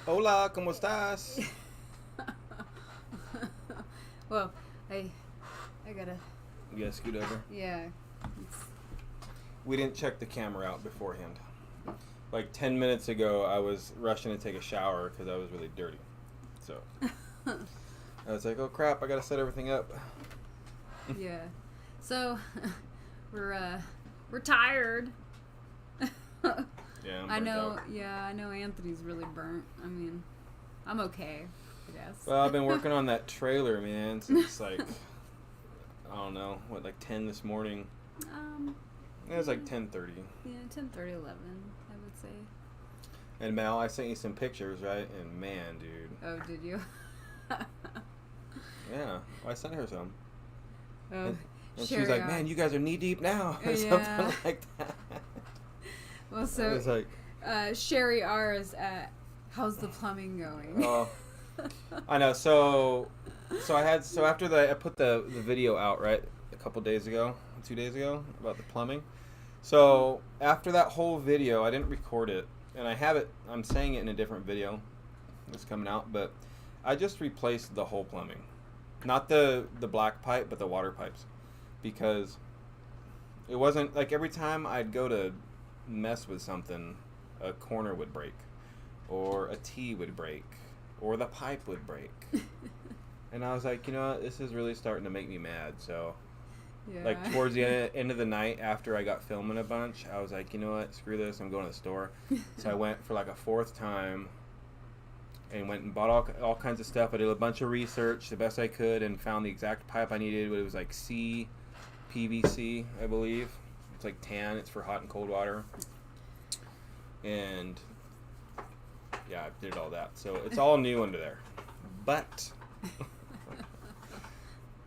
Hola, ¿cómo estás? Well, I gotta. You gotta scoot over. Yeah. We didn't check the camera out beforehand. Like 10 minutes ago, I was rushing to take a shower because I was really dirty. So I was like, oh crap, I gotta set everything up. Yeah. So we're tired. Yeah, I'm I burnt know. out. Yeah, I know. Anthony's really burnt. I mean, I'm okay, I guess. Well, I've been working on that trailer, man, since like, I don't know, what, like 10 this morning? It was like 10:30. Yeah, 10:30, 11, I would say. And Mel, I sent you some pictures, right? And man, dude. Oh, did you? Yeah, I sent her some. Oh, And she's like, man, you guys are knee deep now. Or something like that. Well, so I was like, Sherry R is at, how's the plumbing going? oh, I know. So after I put the video out, right, a couple days ago, 2 days ago, about the plumbing. So after that whole video, I didn't record it, and I'm saying it in a different video that's coming out, but I just replaced the whole plumbing. Not the black pipe, but the water pipes. Because it wasn't, like, every time I'd go to mess with something, a corner would break, or a T would break, or the pipe would break. And I was like, you know what, this is really starting to make me mad. So Yeah. like towards the end of the night, after I got filming a bunch, I was like, you know what, screw this, I'm going to the store. So I went for like a fourth time and went and bought all kinds of stuff. I did a bunch of research the best I could and found the exact pipe I needed. It was like C PVC, I believe. It's like tan. It's for hot and cold water. And yeah, I did all that. So it's all new under there. But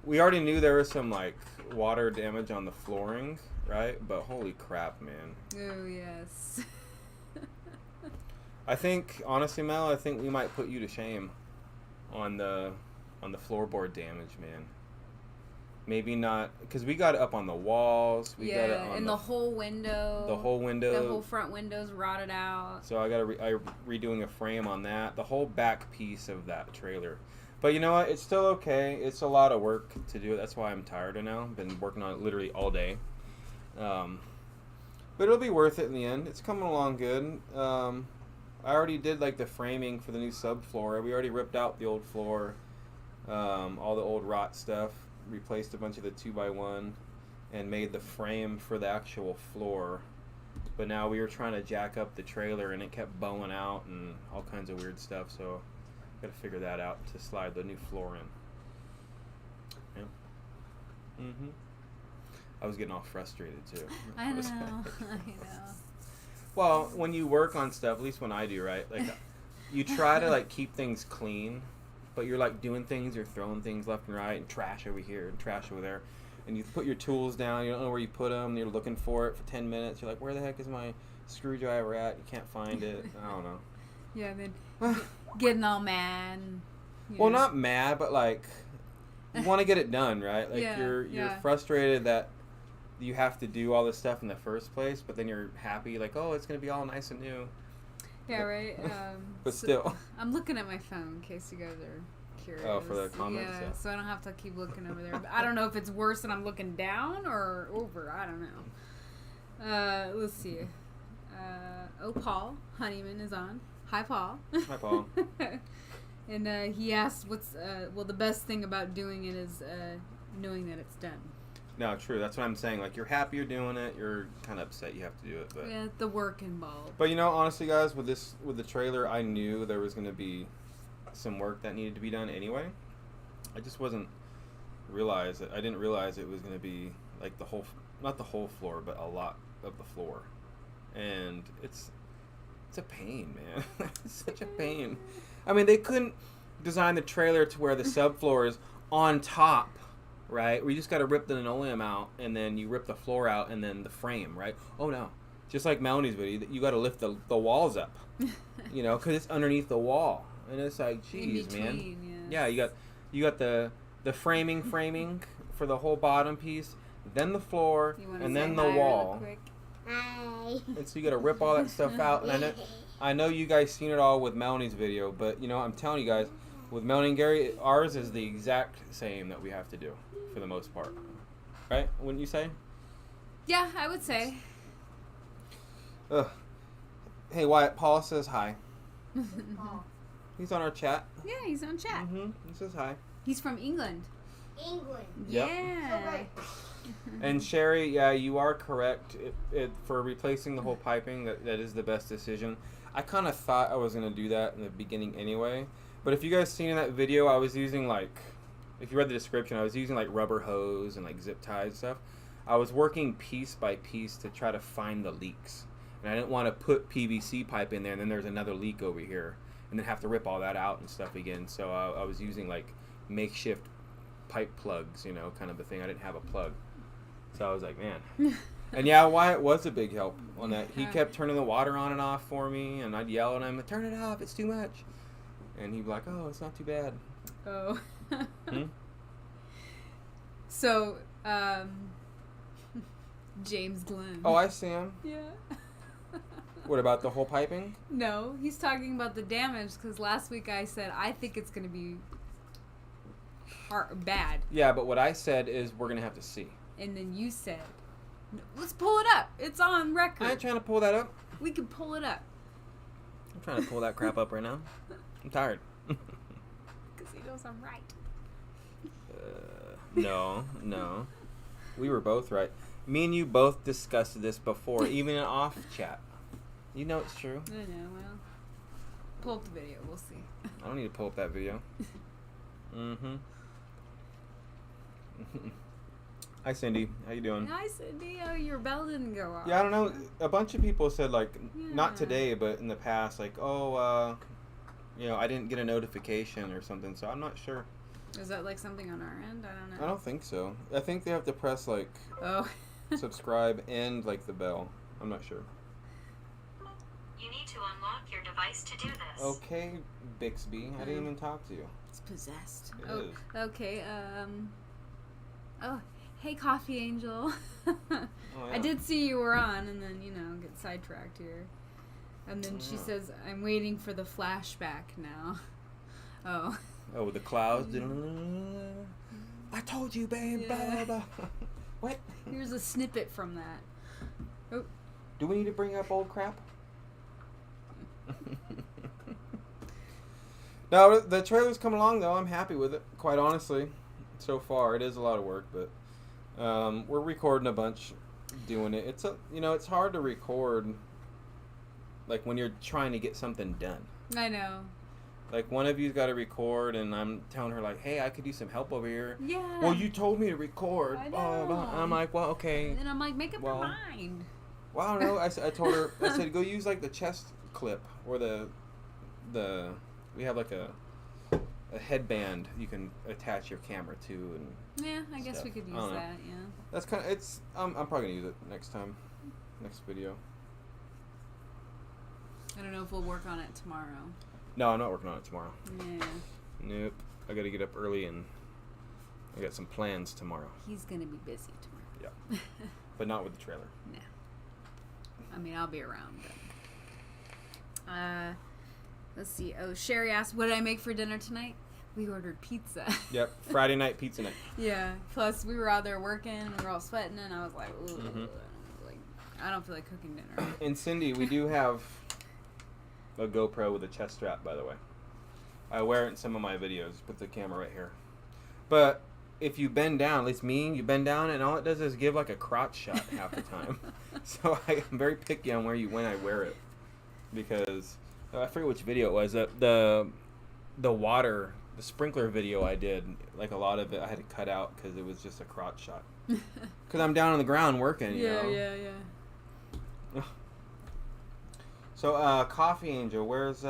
we already knew there was some like water damage on the flooring, right? But holy crap, man. Oh, yes. I think, honestly, Mel, I think we might put you to shame on the floorboard damage, man. Maybe not, because we got it up on the walls. We got it on and the whole window. The whole window. The whole front window's rotted out. So I got redoing a frame on that. The whole back piece of that trailer. But you know what? It's still okay. It's a lot of work to do. That's why I'm tired now. I've been working on it literally all day. But it'll be worth it in the end. It's coming along good. I already did like the framing for the new subfloor. We already ripped out the old floor, all the old rot stuff, replaced a bunch of the 2x1, and made the frame for the actual floor. But now we were trying to jack up the trailer, and it kept bowing out and all kinds of weird stuff. So got to figure that out to slide the new floor in. Yeah. I was getting all frustrated too. I know. I know. Well, when you work on stuff, at least when I do, right? Like, you try to like keep things clean, but you're like doing things, you're throwing things left and right, and trash over here and trash over there, and you put your tools down, you don't know where you put them, and you're looking for it for 10 minutes. You're like, where the heck is my screwdriver at? You can't find it. I don't know. Yeah, then getting all mad. Well, not mad, but like you want to get it done, right? Like you're frustrated that you have to do all this stuff in the first place, but then you're happy, like, oh, it's gonna be all nice and new. Yeah, right. But still, I'm looking at my phone in case you guys are curious. Oh, for the comments. Yeah, so I don't have to keep looking over there. But I don't know if it's worse and I'm looking down or over. I don't know. Let's see. Paul Honeyman is on. Hi, Paul. Hi, Paul. And he asked, "What's the best thing about doing it is knowing that it's done." No, true. That's what I'm saying. Like, you're happy you're doing it. You're kind of upset you have to do it, but yeah, the work involved. But you know, honestly, guys, with the trailer, I knew there was going to be some work that needed to be done anyway. I just I didn't realize it was going to be like not the whole floor, but a lot of the floor, and it's a pain, man. It's such a pain. I mean, they couldn't design the trailer to where the subfloor is on top. Right? We just got to rip the linoleum out, and then you rip the floor out, and then the frame, right? Oh, no. Just like Melanie's video, you got to lift the walls up, you know, because it's underneath the wall. And it's like, geez, man. Yes. Yeah, you got the framing for the whole bottom piece, then the floor, and then the wall. Hi. And so you got to rip all that stuff out. And I know you guys seen it all with Melanie's video, but you know, I'm telling you guys, with Melanie and Gary, ours is the exact same that we have to do for the most part. Right? Wouldn't you say? Yeah, I would say. Ugh. Hey, Wyatt, Paul says hi. He's on our chat. Yeah, he's on chat. He says hi. He's from England. England. Yep. Yeah. Okay. And Sherry, yeah, you are correct. For replacing the whole piping, that is the best decision. I kind of thought I was going to do that in the beginning anyway. But if you guys seen in that video, I was using if you read the description, I was using rubber hose and zip ties and stuff. I was working piece by piece to try to find the leaks. And I didn't want to put PVC pipe in there and then there's another leak over here. And then have to rip all that out and stuff again. So I was using makeshift pipe plugs, kind of a thing. I didn't have a plug. So I was like, man. And yeah, Wyatt was a big help on that. He kept turning the water on and off for me, and I'd yell at him, turn it off, it's too much. And he'd be like, oh, it's not too bad. Oh. So, James Glenn. Oh, I see him. Yeah. What about the whole piping? No, he's talking about the damage, because last week I said, I think it's going to be bad. Yeah, but what I said is we're going to have to see. And then you said, let's pull it up. It's on record. I ain't trying to pull that up. We can pull it up. I'm trying to pull that crap up right now. I'm tired. Because he knows I'm right. No. We were both right. Me and you both discussed this before, even in off chat. You know it's true. I know, well. Pull up the video. We'll see. I don't need to pull up that video. Hi, Cindy. How you doing? Hi, Cindy. Oh, your bell didn't go off. Yeah, I don't know. A bunch of people said, not Yeah. today, but in the past, I didn't get a notification or something, so I'm not sure. Is that something on our end? I don't know. I don't think so. I think they have to press, Oh. subscribe and, the bell. I'm not sure. You need to unlock your device to do this. Okay, Bixby. I didn't even talk to you. It's possessed. It Oh, is. okay. Oh, hey, Coffee Angel. Oh, yeah. I did see you were on, and then, get sidetracked here. And then she Yeah. says, I'm waiting for the flashback now. Oh. Oh, with the clouds. I told you, babe. Yeah. Blah, blah, blah. What? Here's a snippet from that. Oh. Do we need to bring up old crap? No, the trailer's coming along, though. I'm happy with it, quite honestly. So far, it is a lot of work, but we're recording a bunch, doing it. It's hard to record, when you're trying to get something done. I know. One of you's got to record, and I'm telling her, hey, I could use some help over here. Yeah. Well, you told me to record. I Blah, blah, blah. know. And I'm like, well, okay. And then I'm like, make up your Well, mind. Well, I don't know. I told her, I said, go use the chest clip or the we have a headband you can attach your camera to, and Yeah, I guess stuff. we could I use don't know. that, yeah. That's kind of I'm probably gonna use it next video. I don't know if we'll work on it tomorrow. No, I'm not working on it tomorrow. Yeah. Nope. I gotta get up early, and I got some plans tomorrow. He's going to be busy tomorrow. Yeah. But not with the trailer. No. I mean, I'll be around, but... let's see. Oh, Sherry asked, what did I make for dinner tonight? We ordered pizza. Yep. Friday night pizza night. Yeah. Plus, we were out there working, and we were all sweating, and I was like, ooh. Mhm. I don't feel like cooking dinner. And Cindy, we do have a GoPro with a chest strap, by the way. I wear it in some of my videos. Put the camera right here. But if you bend down, at least me, you bend down, and all it does is give a crotch shot half the time. So I'm very picky on when I wear it, because I forget which video it was. The water, the sprinkler video I did, a lot of it I had to cut out because it was just a crotch shot. Because I'm down on the ground working. Yeah. So, Coffee Angel, where's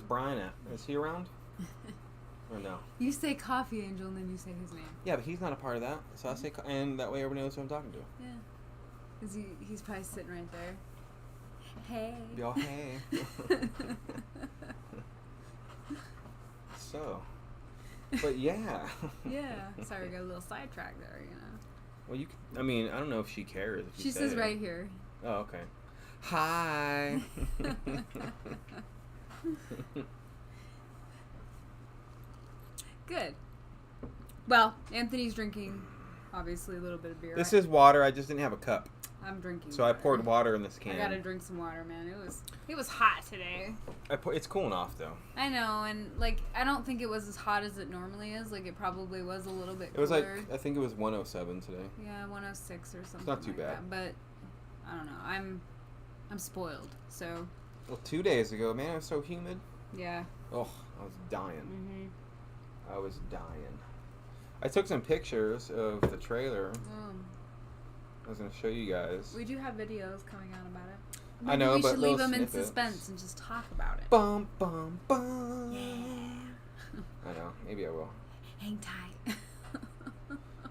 Brian at? Is he around? Or no? You say Coffee Angel, and then you say his name. Yeah, but he's not a part of that. So I say, and that way everybody knows who I'm talking to. Yeah. He's probably sitting right there. Hey. Y'all, hey. So, but yeah. Yeah. Sorry, I got a little sidetracked there, Well, I don't know if she cares. If you She say says it. right here. Oh, okay. Hi. Good. Well, Anthony's drinking, obviously, a little bit of beer. This is water. I just didn't have a cup. I'm drinking So water. I poured water in this can. I gotta drink some water, man. It was hot today. It's cooling off, though. I know, and, like, I don't think it was as hot as it normally is. Like, it probably was a little bit It was cooler. like, I think it was 107 today. Yeah, 106 or something. It's not too like bad. That. But, I don't know. I'm spoiled, so. Well, 2 days ago, man, it was so humid. Yeah. Oh, I was dying. Mm-hmm. I was dying. I took some pictures of the trailer. I was going to show you guys. We do have videos coming out about it. I know, we but should leave little them in snippets. suspense and just talk about it. Bum, bum, bum. Yeah. I know. Maybe I will. Hang tight.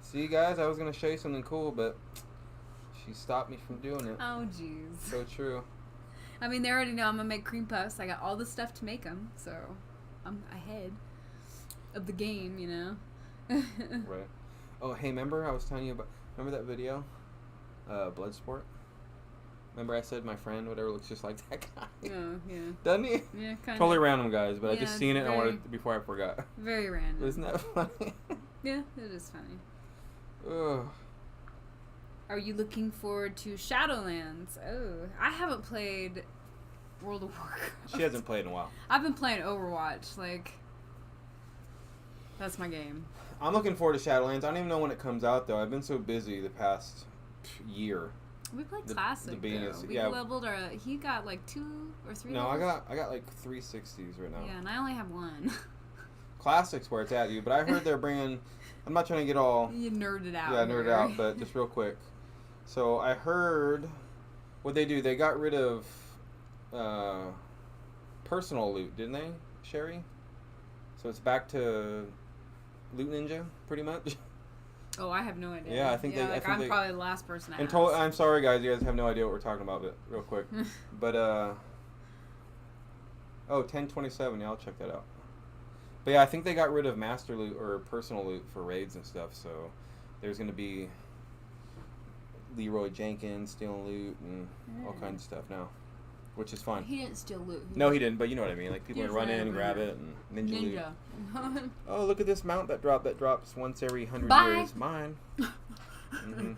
See, guys, I was going to show you something cool, but she stopped me from doing it. Oh, jeez. So true. I mean, they already know I'm going to make cream puffs. I got all the stuff to make them, so I'm ahead of the game, you know? Right. Oh, hey, remember I was telling you about... Remember that video? Bloodsport? Remember I said my friend, whatever, looks just like that guy? Oh, yeah. Doesn't he? Yeah, kind Totally of. random, guys, but I Yeah, just seen it and I very- wanted before I forgot. Very random. Isn't that funny? Yeah, it is funny. Ugh. Are you looking forward to Shadowlands? Oh, I haven't played World of Warcraft. She hasn't played in a while. I've been playing Overwatch. Like, that's my game. I'm looking forward to Shadowlands. I don't even know when it comes out, though. I've been so busy the past year. We played The Classic, being though. is- We yeah. leveled our... He got, like, 2 or 3 No, I levels? got like 360s right now. Yeah, and I only have 1. Classic's where it's at, you. But I heard they're bringing... I'm not trying to get all... You nerded out. Yeah, nerd here. out, but just real quick. So I heard what they do. They got rid of personal loot, didn't they, Sherry? So it's back to Loot Ninja, pretty much. Oh, I have no idea. Yeah, I think they- I like, think I'm they- probably the last person to And ask. I'm sorry, guys. You guys have no idea what we're talking about, but real quick. But oh, 1027. Yeah, I'll check that out. But yeah, I think they got rid of master loot or personal loot for raids and stuff. So there's gonna be Leroy Jenkins stealing loot and all kinds of stuff now, which is fun. He didn't steal loot. No, he didn't. But you know what I mean. Like people He would was run in right and over grab here. it and ninja loot. Ninja. Oh, look at this mount that drops once every 100 Bye. years. Mine. Mm-hmm.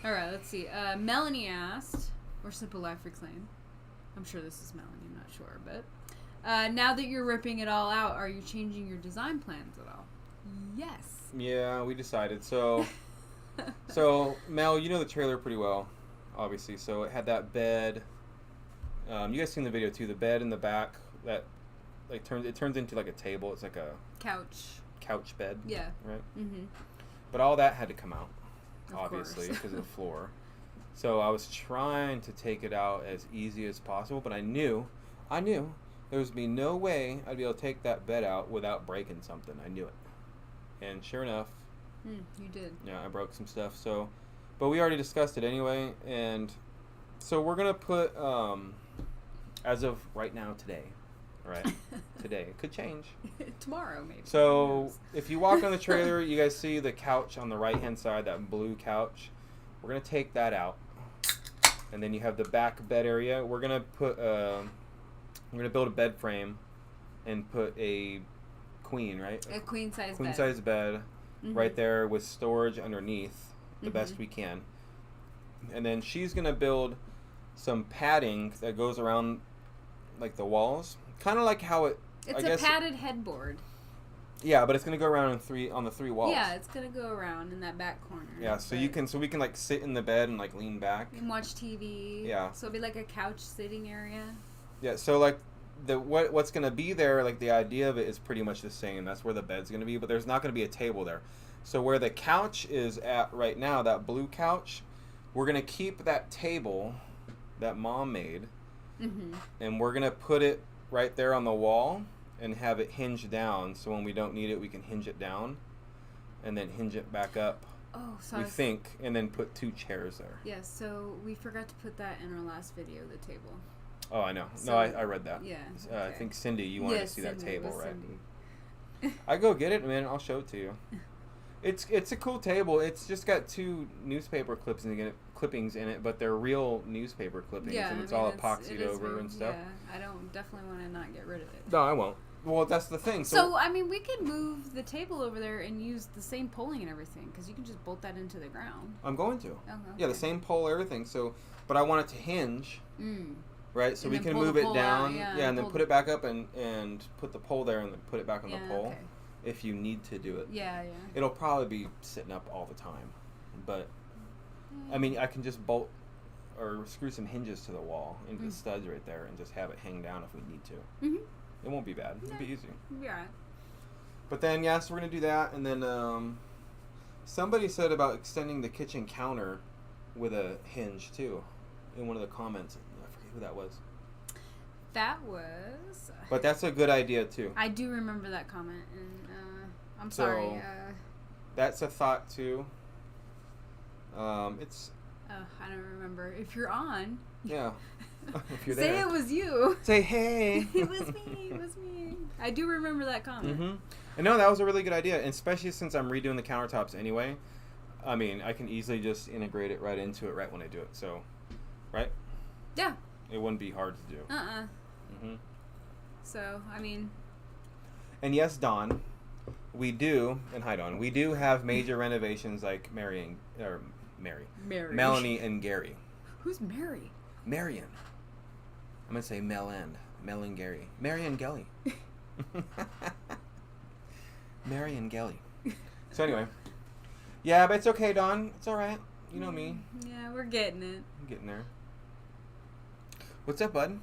All right, let's see. Melanie asked, or Simple Life Reclaimed. I'm sure this is Melanie. I'm not sure, but now that you're ripping it all out, are you changing your design plans at all? Yes. Yeah, we decided. So Mel, you know the trailer pretty well, obviously. So it had that bed. You guys seen the video too? The bed in the back that like turns into like a table. It's like a couch bed. Yeah. Right. Mm-hmm. But all that had to come out, Of obviously, course. because of the floor. So I was trying to take it out as easy as possible, but I knew there was be no way I'd be able to take that bed out without breaking something. I knew it. And sure enough, You did. yeah, I broke some stuff. So, but we already discussed it anyway, and so we're gonna put as of right now today, right? Today it could change. Tomorrow, maybe. Who So knows? if you walk on the trailer, you guys see the couch on the right hand side, that blue couch. We're gonna take that out, and then you have the back bed area. We're gonna put we're gonna build a bed frame and put a queen, right? A queen size Queen bed. size bed Mhm. right there with storage underneath the best we can. And then she's going to build some padding that goes around like the walls. Kind of like how it It's I a guess, padded headboard. Yeah, but it's going to go around on the three walls. Yeah, it's gonna go around in that back corner. Yeah, so but we can like sit in the bed and like lean back. you can watch TV. Yeah. So it'll be like a couch sitting area. Yeah, so like what's going to be there, like the idea of it is pretty much the same. That's where the bed's going to be, but there's not going to be a table there. So where the couch is at right now, that blue couch, we're going to keep that table that Mom made, and we're going to put it right there on the wall and have it hinged down, so when we don't need it, we can hinge it down and then hinge it back up. Oh, so We think, and then put 2 chairs there. Yeah, so we forgot to put that in our last video, the table. Oh, I know. So, no, I read that. Yeah. I okay. think Cindy, you wanted Yes, to see that Cindy, it table, was right? Cindy. I go get it, man. I'll show it to you. It's a cool table. It's just got 2 newspaper clippings in it, but they're real newspaper clippings, Yeah, and it's I mean, all it epoxied is over very- and stuff. Yeah, I don't definitely want to not get rid of it. No, I won't. Well, that's the thing. So, I mean, we could move the table over there and use the same poling and everything, because you can just bolt that into the ground. I'm going to. Oh, okay. Yeah, the same pole, everything. So, but I want it to hinge, right? So And we then can pull the move it pole down, out, yeah, and and then pull put the- it back up, and put the pole there, and then put it back on the pole. Okay. If you need to do it. Yeah. It'll probably be sitting up all the time, but I mean, I can just bolt or screw some hinges to the wall into the studs right there, and just have it hang down if we need to. Mm-hmm. It won't be bad. It'll be easy. Yeah. But then, yes, we're gonna do that, and then somebody said about extending the kitchen counter with a hinge too, in one of the comments. I forget who that was. That was. But that's a good idea too. I do remember that comment, and I'm So, sorry. That's a thought too. It's I don't remember. If you're on, yeah. If you're say there, it was you. say hey. It was me. It was me. I do remember that comment. Mm-hmm. And no, that was a really good idea, and especially since I'm redoing the countertops anyway. I mean, I can easily just integrate it right into it right when I do it. So, right? Yeah. It wouldn't be hard to do. Mm-hmm. So, I mean. And yes, Dawn, we do, and hi Dawn, we do have major renovations like Mary. Melanie and Gary. Who's Mary? Marion. I'm going to say Mel and Gary. Marion Gelly. Marion Gelly. So anyway. Yeah, but it's okay, Dawn. It's all right. You know me. Yeah, we're getting it. I'm getting there. What's up, bud?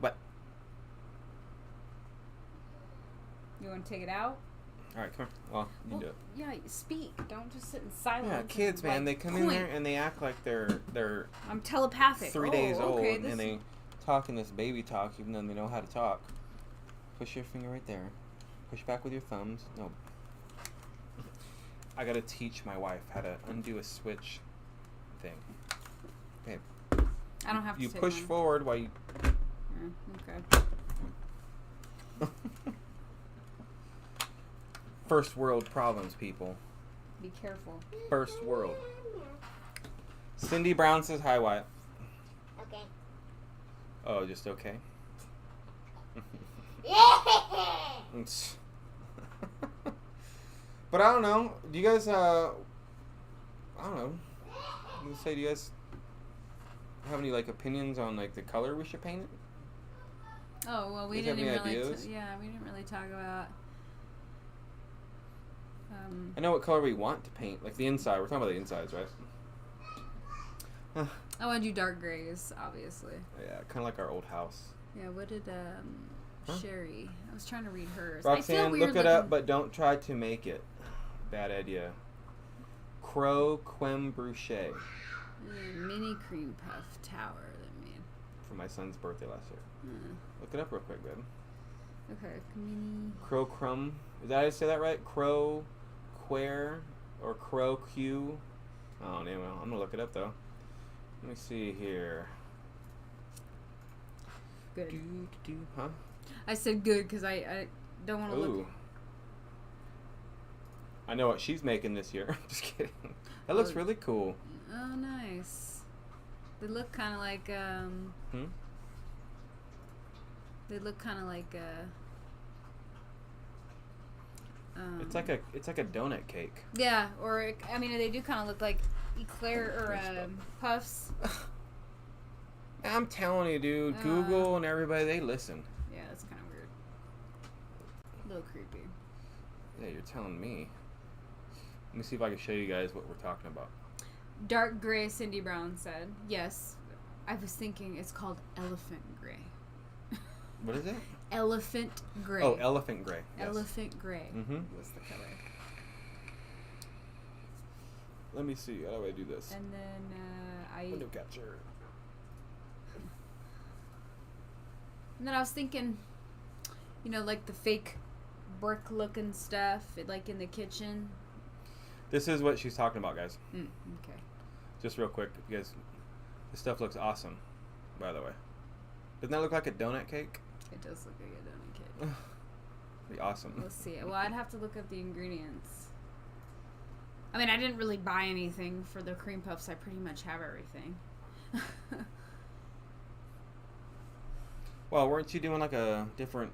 What? You want to take it out? All right, come here. Well, you do it. Yeah, speak. Don't just sit in silence. Yeah, kids, and, man, they like, come in there and they act like they're I'm telepathic. 3 days old, okay, and they talk in this baby talk, even though they know how to talk. Push your finger right there. Push back with your thumbs. No. I gotta teach my wife how to undo a switch thing. Babe. I don't have to. You take push one. forward while you. Okay. First world problems, people. Be careful. First world. Cindy Brown says hi, Wyatt. Okay. Oh, just okay. But I don't know. Do you guys? I don't know. I'm gonna say, do you guys have any like opinions on like the color we should paint it? Oh well, we You have didn't any really. ideas? We didn't really talk about. I know what color we want to paint, like the inside. We're talking about the insides, right? I want to do dark grays, obviously. Yeah, kind of like our old house. Yeah. What did Sherry? I was trying to read hers. I feel Roxanne, weird look it looking- up, but don't try to make it. Bad idea. Crow Creme Bruchet Mini cream puff tower they made. for my son's birthday last year. Hmm. Look it up real quick, babe. Okay, mini. Crow Crumb. Did I say that right? Crow Quare or Crow Q? Oh, anyway, I'm gonna look it up though. Let me see here. Good. Huh? I said good because I don't want to Ooh. look. I know what she's making this year. Just kidding. That looks Oh. really cool. Oh, nice. They look kind of like They look kind of like It's like a donut cake. Yeah, or I mean, they do kind of look like eclair or puffs. I'm telling you, dude. Google and everybody, they listen. Yeah, that's kind of weird. A little creepy. Yeah, you're telling me. Let me see if I can show you guys what we're talking about. Dark gray, Cindy Brown said. Yes, I was thinking it's called elephant gray. What is it? Elephant gray. Oh, elephant gray. Yes. Elephant gray Mhm. was the color. Let me see. How do I do this? And then Window capture. And then I was thinking, you know, like the fake brick looking stuff, like in the kitchen. This is what she's talking about, guys. Okay. Just real quick, because this stuff looks awesome, by the way. Doesn't that look like a donut cake? It does look like a donut cake. Pretty awesome. Let's see. Well, I'd have to look up the ingredients. I mean, I didn't really buy anything for the cream puffs. I pretty much have everything. Well, weren't you doing like a different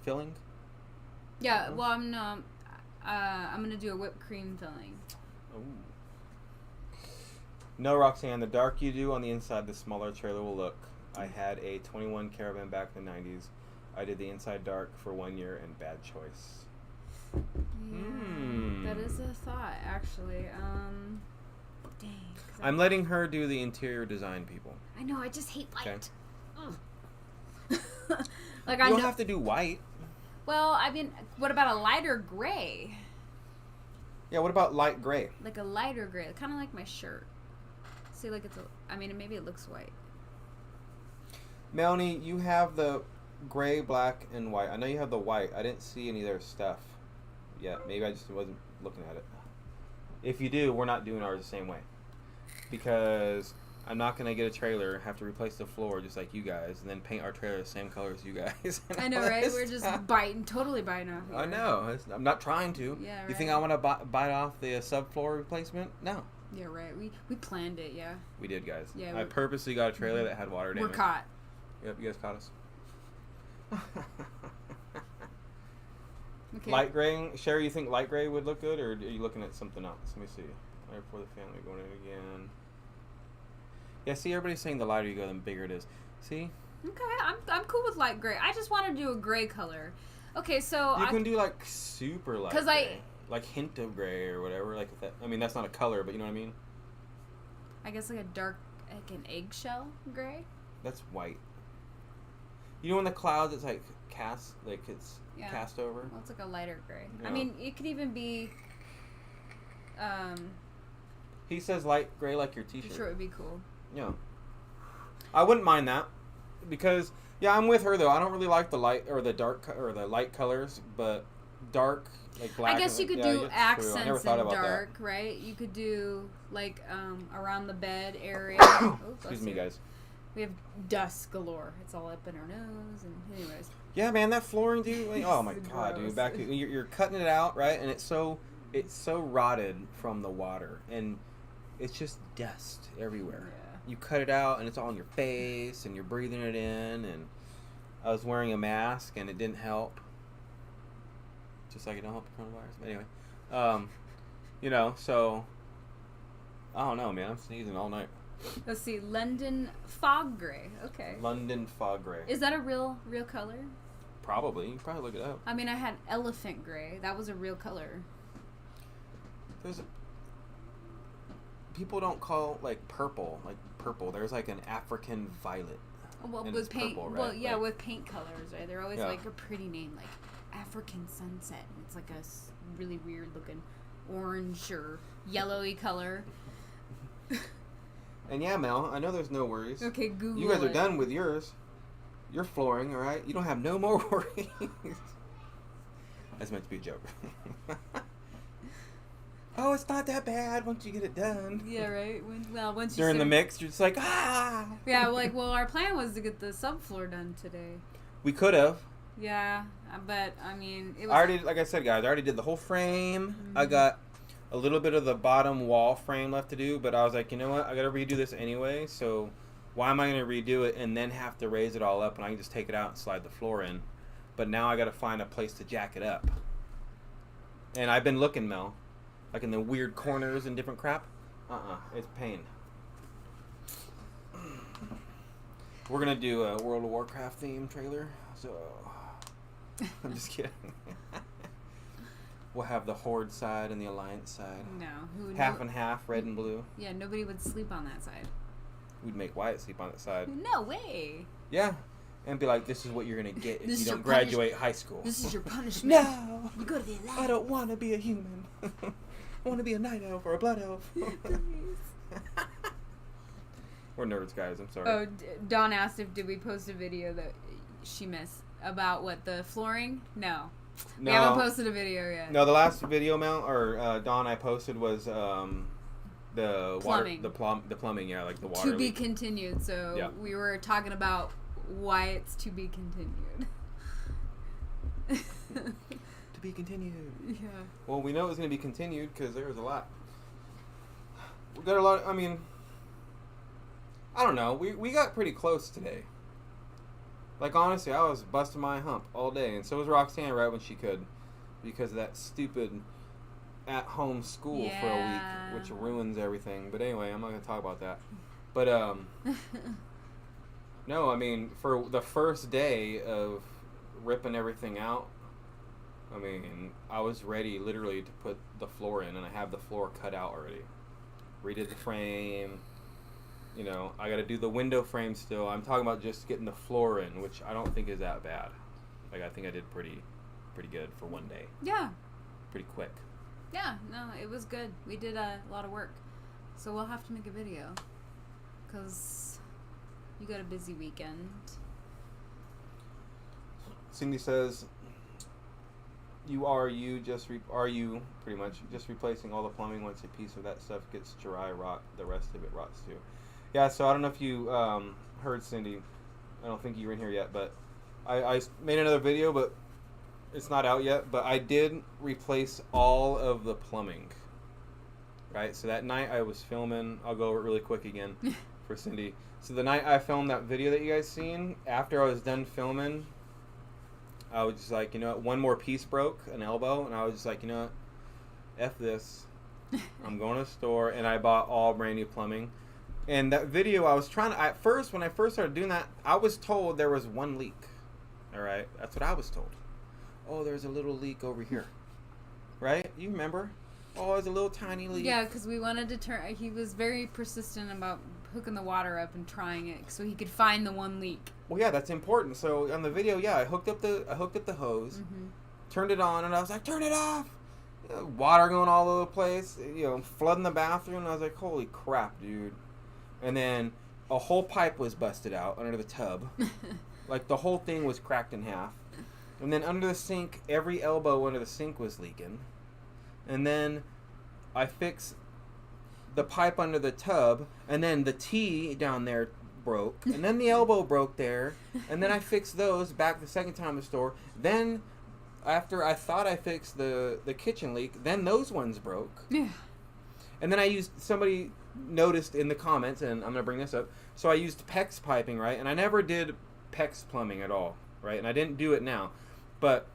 filling? Yeah. Well, I'm gonna do a whipped cream filling. Oh. No, Roxanne. The dark you do on the inside, the smaller trailer will look. I had a 21 Caravan back in the 90s. I did the inside dark for 1 year and bad choice. Yeah, that is a thought, actually. Dang. I'm letting her do the interior design, people. I know, I just hate light. Okay. Like, You don't have to do white. Well, I mean, what about a lighter gray? Yeah, what about light gray? Like a lighter gray, kind of like my shirt. See, like I mean, maybe it looks white. Melanie, you have the gray, black, and white. I know you have the white. I didn't see any of their stuff yet. Maybe I just wasn't looking at it. If you do, we're not doing ours the same way. Because I'm not going to get a trailer, have to replace the floor just like you guys, and then paint our trailer the same color as you guys. I know, right? We're just totally biting off here. I know. I'm not trying to. Yeah, right. You think I want to bite off the subfloor replacement? No. Yeah, right. We planned it, yeah. We did, guys. Yeah, I purposely got a trailer that had water damage. We're caught. Yep, you guys caught us. Okay. Light gray. Sherry, you think light gray would look good, or are you looking at something else? Let me see. Right for the family going in again. Yeah, see, everybody's saying the lighter you go, the bigger it is. See? Okay, I'm cool with light gray. I just want to do a gray color. Okay, so you can do like super light 'cause gray. Like hint of gray or whatever. Like that. I mean, that's not a color, but you know what I mean? I guess like a dark, like an eggshell gray. That's white. You know, in the clouds, it's like cast, like it's cast over. Well, it's like a lighter gray. Yeah. I mean, it could even be. He says light gray, like your T-shirt. Sure, it would be cool. Yeah. I wouldn't mind that, because I'm with her though. I don't really like the light or the dark or the light colors, but dark. Like black. I guess you could do accents in dark, that. right? You could do like around the bed area. Excuse me, guys. We have dust galore. It's all up in our nose, and anyways. Yeah, man, that flooring, dude. Like, oh my god, dude. Back, you're cutting it out, right? And it's so rotted from the water, and it's just dust everywhere. Yeah. You cut it out, and it's all on your face, and you're breathing it in. And I was wearing a mask, and it didn't help. Just like it don't help the coronavirus. But anyway, you know, so I don't know, man. I'm sneezing all night. Let's see, London fog gray. Okay. London fog gray. Is that a real color? Probably. You can probably look it up. I mean, I had elephant gray. That was a real color. People don't call like purple. There's like an African violet. Well, and with paint. Purple, right? Well, yeah, like, with paint colors, right? They're always like a pretty name, like African sunset. And it's like a really weird looking orange or yellowy color. And yeah, Mel, I know there's no worries. Okay, Google. You guys are done with yours. You're flooring, all right? You don't have no more worries. That's meant to be a joke. Oh, it's not that bad once you get it done. Yeah, right. Once during the mix, you're just like, ah. Yeah, well, our plan was to get the subfloor done today. We could have. Yeah, but I mean, it was. I already, like I said, guys, I already did the whole frame. Mm-hmm. I got a little bit of the bottom wall frame left to do, but I was like, you know what? I got to redo this anyway, so why am I going to redo it and then have to raise it all up, and I can just take it out and slide the floor in? But now I got to find a place to jack it up. And I've been looking, Mel, like in the weird corners and different crap. It's pain. We're going to do a World of Warcraft theme trailer, so I'm just kidding. We'll have the Horde side and the Alliance side. No. Half and half, red and blue. Yeah, nobody would sleep on that side. We'd make Wyatt sleep on that side. No way. Yeah. And be like, this is what you're going to get if you don't graduate high school. This is your punishment. No. You go to the Alliance. I don't want to be a human. I want to be a night elf or a blood elf. We're nerds, guys. I'm sorry. Oh, Dawn asked did we post a video that she missed about what, the flooring? No. We haven't posted a video yet. No, the last video, Mel, or Dawn, I posted was the plumbing. Water, the plumbing, yeah, like the water. To be continued. So we were talking about why it's to be continued. To be continued. Yeah. Well, we know it was going to be continued because there was a lot. We got a lot. I mean, I don't know. We got pretty close today. Like, honestly, I was busting my hump all day, and so was Roxanne right when she could, because of that stupid at-home school for a week, which ruins everything. But anyway, I'm not going to talk about that. But no, I mean, for the first day of ripping everything out, I mean, I was ready literally to put the floor in, and I have the floor cut out already. Redid the frame. You know, I got to do the window frame still. I'm talking about just getting the floor in, which I don't think is that bad. Like, I think I did pretty good for one day. Yeah. Pretty quick. Yeah, no, it was good. We did a lot of work. So we'll have to make a video. Because you got a busy weekend. Cindy says, are you pretty much just replacing all the plumbing once a piece of that stuff gets dry rot, the rest of it rots too? Yeah, so I don't know if you heard Cindy. I don't think you were in here yet, but I made another video, but it's not out yet. But I did replace all of the plumbing. Right, so that night I was filming. I'll go over it really quick again for Cindy. So the night I filmed that video that you guys seen, after I was done filming, I was just like, you know what, one more piece broke, an elbow, and I was just like, you know what, F this. I'm going to the store, and I bought all brand new plumbing. And that video, I was trying to, at first, when I first started doing that, I was told there was one leak. All right, that's what I was told. Oh, there's a little leak over here. Right? You remember? Oh, there's a little tiny leak. Yeah, because we wanted to turn, he was very persistent about hooking the water up and trying it so he could find the one leak. Well, yeah, that's important. So on the video, yeah, I hooked up the hose, turned it on, and I was like, turn it off. Water going all over the place, flooding the bathroom. And I was like, holy crap, dude. And then a whole pipe was busted out under the tub. Like, the whole thing was cracked in half. And then under the sink, every elbow under the sink was leaking. And then I fixed the pipe under the tub, and then the T down there broke, and then the elbow broke there, and then I fixed those back the second time in the store. Then, after I thought I fixed the kitchen leak, then those ones broke. Yeah. And then somebody noticed in the comments, and I'm going to bring this up, so I used PEX piping, right? And I never did PEX plumbing at all, right? And I didn't do it now. But,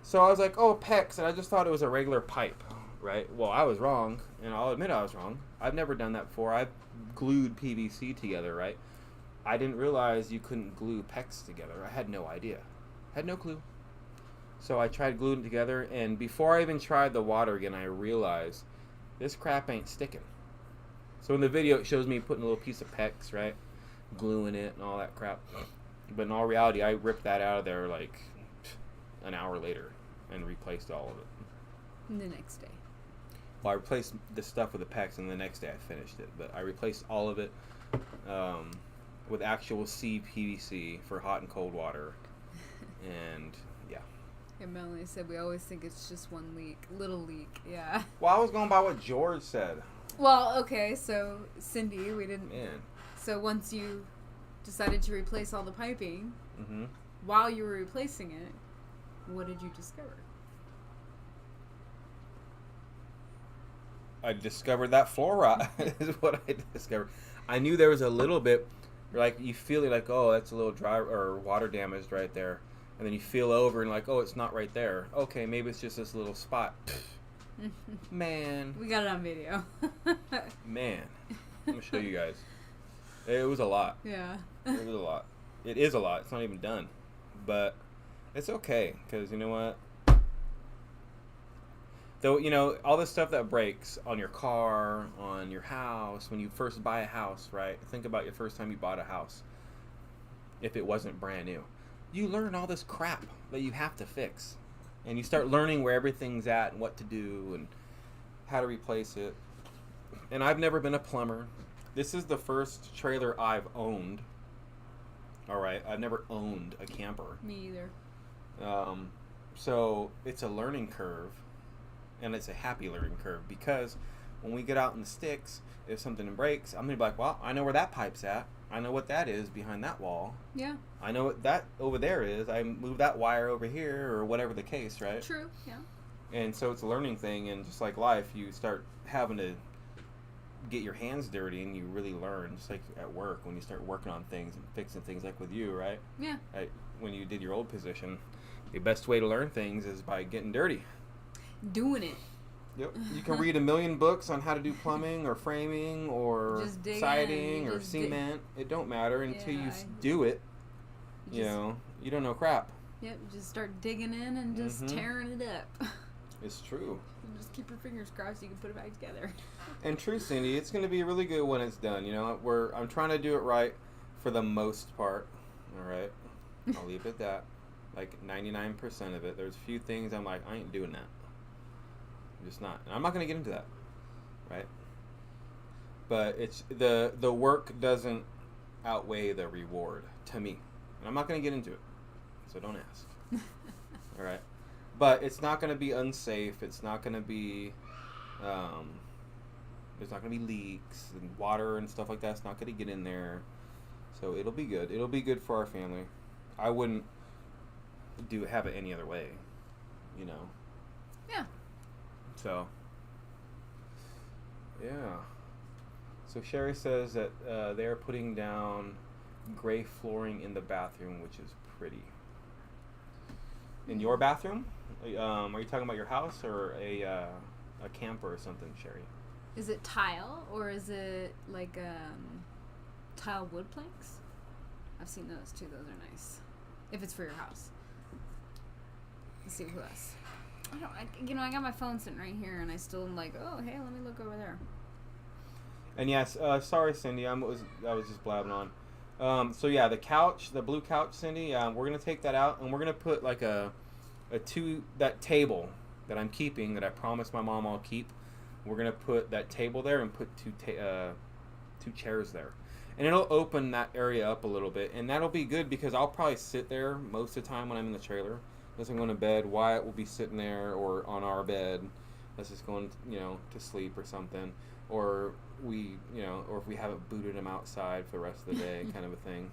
so I was like, oh, PEX, and I just thought it was a regular pipe, right? Well, I was wrong, and I'll admit I was wrong. I've never done that before. I've glued PVC together, right? I didn't realize you couldn't glue PEX together. I had no idea. Had no clue. So I tried gluing it together, and before I even tried the water again, I realized this crap ain't sticking. So in the video, it shows me putting a little piece of PEX, right? Gluing it and all that crap. But in all reality, I ripped that out of there like an hour later and replaced all of it. The next day. Well, I replaced the stuff with the PEX, and the next day I finished it. But I replaced all of it with actual CPVC for hot and cold water. And, yeah. And Melanie said we always think it's just one leak. Little leak, yeah. Well, I was going by what George said. Well, okay, so Cindy, we didn't... Man. So once you decided to replace all the piping, while you were replacing it, what did you discover? I discovered that floor rot is what I discovered. I knew there was a little bit, like, you feel it like, oh, that's a little dry or water damaged right there. And then you feel over and like, oh, it's not right there. Okay, maybe it's just this little spot. Man. We got it on video. Man. I'm going to show you guys. It was a lot. Yeah. It was a lot. It is a lot. It's not even done. But it's okay, because you know what? Though, all this stuff that breaks on your car, on your house, when you first buy a house, right? Think about your first time you bought a house. If it wasn't brand new. You learn all this crap that you have to fix. And you start learning where everything's at and what to do and how to replace it. And I've never been a plumber. This is the first trailer I've owned. Alright, I've never owned a camper. Me either. So it's a learning curve. And it's a happy learning curve because when we get out in the sticks, if something breaks, I'm going to be like, well, I know where that pipe's at. I know what that is behind that wall. Yeah. I know what that over there is. I move that wire over here or whatever the case, right? True, yeah. And so it's a learning thing, and just like life, you start having to get your hands dirty and you really learn, just like at work when you start working on things and fixing things, like with you, right? Yeah. When you did your old position, the best way to learn things is by getting dirty. Doing it. Yep. You can read 1,000,000 books on how to do plumbing or framing or siding or cement. It don't matter until you do it. You know, you don't know crap. Yep, just start digging in and just tearing it up. It's true. And just keep your fingers crossed so you can put it back together. And true, Cindy, it's going to be really good when it's done. You know, I'm trying to do it right for the most part. All right, I'll leave it at that. Like 99% of it. There's a few things I'm like, I ain't doing that. I'm just not. And I'm not going to get into that, right? But it's the work doesn't outweigh the reward to me, and I'm not going to get into it. So don't ask. All right. But it's not going to be unsafe. It's not going to be, there's not going to be leaks and water and stuff like that. It's not going to get in there. So it'll be good. It'll be good for our family. I wouldn't have it any other way, you know. Yeah. So, yeah. So Sherry says that they are putting down gray flooring in the bathroom, which is pretty. In your bathroom? Are you talking about your house or a camper or something, Sherry? Is it tile or is it like tile wood planks? I've seen those too. Those are nice. If it's for your house. Let's see who else. I got my phone sitting right here, and I still am like, oh, hey, let me look over there. And yes, sorry, Cindy, I was just blabbing on. So yeah, the couch, the blue couch, Cindy, we're gonna take that out, and we're gonna put like that table that I'm keeping, that I promised my mom I'll keep. We're gonna put that table there and put two chairs there, and it'll open that area up a little bit, and that'll be good because I'll probably sit there most of the time when I'm in the trailer. Unless I'm going to bed, Wyatt will be sitting there or on our bed. That's just going, to sleep or something, or if we haven't booted him outside for the rest of the day, kind of a thing.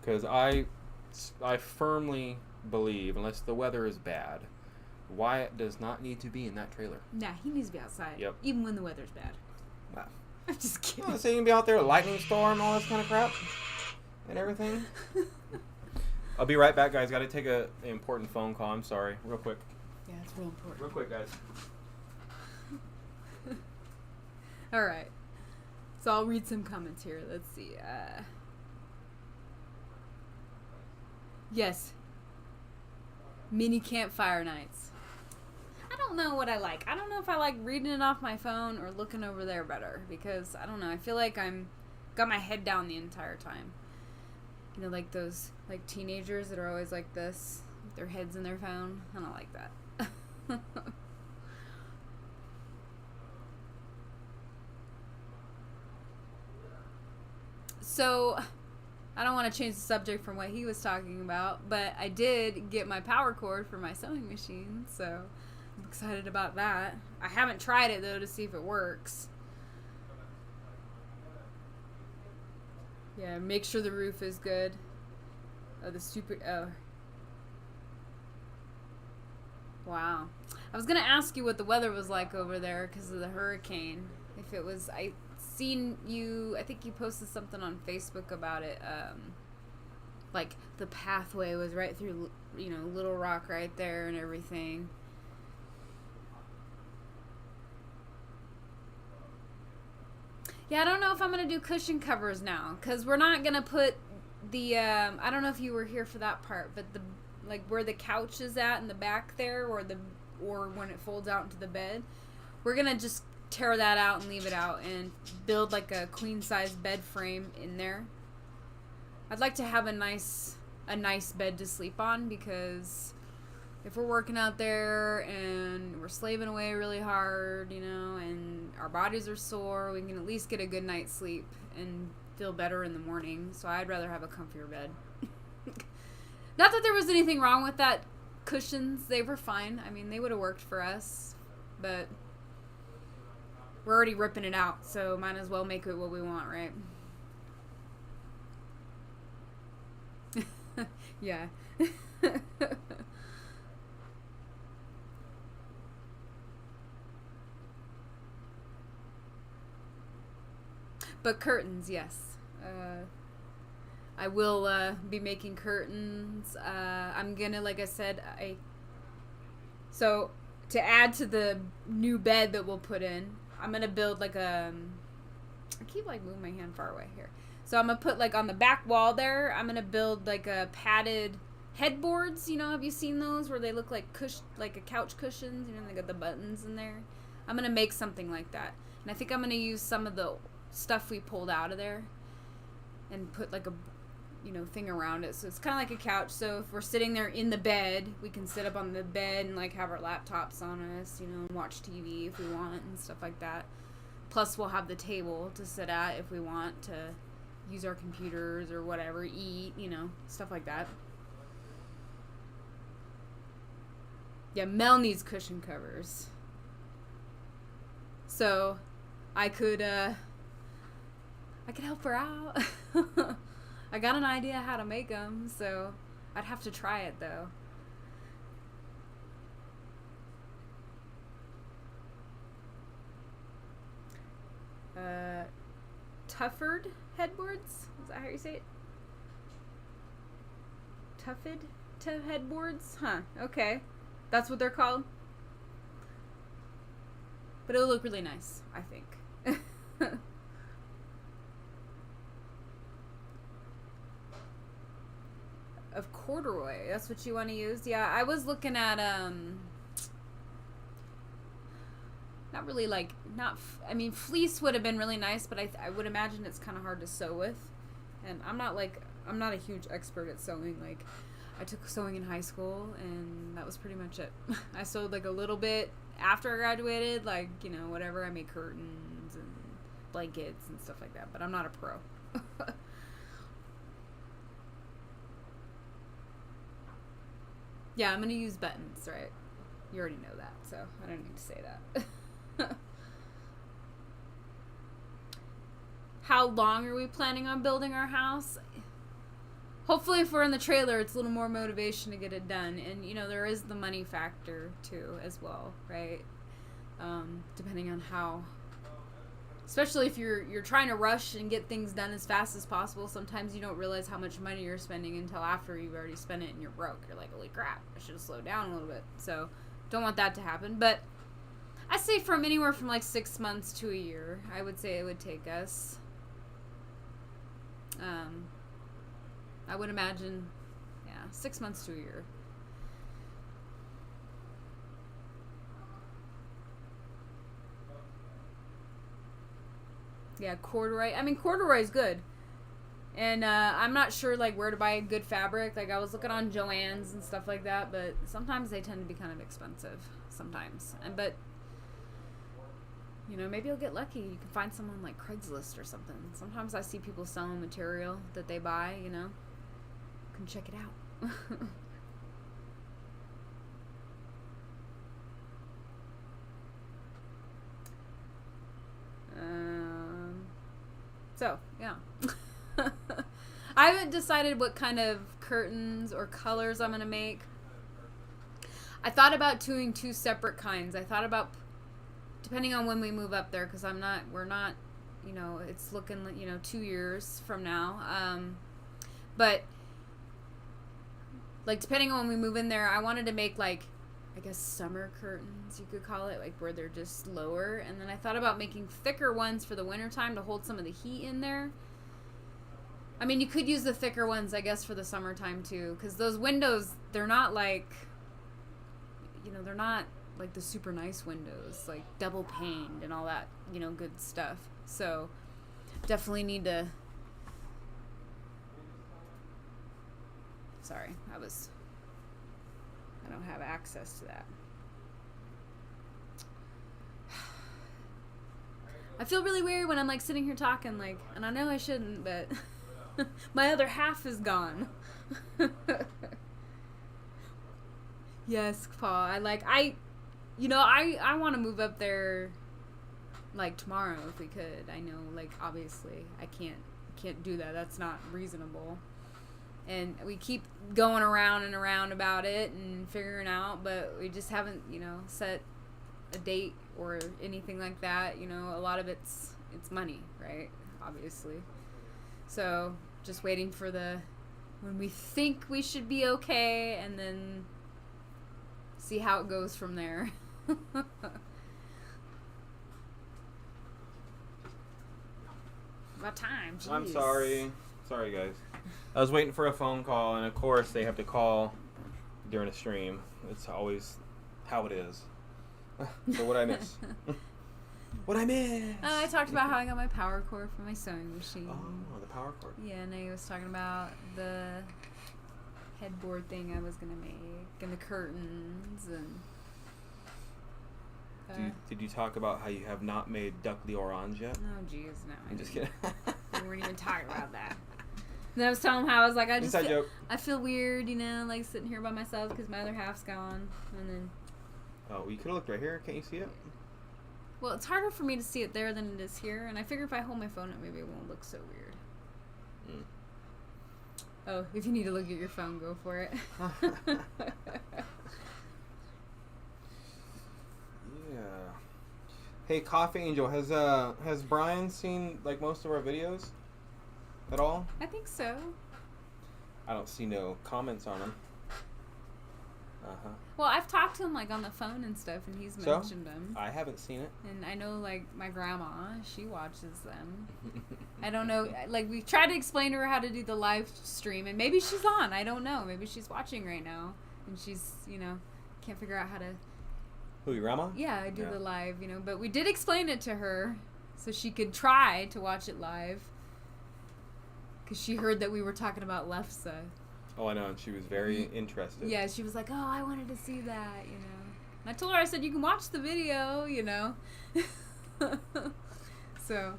Because I firmly believe, unless the weather is bad, Wyatt does not need to be in that trailer. Nah, he needs to be outside. Yep. Even when the weather's bad. Wow. I'm just kidding. So you can be out there, lightning storm, all this kind of crap, and everything. I'll be right back, guys. Got to take an important phone call. I'm sorry. Real quick. Yeah, it's real important. Real quick, guys. All right. So I'll read some comments here. Let's see. Yes. Mini campfire nights. I don't know what I like. I don't know if I like reading it off my phone or looking over there better, because I don't know. I feel like I'm got my head down the entire time. You know, like those teenagers that are always like this, with their heads in their phone. I don't like that. So, I don't want to change the subject from what he was talking about, but I did get my power cord for my sewing machine, so I'm excited about that. I haven't tried it, though, to see if it works. Yeah, make sure the roof is good. Oh. Wow. I was going to ask you what the weather was like over there because of the hurricane. If it was, I think you posted something on Facebook about it. Like the pathway was right through, Little Rock right there and everything. Yeah, I don't know if I'm going to do cushion covers now, because we're not going to put the, I don't know if you were here for that part, but where the couch is at in the back there, or when it folds out into the bed, we're going to just tear that out and leave it out and build like a queen size bed frame in there. I'd like to have a nice bed to sleep on, because if we're working out there and we're slaving away really hard, and our bodies are sore, we can at least get a good night's sleep and feel better in the morning. So I'd rather have a comfier bed. Not that there was anything wrong with that cushions. They were fine. I mean, they would have worked for us, but we're already ripping it out, so might as well make it what we want, right? Yeah. But curtains, yes. I will be making curtains. I'm gonna, like I said, so to add to the new bed that we'll put in, I'm gonna build like a. I keep like moving my hand far away here. So I'm gonna put like on the back wall there. I'm gonna build like a padded headboards. You know, have you seen those where they look like like a couch cushions? You know, they got the buttons in there. I'm gonna make something like that, and I think I'm gonna use some of the stuff we pulled out of there, and put like a, thing around it. So it's kind of like a couch. So if we're sitting there in the bed, we can sit up on the bed and like have our laptops on us, and watch TV if we want and stuff like that. Plus we'll have the table to sit at if we want to use our computers or whatever, eat, stuff like that. Yeah, Mel needs cushion covers. So I could help her out. I got an idea how to make them, so I'd have to try it though. Tufford headboards? Is that how you say it? Tuffed headboards? Huh, okay. That's what they're called. But it'll look really nice, I think. Of corduroy, that's what you want to use? Yeah, I was looking at, not really like, fleece would have been really nice, but I would imagine it's kind of hard to sew with. And I'm not a huge expert at sewing. Like, I took sewing in high school, and that was pretty much it. I sewed like a little bit after I graduated, like, whatever. I made curtains and blankets and stuff like that, but I'm not a pro. Yeah, I'm going to use buttons, right? You already know that, so I don't need to say that. How long are we planning on building our house? Hopefully if we're in the trailer, it's a little more motivation to get it done. And, there is the money factor, too, as well, right? Depending on how... Especially if you're trying to rush and get things done as fast as possible, sometimes you don't realize how much money you're spending until after you've already spent it and you're broke. You're like, holy crap, I should have slowed down a little bit. So, don't want that to happen. But I say from anywhere from like 6 months to a year, I would say it would take us. I would imagine, 6 months to a year. Yeah, corduroy. Corduroy is good. And I'm not sure like where to buy good fabric. Like I was looking on Joann's and stuff like that, but sometimes they tend to be kind of expensive. Sometimes. But maybe you'll get lucky. You can find someone like Craigslist or something. Sometimes I see people selling material that they buy, You can check it out. So, yeah. I haven't decided what kind of curtains or colors I'm going to make. I thought about doing 2 separate kinds. I thought about, depending on when we move up there, because we're not, it's looking, 2 years from now. But, like, depending on when we move in there, I wanted to make, like, I guess summer curtains, you could call it, like where they're just lower. And then I thought about making thicker ones for the wintertime to hold some of the heat in there. You could use the thicker ones, I guess, for the summertime too. Because those windows, they're not like, they're not like the super nice windows, like double paned and all that, good stuff. So definitely need to. Sorry, I don't have access to that. I feel really weird when I'm like sitting here talking like, and I know I shouldn't, but my other half is gone. Yes, Paul. I want to move up there like tomorrow if we could. I know, like, obviously I can't do that. That's not reasonable. And we keep going around and around about it and figuring out, but we just haven't, set a date or anything like that. A lot of it's money, right? Obviously. So just waiting for when we think we should be okay, and then see how it goes from there. About time. Jeez. I'm sorry, guys. I was waiting for a phone call, and of course they have to call during a stream. It's always how it is. So what I miss? What I miss? I talked about how I got my power cord for my sewing machine. Oh, the power cord. Yeah, and I was talking about the headboard thing I was gonna make, and the curtains, and. Did you talk about how you have not made duck d'orange yet? Oh, jeez, no. I'm just kidding. We weren't even talking about that. Then I was telling him how I was like, I feel weird, like sitting here by myself because my other half's gone, and then. Oh, you could have looked right here. Can't you see it? Well, it's harder for me to see it there than it is here, and I figure if I hold my phone up, maybe it won't look so weird. Mm. Oh, if you need to look at your phone, go for it. Yeah. Hey, Coffee Angel, has Brian seen like most of our videos at all? I think so. I don't see no comments on them. Well, I've talked to him like on the phone and stuff, and he's mentioned them. I haven't seen it. And I know like my grandma, she watches them. I don't know, like we tried to explain to her how to do the live stream, and maybe she's on. I don't know. Maybe she's watching right now, and she's can't figure out how to. Who, your grandma? Yeah, I do the live, but we did explain it to her so she could try to watch it live, because she heard that we were talking about Lefse. Oh, I know, and she was very interested. Yeah, she was like, oh, I wanted to see that, And I told her, I said, you can watch the video, So.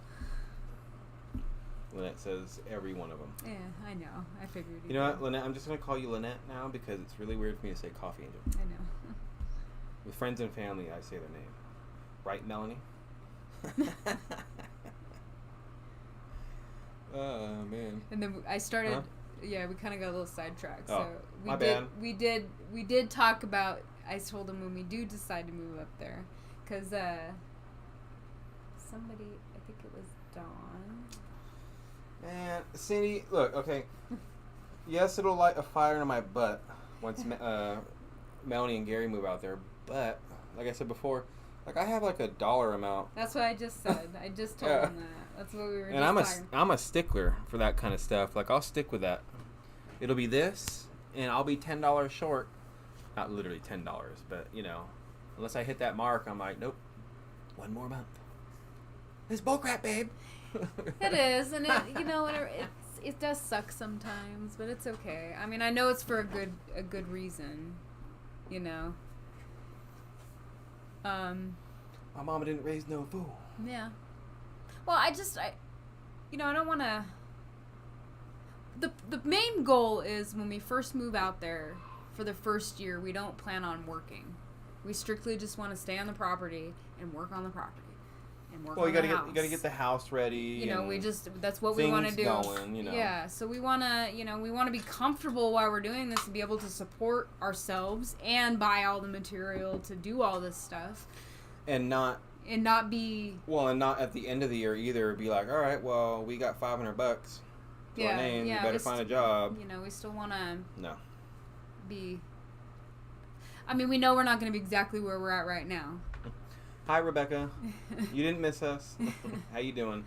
Lynette says every one of them. Yeah, I know. I figured. You know what, Lynette? I'm just going to call you Lynette now because it's really weird for me to say Coffee Angel. I know. With friends and family, I say their name. Right, Melanie? Oh, man. And then I started... Huh? Yeah, we kind of got a little sidetracked. Oh, so bad. We did talk about. I told him when we do decide to move up there, because somebody, I think it was Dawn. Man, Cindy, look, okay. Yes, it'll light a fire in my butt once Melanie and Gary move out there. But like I said before, like I have like a dollar amount. That's what I just said. I just told him that. That's what we were. And I'm a stickler for that kind of stuff. Like I'll stick with that. It'll be this, and I'll be $10 short. Not literally $10, but unless I hit that mark, I'm like, nope, one more month. It's bullcrap, babe. It is, and it does suck sometimes, but it's okay. I mean, I know it's for a good reason, My mama didn't raise no fool. Yeah. Well, I don't want to. The main goal is when we first move out there for the first year, we don't plan on working. We strictly just want to stay on the property and work on the property and work on the house. You gotta get the house ready. That's what we want to do. Going, Yeah, so we want to be comfortable while we're doing this and be able to support ourselves and buy all the material to do all this stuff. And not be... Well, and not at the end of the year either be like, all right, well, we got $500 to our name. You better find a job. We still want to... No. Be... I mean, we know we're not going to be exactly where we're at right now. Hi, Rebecca. You didn't miss us. How you doing?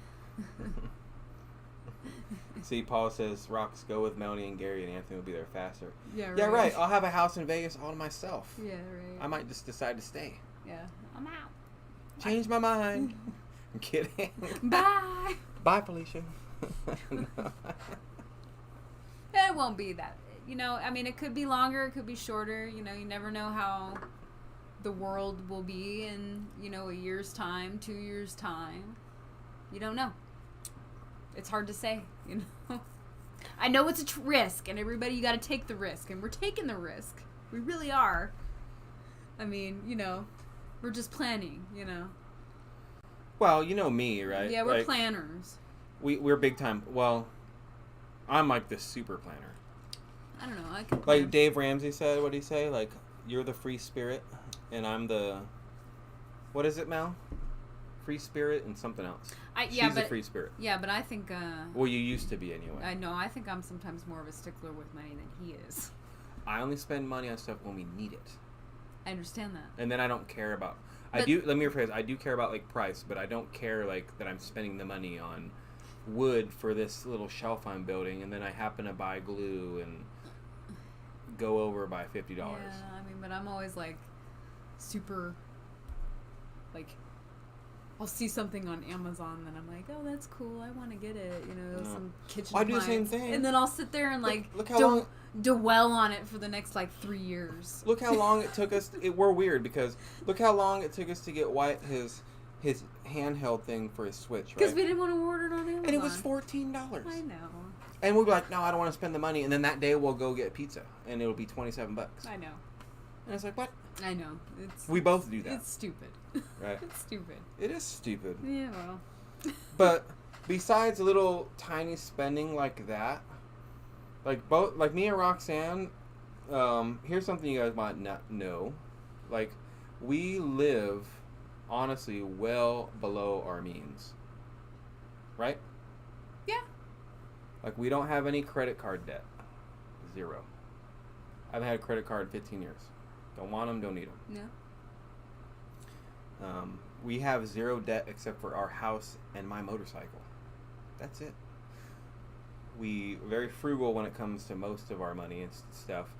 See, Paul says, Rocks, go with Melanie and Gary, and Anthony will be there faster. Yeah, right. Yeah, right. I'll have a house in Vegas all to myself. Yeah, right. I might just decide to stay. Yeah. I'm out. Change my mind. I'm kidding. Bye. Bye, Felicia. No. It won't be that. I mean, it could be longer, it could be shorter. You never know how the world will be in, a year's time, 2 years' time. You don't know. It's hard to say, I know it's a risk, and everybody, you got to take the risk, and we're taking the risk. We really are. I mean, we're just planning, Well, you know me, right? Yeah, we're like, planners. We're big time. Well, I'm like the super planner. I don't know. I can plan. Like Dave Ramsey said, what'd he say? Like, you're the free spirit, and I'm the... What is it, Mel? Free spirit and something else. She's the free spirit. Yeah, but I think... well, you used to be anyway. I know. I think I'm sometimes more of a stickler with money than he is. I only spend money on stuff when we need it. I understand that. And then I don't care about... Let me rephrase. I do care about, like, price, but I don't care, like, that I'm spending the money on wood for this little shelf I'm building, and then I happen to buy glue and go over by $50. Yeah, I mean, but I'm always, like, super, like... I'll see something on Amazon and I'm like, oh, that's cool. I want to get it. You know, some kitchen I do the appliance. same thing. And then I'll sit there and look how long, dwell on it for the next like 3 years. Look how long it took us. We're weird because look how long it took us to get White his handheld thing for his Switch. Right? Because we didn't want to order it on Amazon. And it was $14. I know. And we'd be like, no, I don't want to spend the money. And then that day we'll go get pizza and it'll be $27. I know. And it's like, what? I know. We both do that. It's stupid. Right? It's stupid. It is stupid. Yeah, well. But besides a little tiny spending like that, like me and Roxanne, here's something you guys might not know. Like, we live, honestly, well below our means. Right? Yeah. Like, we don't have any credit card debt. 0. I haven't had a credit card in 15 years. Don't want them, don't need them. No. We have 0 debt except for our house and my motorcycle. That's it. We're very frugal when it comes to most of our money and stuff.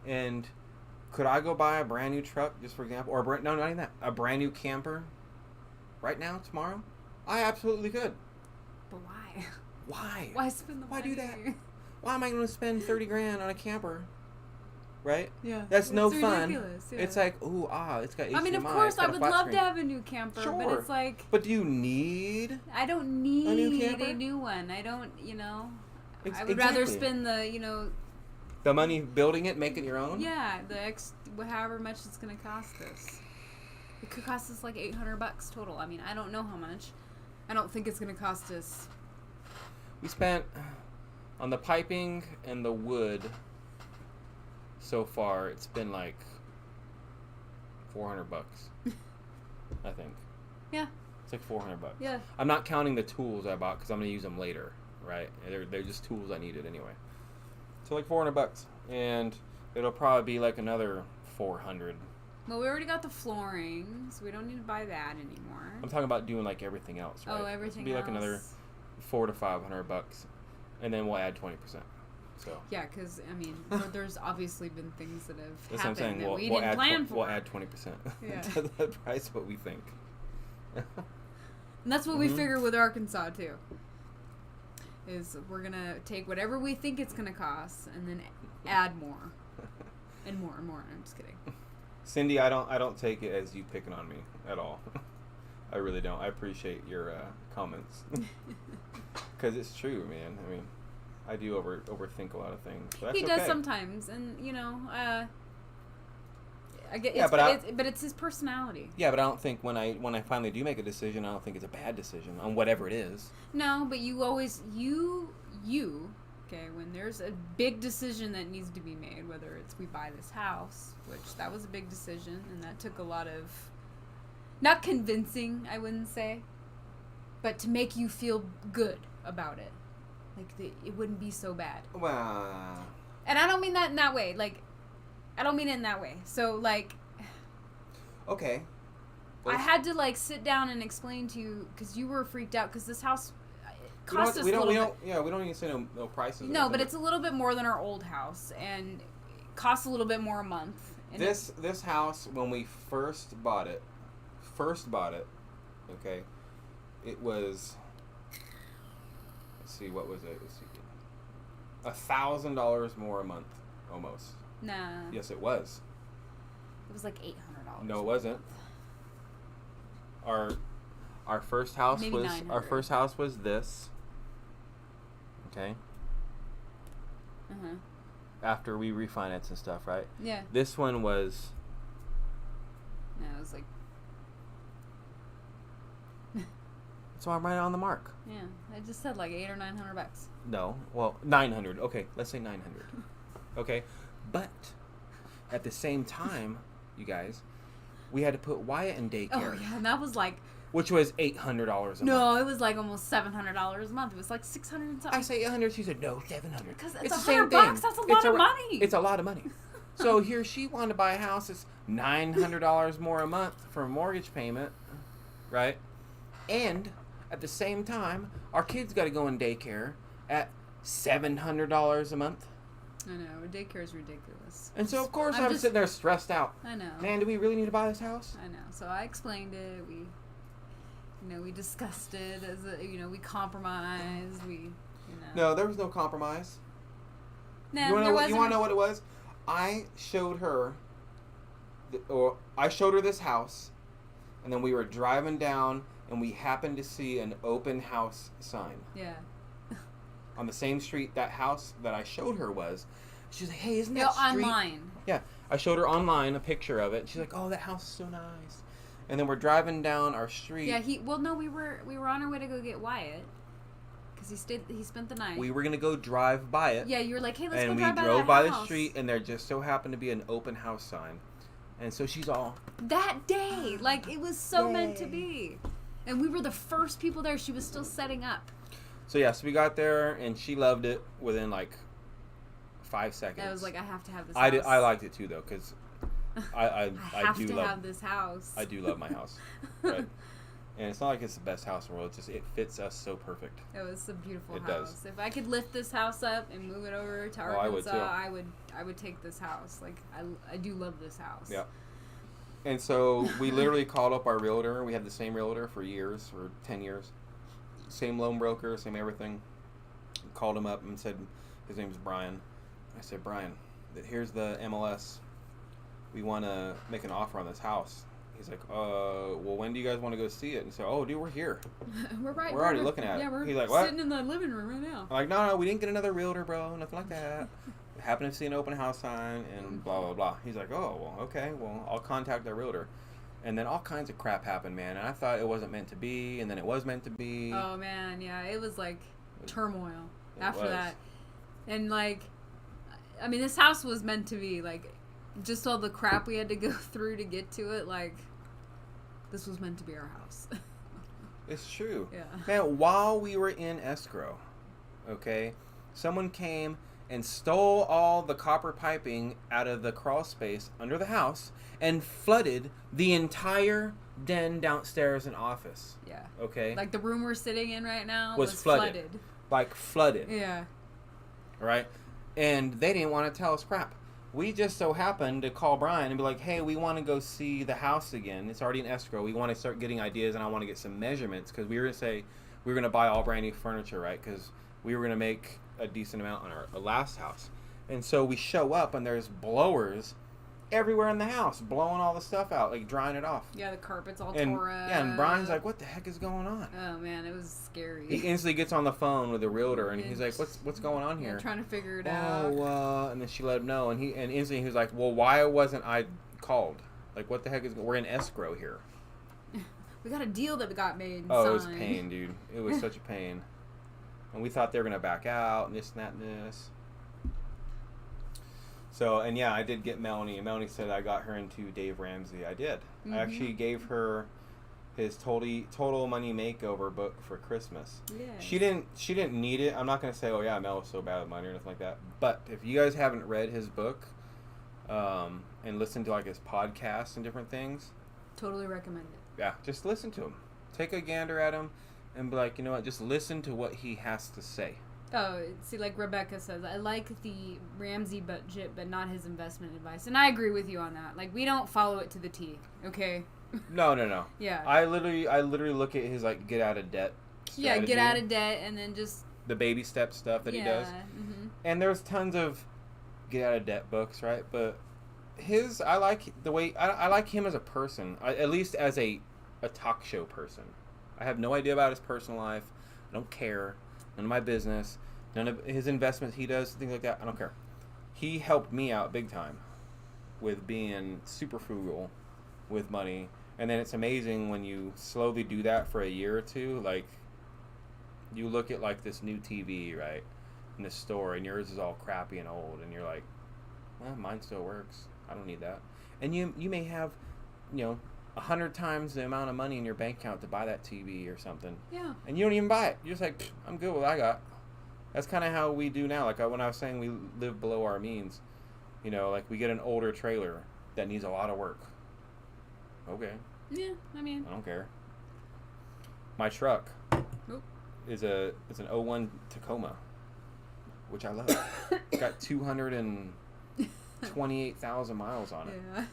And could I go buy a brand new truck, just for example, or no, not even that, a brand new camper right now, tomorrow? I absolutely could. But why? Why? Why spend the money? Why do that? Why am I going to spend $30,000 on a camper? Right? Yeah. That's no it's fun. ridiculous, yeah. It's like, it's got HDMI. I mean, of course, I would love screen. to have a new camper, Sure. but it's like... But do you need... I don't need a new camper? a new one. I don't, you know... I would Exactly. rather spend the, you know... The money building it, make it your own? Yeah, however much it's going to cost us. It could cost us like $800 total. I mean, I don't know how much. I don't think it's going to cost us... We spent on the piping and the wood so far, it's been like $400, I think. Yeah. It's like $400. Yeah. I'm not counting the tools I bought because I'm going to use them later, right? They're just tools I needed anyway. So like $400, and it'll probably be like another $400. Well, we already got the flooring, so we don't need to buy that anymore. I'm talking about doing like everything else, right? Oh, everything It'll be like else. another $400 to $500, and then we'll add 20%. So. Yeah, because, I mean, there's obviously been things that have That's what I'm saying. happened that we we'll didn't add plan for. We'll add 20% Yeah. to the price what we think. And that's what we figure with Arkansas, too. Is we're going to take whatever we think it's going to cost and then add more. And more and more. I'm just kidding. Cindy, I don't take it as you picking on me at all. I really don't. I appreciate your comments. Because it's true, man. I mean, I do overthink a lot of things. But that's he does sometimes, and you know, I get. Yeah, but it's his personality. Yeah, but I don't think when I finally do make a decision, I don't think it's a bad decision on whatever it is. No, but you always okay, when there's a big decision that needs to be made, whether it's we buy this house, which that was a big decision, and that took a lot of not convincing, I wouldn't say, but to make you feel good about it. Like, it wouldn't be so bad. Well... And I don't mean that in that way. Like, I don't mean it in that way. So, like... Okay. I had to, like, sit down and explain to you, because you were freaked out, because this house cost us a little bit. Yeah, we don't even say no prices. No, but it's a little bit more than our old house, and it costs a little bit more a month. And this house, when we first bought it, okay, it was... Let's see, what was it? $1,000 more a month, almost. Nah. Yes, it was. It was like $800. No, it wasn't. Our first house Maybe was $900. our first house was this. Okay. After we refinanced and stuff, right? Yeah. This one was. No, it was like. So I'm right on the mark. Yeah, I just said like $800 or $900. No, well, 900. Okay, let's say 900. Okay, but at the same time, you guys, we had to put Wyatt in daycare. Oh yeah, and that was like. Which was $800 a month. No, it was like almost $700 a month. It was like 600 and something. I say 800. She said no, 700. Because it's $100. the same thing. That's a lot of money. It's a lot of money. So here she wanted to buy a house. It's $900 more a month for a mortgage payment, right? And at the same time, our kids got to go in daycare at $700 a month. I know, daycare is ridiculous. And so of course I'm sitting there stressed out. I know. Man, do we really need to buy this house? I know. So I explained it. We discussed it as we compromised. No, there was no compromise. No, you there want to wasn't. know what it was? I showed her this house, and then we were driving down, and we happened to see an open house sign. Yeah. On the same street that house that I showed her was. She's like, hey, isn't that street? Online. Yeah. I showed her online a picture of it. She's like, oh, that house is so nice. And then we're driving down our street. Yeah, we were on our way to go get Wyatt. Because he spent the night. We were going to go drive by it. Yeah, you were like, hey, let's and go drive by we drove that by house. the street, and there just so happened to be an open house sign. And so she's all... That day! Like, it was so Yay. meant to be. And we were the first people there. She was still setting up. So, yes, we got there, and she loved it within, like, 5 seconds. I was like, I have to have this house. I liked it, too, though, because I have do to love... have this house. I do love my house. Right? And it's not like it's the best house in the world. It's just, it fits us so perfect. It was a beautiful It house. does. If I could lift this house up and move it over to Oh, I would, Arkansas, too. I would take this house. Like, I do love this house. Yeah. And so we literally called up our realtor. We had the same realtor for 10 years. Same loan broker, same everything. Called him up and said, his name's Brian. I said, Brian, here's the MLS. We want to make an offer on this house. He's like, well, when do you guys want to go see it? And so, oh, dude, we're here. We're already looking at it. Yeah, we're He's like, what? sitting in the living room right now. I'm like, no, we didn't get another realtor, bro. Nothing like that. We happened to see an open house sign and blah, blah, blah. He's like, oh, well, okay. Well, I'll contact the realtor. And then all kinds of crap happened, man. And I thought it wasn't meant to be. And then it was meant to be. Oh, man, yeah. It was like turmoil after was. that. And like, I mean, this house was meant to be. Like, just all the crap we had to go through to get to it, like, this was meant to be our house. It's true. Yeah. Man, while we were in escrow, okay, someone came and stole all the copper piping out of the crawl space under the house and flooded the entire den downstairs and office. Yeah. Okay? Like the room we're sitting in right now Was flooded. Like flooded. Yeah. Right? And they didn't want to tell us crap. We just so happened to call Brian and be like, hey, we want to go see the house again. It's already in escrow. We want to start getting ideas, and I want to get some measurements because we were going to say we were going to buy all brand new furniture, right? Because we were going to make a decent amount on our last house. And so we show up, and there's blowers everywhere in the house, blowing all the stuff out, like drying it off. Yeah, the carpet's all And tore up. yeah, and Brian's like, what the heck is going on? Oh, man, it was scary. He instantly gets on the phone with the realtor, and he's like, what's going on here? Yeah, trying to figure it out. And then she let him know, and instantly he was like, well, why wasn't I called? Like, what the heck we're in escrow here. We got a deal that got made and Oh, it was signed. pain, dude. It was such a pain. And we thought they were going to back out, and this and that and this. So, and yeah, I did get Melanie, and Melanie said I got her into Dave Ramsey. I did. Mm-hmm. I actually gave her his total money makeover book for Christmas. Yeah. She didn't need it. I'm not going to say, oh yeah, Mel was so bad with money or nothing like that. But if you guys haven't read his book, and listened to like his podcasts and different things, Totally recommend it. yeah, just listen to him. Take a gander at him and be like, you know what, just listen to what he has to say. Oh, see, like Rebecca says, I like the Ramsey budget, but not his investment advice. And I agree with you on that. Like, we don't follow it to the T, okay? No. Yeah. I literally look at his like get out of debt Yeah, get strategy, out of debt and then just... the baby step stuff that he does. Mm-hmm. And there's tons of get out of debt books, right? But his, I like the way, I like him as a person, at least as a talk show person. I have no idea about his personal life. I don't care. None of my business. None of his investments he does, things like that. I don't care. He helped me out big time with being super frugal with money And then it's amazing when you slowly do that for a year or two. Like, you look at like this new TV, right, in the store, and yours is all crappy and old, and you're like, well, mine still works. I don't need that. And you may have, 100 times the amount of money in your bank account to buy that TV or something. Yeah. And you don't even buy it. You're just like, I'm good with what I got. That's kind of how we do now. Like when I was saying we live below our means, like we get an older trailer that needs a lot of work. Okay. Yeah, I mean. I don't care. My truck is it's an '01 Tacoma, which I love. It's got 228,000 miles on it. Yeah.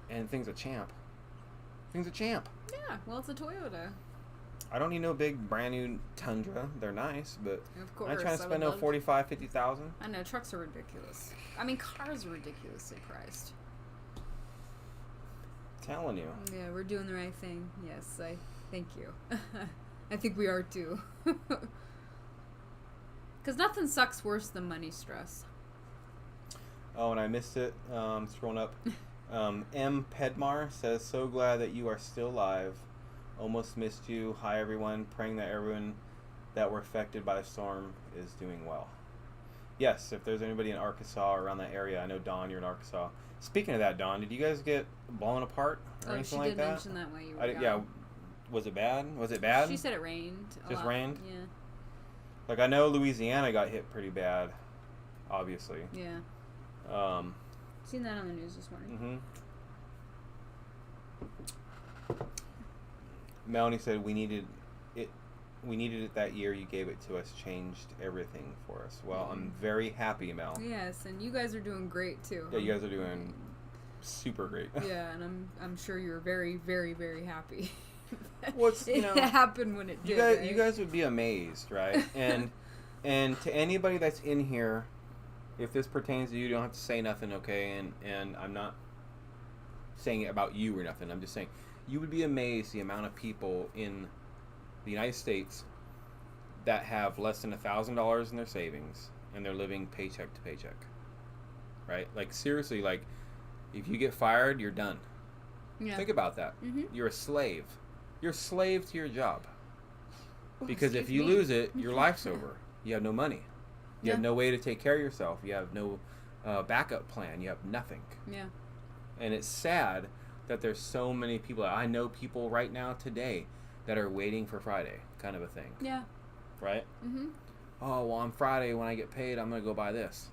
And thing's a champ. Yeah, well, it's a Toyota. I don't need no big brand new Tundra. They're nice, but Of course. I'm not trying to spend no 45,000, 50,000. I know, trucks are ridiculous. I mean, cars are ridiculously priced. Telling you. Yeah, we're doing the right thing. Yes, I thank you. I think we are too. Because nothing sucks worse than money stress. Oh, and I missed it. Scrolling up. M. Pedmar says, so glad that you are still alive. Almost missed you. Hi, everyone. Praying that everyone that were affected by the storm is doing well. Yes, if there's anybody in Arkansas or around that area. I know, Dawn, you're in Arkansas. Speaking of that, Dawn, did you guys get blown apart or anything like that? She did mention that while you were gone. Yeah. Was it bad? She said it rained a Just lot. rained? Yeah. Like, I know Louisiana got hit pretty bad, obviously. Yeah. Seen that on the news this morning. Melanie said we needed it that year. You gave it to us, changed everything for us. Well, I'm very happy, Mel. Yes, and you guys are doing great too. Yeah, you guys are doing super great. Yeah, and I'm sure you're very, very, very happy. It happened when it did. You guys would be amazed, right? And to anybody that's in here, if this pertains to you, you don't have to say nothing, okay? And I'm not saying it about you or nothing. I'm just saying you would be amazed the amount of people in the United States that have less than $1,000 in their savings and they're living paycheck to paycheck, right? Like, seriously, like, if you get fired, you're done. Yeah. Think about that. You're a slave. You're a slave to your job. Because if you lose it, your life's over. You have no money. You have no way to take care of yourself. You have no backup plan. You have nothing. Yeah. And it's sad that there's so many people. I know people right now today that are waiting for Friday, kind of a thing. Yeah. Right? Oh, well, on Friday when I get paid, I'm going to go buy this.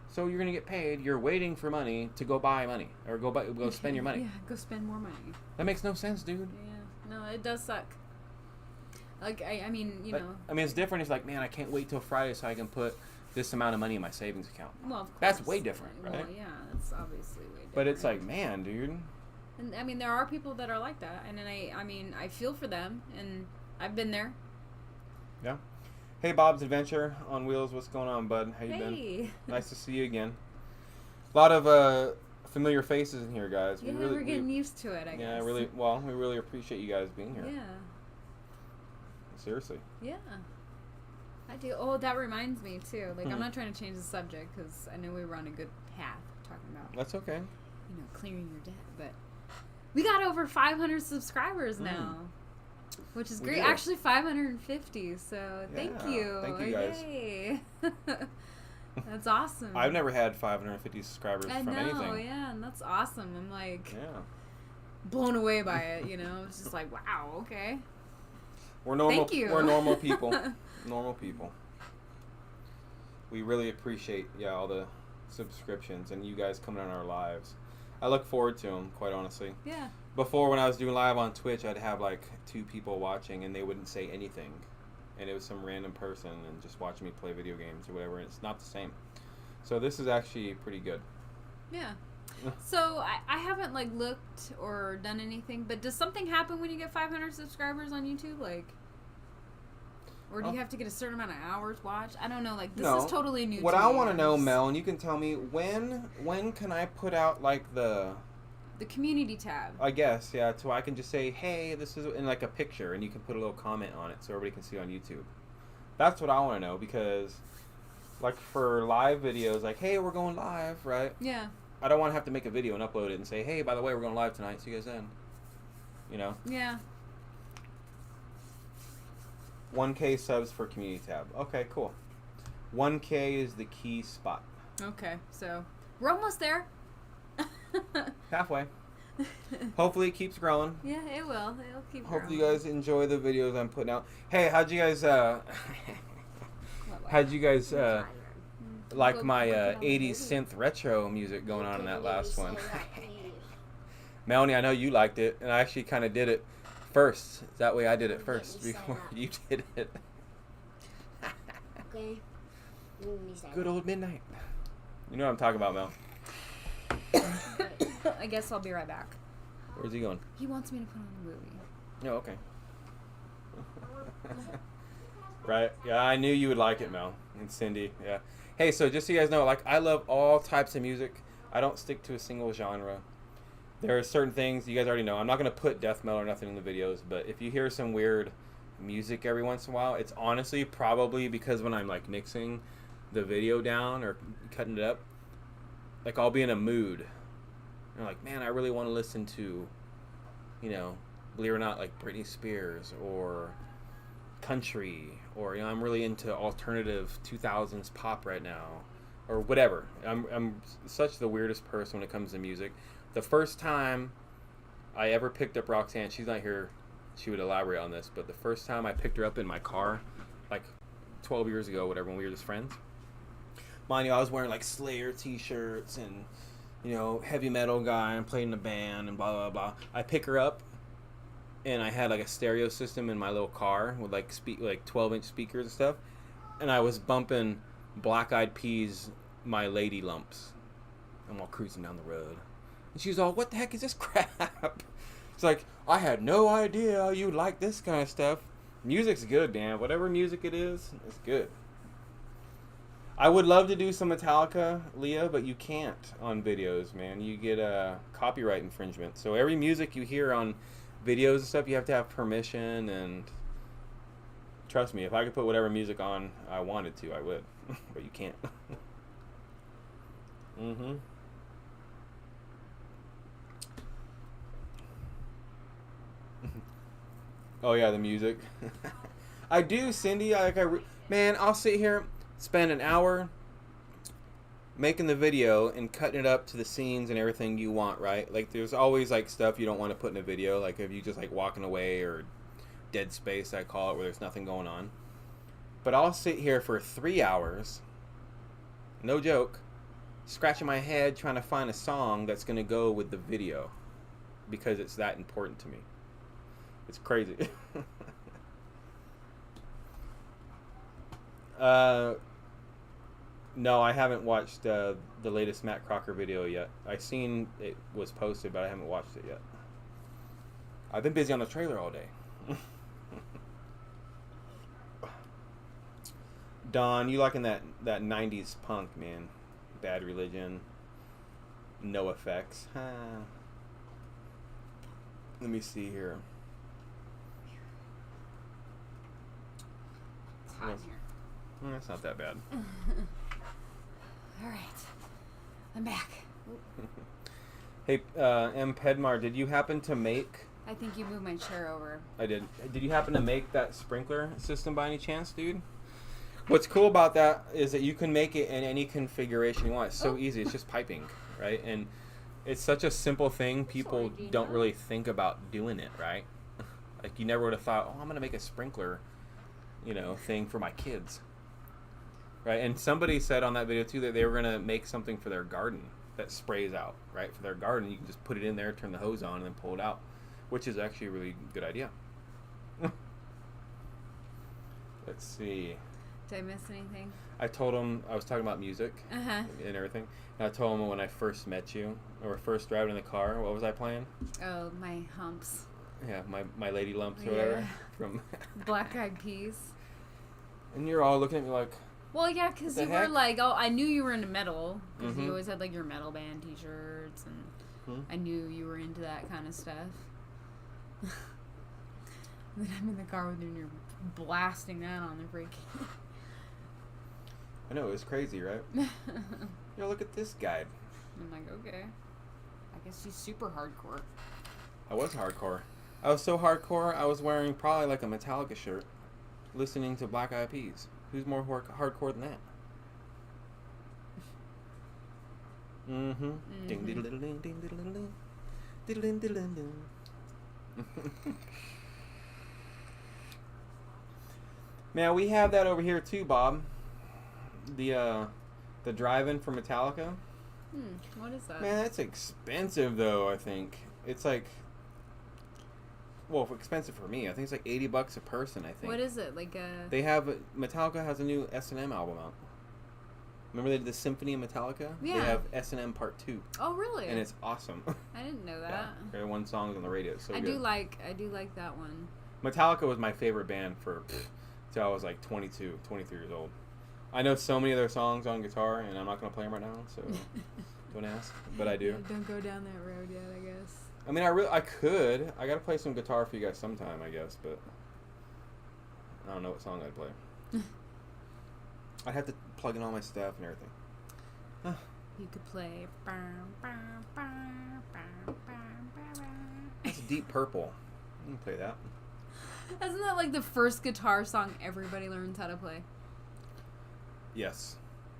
So you're going to get paid. You're waiting for money to go buy money or go spend your money. Yeah, go spend more money. That makes no sense, dude. Yeah. No, it does suck. Like, I mean, you know. I mean, it's different. It's like, man, I can't wait till Friday so I can put this amount of money in my savings account. Well, of course. That's way different, right? Well, yeah, that's obviously way different. But it's like, man, dude. And, I mean, there are people that are like that. And then I mean, I feel for them. And I've been there. Yeah. Hey, Bob's Adventure on Wheels. What's going on, bud? How you been? Hey. Nice to see you again. A lot of familiar faces in here, guys. Yeah, we're getting used to it, I guess. Yeah, really. Well, we really appreciate you guys being here. Yeah. Seriously. Yeah. I do. Oh, that reminds me, too. Like, I'm Mhm. not trying to change the subject because I know we were on a good path talking about, That's okay. you know, clearing your debt. But we got over 500 subscribers now, which is We great. did. Actually, 550. So thank Yeah, you. thank you, guys. Yay. That's awesome. I've never had 550 subscribers I from know, anything. yeah, and that's awesome. I'm like Yeah. blown away by it, you know. It's just like, wow, okay. We're normal. Thank you. We're normal people. Normal people. We really appreciate all the subscriptions and you guys coming on our lives. I look forward to them, quite honestly. Yeah. Before, when I was doing live on Twitch, I'd have like 2 people watching and they wouldn't say anything, and it was some random person and just watching me play video games or whatever. And it's not the same. So this is actually pretty good. Yeah. So I haven't like looked or done anything, but does something happen when you get 500 subscribers on YouTube? Like, or do you have to get a certain amount of hours watched? I don't know. Like, this is totally new. What to I me. want to know, Mel, and you can tell me when can I put out like the community tab. I guess, yeah, so I can just say, hey, this is in like a picture, and you can put a little comment on it so everybody can see on YouTube. That's what I want to know, because like for live videos, like, hey, we're going live, right? Yeah. I don't want to have to make a video and upload it and say, hey, by the way, we're going live tonight. See you guys then. you know. Yeah. 1K subs for community tab. Okay, cool. 1K is the key spot. Okay, so we're almost there. Halfway. Hopefully it keeps growing. Yeah, it will. It'll keep Hopefully growing. you guys enjoy the videos I'm putting out. Hey, how'd you guys like my 80s synth retro music going on in that last one? Melanie, I know you liked it, and I actually kind of did it first. That way I did it first before you did it. Okay. Good old midnight. You know what I'm talking about, Mel. I guess I'll be right back. Where's he going? He wants me to put on a movie. Oh, okay. Right? Yeah, I knew you would like it, Mel. And Cindy, yeah. Hey, so just so you guys know, like, I love all types of music. I don't stick to a single genre. There are certain things, you guys already know. I'm not going to put death metal or nothing in the videos, but if you hear some weird music every once in a while, it's honestly probably because when I'm, like, mixing the video down or cutting it up, like, I'll be in a mood. And I'm like, man, I really want to listen to, you know, believe it or not, like Britney Spears or country, or, you know, I'm really into alternative 2000s pop right now, or whatever. I'm such the weirdest person when it comes to music. The first time I ever picked up Roxanne, she's not here, she would elaborate on this, but the first time I picked her up in my car, like 12 years ago, whatever, when we were just friends, mind you, I was wearing like Slayer t-shirts and, you know, heavy metal guy and playing in a band and blah, blah, blah. I pick her up, and I had like a stereo system in my little car with like 12-inch speakers and stuff, and I was bumping Black Eyed Peas, My Lady Lumps. I'm all cruising down the road. And she's all, what the heck is this crap? It's like, I had no idea you like this kind of stuff. Music's good, man. Whatever music it is, it's good. I would love to do some Metallica, Leah, but you can't on videos, man. You get a copyright infringement. So every music you hear on videos and stuff, you have to have permission, and trust me, if I could put whatever music on I wanted to, I would. But you can't. Mm-hmm. Oh yeah, the music. I do, Cindy. Man, I'll sit here, spend an hour making the video and cutting it up to the scenes and everything you want, right? Like, there's always like stuff you don't want to put in a video, like if you just like walking away or dead space, I call it, where there's nothing going on. But I'll sit here for 3 hours, no joke, scratching my head trying to find a song that's gonna go with the video, because it's that important to me. It's crazy. No, I haven't watched the latest Matt Crocker video yet. I seen it was posted, but I haven't watched it yet. I've been busy on the trailer all day. Don, you liking that 90s punk, man? Bad Religion, No Effects. Let me see here. It's hot in here. That's not that bad. All right, I'm back. Hey, M. Pedmar, did you happen to make... I think you moved my chair over. I did. Did you happen to make that sprinkler system by any chance, dude? What's cool about that is that you can make it in any configuration you want. It's so easy. It's just piping, right? And it's such a simple thing. People don't really think about doing it, right? Like, you never would have thought, oh, I'm going to make a sprinkler, you know, thing for my kids. Right? And somebody said on that video, too, that they were going to make something for their garden that sprays out, right? For their garden, you can just put it in there, turn the hose on, and then pull it out, which is actually a really good idea. Let's see. Did I miss anything? I told him, I was talking about music Uh-huh. and everything. And I told him when I first met you, or first driving in the car, what was I playing? Oh, my humps. Yeah, my Lady Lumps or whatever. From Black Eyed Peas. And you're all looking at me like... Well, yeah, because What you the heck? were like, oh, I knew you were into metal. Because Mhm. you always had like your metal band t-shirts. And I knew you were into that kind of stuff. And then I'm in the car with you and you're blasting that on the freak. I know, it was crazy, right? Yo, look at this guy. I'm like, okay. I guess she's super hardcore. I was hardcore. I was so hardcore, I was wearing probably like a Metallica shirt, listening to Black Eyed Peas. Who's more hardcore than that? Mm-hmm. Ding diddle diddle ding ding diddle diddle ding. Diddle ding diddle ding ding. Man, we have that over here too, Bob. The drive-in for Metallica. What is that? Man, that's expensive though, I think. It's like, well, expensive for me. I think it's like $80 a person, I think. What is it? Like a... Metallica has a new S&M album out. Remember they did the Symphony of Metallica? Yeah. They have S&M Part 2. Oh, really? And it's awesome. I didn't know that. Yeah, there are one song on the radio. It's so I good. do like that one. Metallica was my favorite band till I was like 22, 23 years old. I know so many of their songs on guitar, and I'm not going to play them right now, so don't ask. But I do. Yeah, don't go down that road yet, I guess. I mean, I could. I got to play some guitar for you guys sometime, I guess, but I don't know what song I'd play. I'd have to plug in all my stuff and everything. You could play... That's Deep Purple. You can play that. Isn't that like the first guitar song everybody learns how to play? Yes.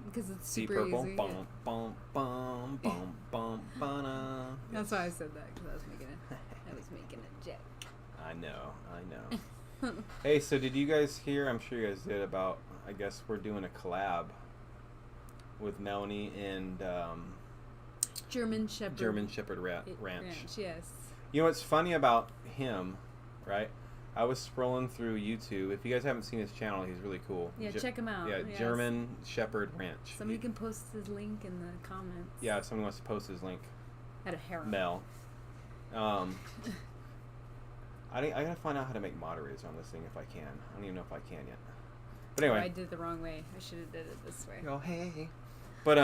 Because it's Deep super Purple. easy. Bum, bum, bum, bum, bum, ba-na. That's why I said that, because I was making a joke. I know. Hey, so did you guys hear, I'm sure you guys did, about, I guess we're doing a collab with Melanie and German Shepherd Ranch. Yes. You know what's funny about him, right? I was scrolling through YouTube. If you guys haven't seen his channel, he's really cool. Yeah, check him out. Yeah, yes. German Shepherd Ranch. Somebody can post his link in the comments. Yeah, if somebody wants to post his link. At a harem. Mel. I gotta find out how to make moderators on this thing if I can. I don't even know if I can yet. But anyway. I did it the wrong way. I should have did it this way. Oh, hey. But,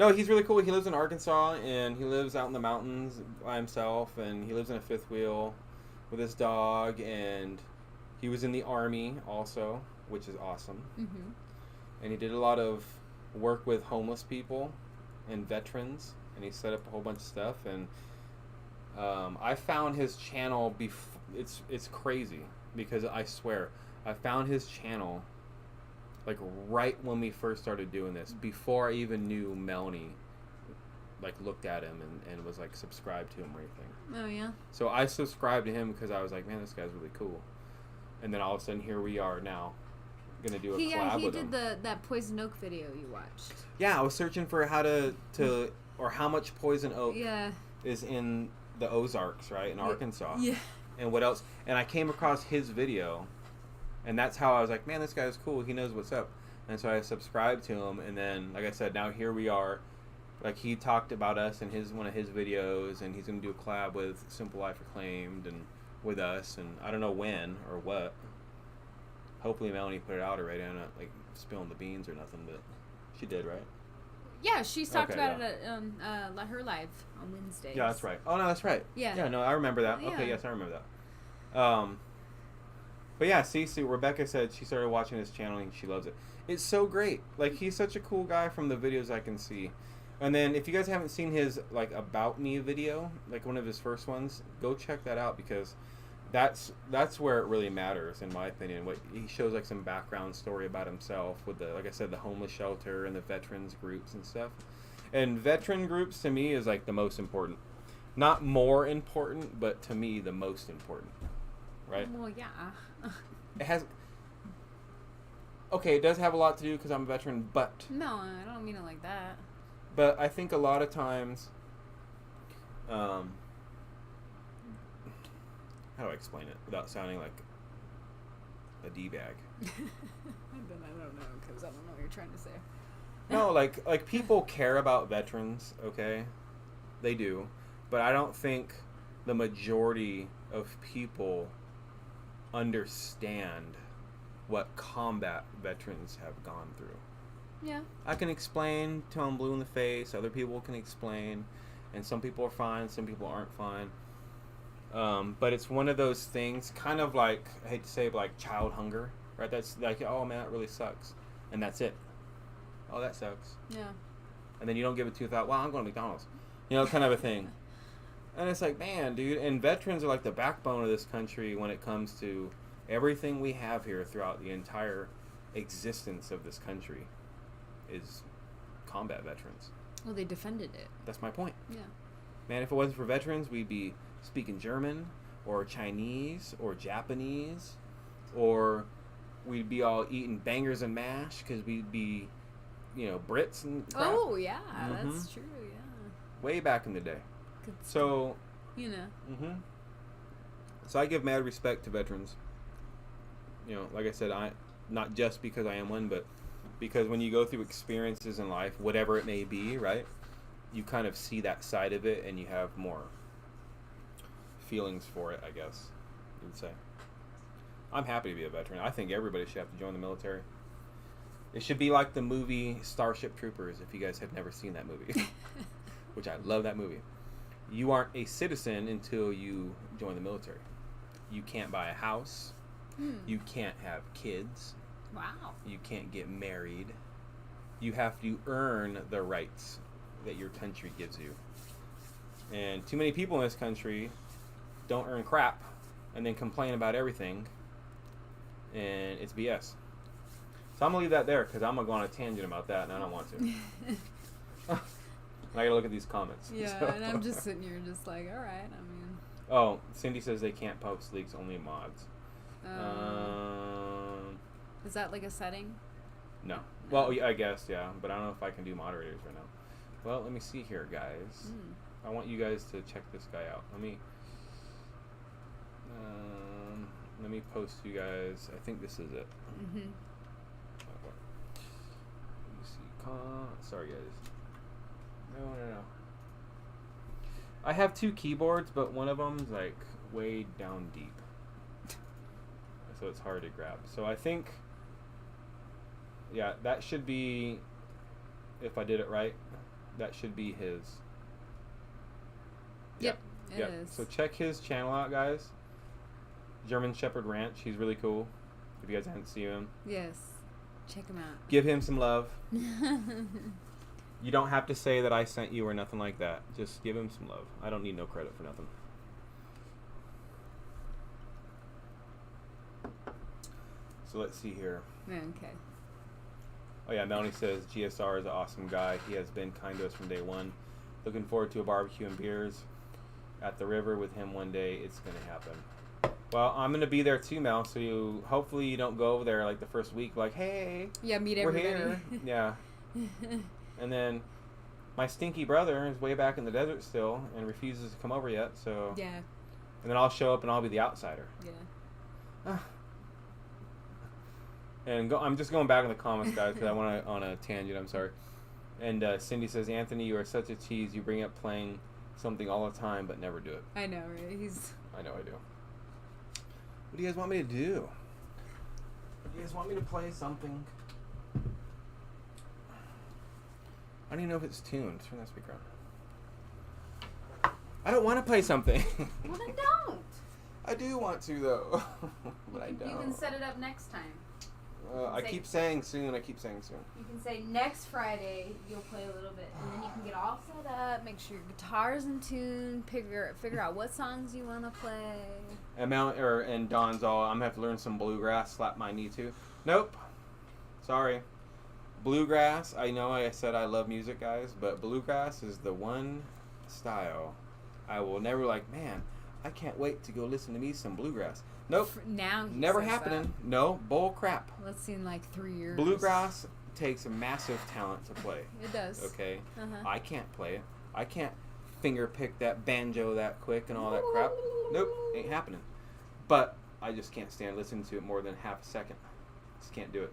no, he's really cool. He lives in Arkansas, and he lives out in the mountains by himself, and he lives in a fifth wheel with his dog, and he was in the Army also, which is awesome. Mm-hmm. And he did a lot of work with homeless people and veterans, and he set up a whole bunch of stuff, and I found his channel it's crazy, because I swear I found his channel like right when we first started doing this, before I even knew Melanie like looked at him and was like subscribed to him or anything. Oh yeah. So I subscribed to him because I was like, man, this guy's really cool. And then all of a sudden here we are now gonna do a collab with him. He did that poison oak video you watched. Yeah, I was searching for how to or how much poison oak is in the Ozarks, right, in Arkansas. Yeah. And what else? And I came across his video, and that's how I was like, man, this guy's cool. He knows what's up. And so I subscribed to him, and then, like I said, now here we are. Like, he talked about us in one of his videos, and he's going to do a collab with Simple Life Reclaimed and with us, and I don't know when or what. Hopefully Melanie put it out already. I'm not, like, spilling the beans or nothing, but she did, right? Yeah, she's talked about it at her live on Wednesdays. Yeah, that's right. Oh, no, that's right. Yeah. Yeah, no, I remember that. Yeah. Okay, yes, I remember that. But yeah, see, Rebecca said she started watching his channel and she loves it. It's so great. Like, he's such a cool guy from the videos I can see. And then if you guys haven't seen his, like, About Me video, like one of his first ones, go check that out, because that's where it really matters, in my opinion. What he shows, like, some background story about himself with the, like I said, the homeless shelter and the veterans groups and stuff. And veteran groups, to me, is, like, the most important. Not more important, but to me, the most important. Right? Well, yeah. It has... Okay, it does have a lot to do because I'm a veteran, but... No, I don't mean it like that. But I think a lot of times... how do I explain it without sounding like a D-bag? I don't know, because I don't know what you're trying to say. No, like people care about veterans, okay? They do. But I don't think the majority of people understand what combat veterans have gone through. Yeah. I can explain till I'm blue in the face. Other people can explain. And some people are fine. Some people aren't fine. But it's one of those things, kind of like, I hate to say it, but like child hunger, right? That's like, oh man, that really sucks. And that's it. Oh, that sucks. Yeah. And then you don't give it 2 thought, well, I'm going to McDonald's. You know, kind of a thing. And it's like, man, dude, and veterans are like the backbone of this country when it comes to everything we have here throughout the entire existence of this country is combat veterans. Well, they defended it. That's my point. Yeah. Man, if it wasn't for veterans, we'd be speaking German or Chinese or Japanese, or we'd be all eating bangers and mash because we'd be, Brits and crap. Oh, yeah, that's true, yeah. Way back in the day. Good So, stuff. So I give mad respect to veterans. Like I said, not just because I am one, but because when you go through experiences in life, whatever it may be, right, you kind of see that side of it and you have more feelings for it, I guess you would say. I'm happy to be a veteran. I think everybody should have to join the military. It should be like the movie Starship Troopers, if you guys have never seen that movie, which I love that movie. You aren't a citizen until you join the military. You can't buy a house. You can't have kids. Wow. You can't get married. You have to earn the rights that your country gives you. And too many people in this country don't earn crap and then complain about everything. And it's BS. So I'm going to leave that there because I'm going to go on a tangent about that and I don't want to. I got to look at these comments. Yeah, So. and I'm just sitting here just like, all right, I mean. Oh, Cindy says they can't post leaks, only mods. Is that like a setting? No. Well, yeah, I guess, yeah. But I don't know if I can do moderators right now. Well, let me see here, guys. I want you guys to check this guy out. Let me post you guys. I think this is it. Let me see. Sorry, guys. No. I have 2 keyboards, but one of them's like way down deep. So it's hard to grab. So I think, yeah, that should be, if I did it right, that should be his. Yep, it is. So check his channel out, guys. German Shepherd Ranch. He's really cool. If you guys haven't seen him. Yes. Check him out. Give him some love. You don't have to say that I sent you or nothing like that. Just give him some love. I don't need no credit for nothing. So let's see here. Okay. Oh yeah, Melanie says GSR is an awesome guy. He has been kind to us from day one. Looking forward to a barbecue and beers at the river with him one day. It's going to happen. Well, I'm going to be there too, Mel. So hopefully you don't go over there like the first week like, hey, yeah, meet we're everybody. here. Yeah. And then my stinky brother is way back in the desert still and refuses to come over yet. So yeah. And then I'll show up and I'll be the outsider. Yeah. And I'm just going back in the comments, guys, because I want to on a tangent. I'm sorry. And Cindy says, Anthony, you are such a tease. You bring up playing something all the time, but never do it. I know, right? I know I do. What do you guys want me to do? You guys want me to play something? I don't even know if it's tuned. Turn that speaker on. I don't want to play something. Well, then don't. I do want to, though. But I don't. You can set it up next time. I keep saying soon. You can say next Friday you'll play a little bit, and then you can get all set up, make sure your guitar's in tune, figure out what songs you want to play. And Don's all, I'm gonna have to learn some bluegrass. Slap my knee too. Nope. Sorry. Bluegrass. I know I said I love music, guys, but bluegrass is the one style I will never man, I can't wait to go listen to me some bluegrass. Nope. Now never happening. That. No, bull crap. Let's see in like 3 years. Bluegrass takes a massive talent to play. It does. Okay. I can't play it. I can't finger pick that banjo that quick and all that crap. Nope, ain't happening. But I just can't stand listening to it more than half a second. Just can't do it.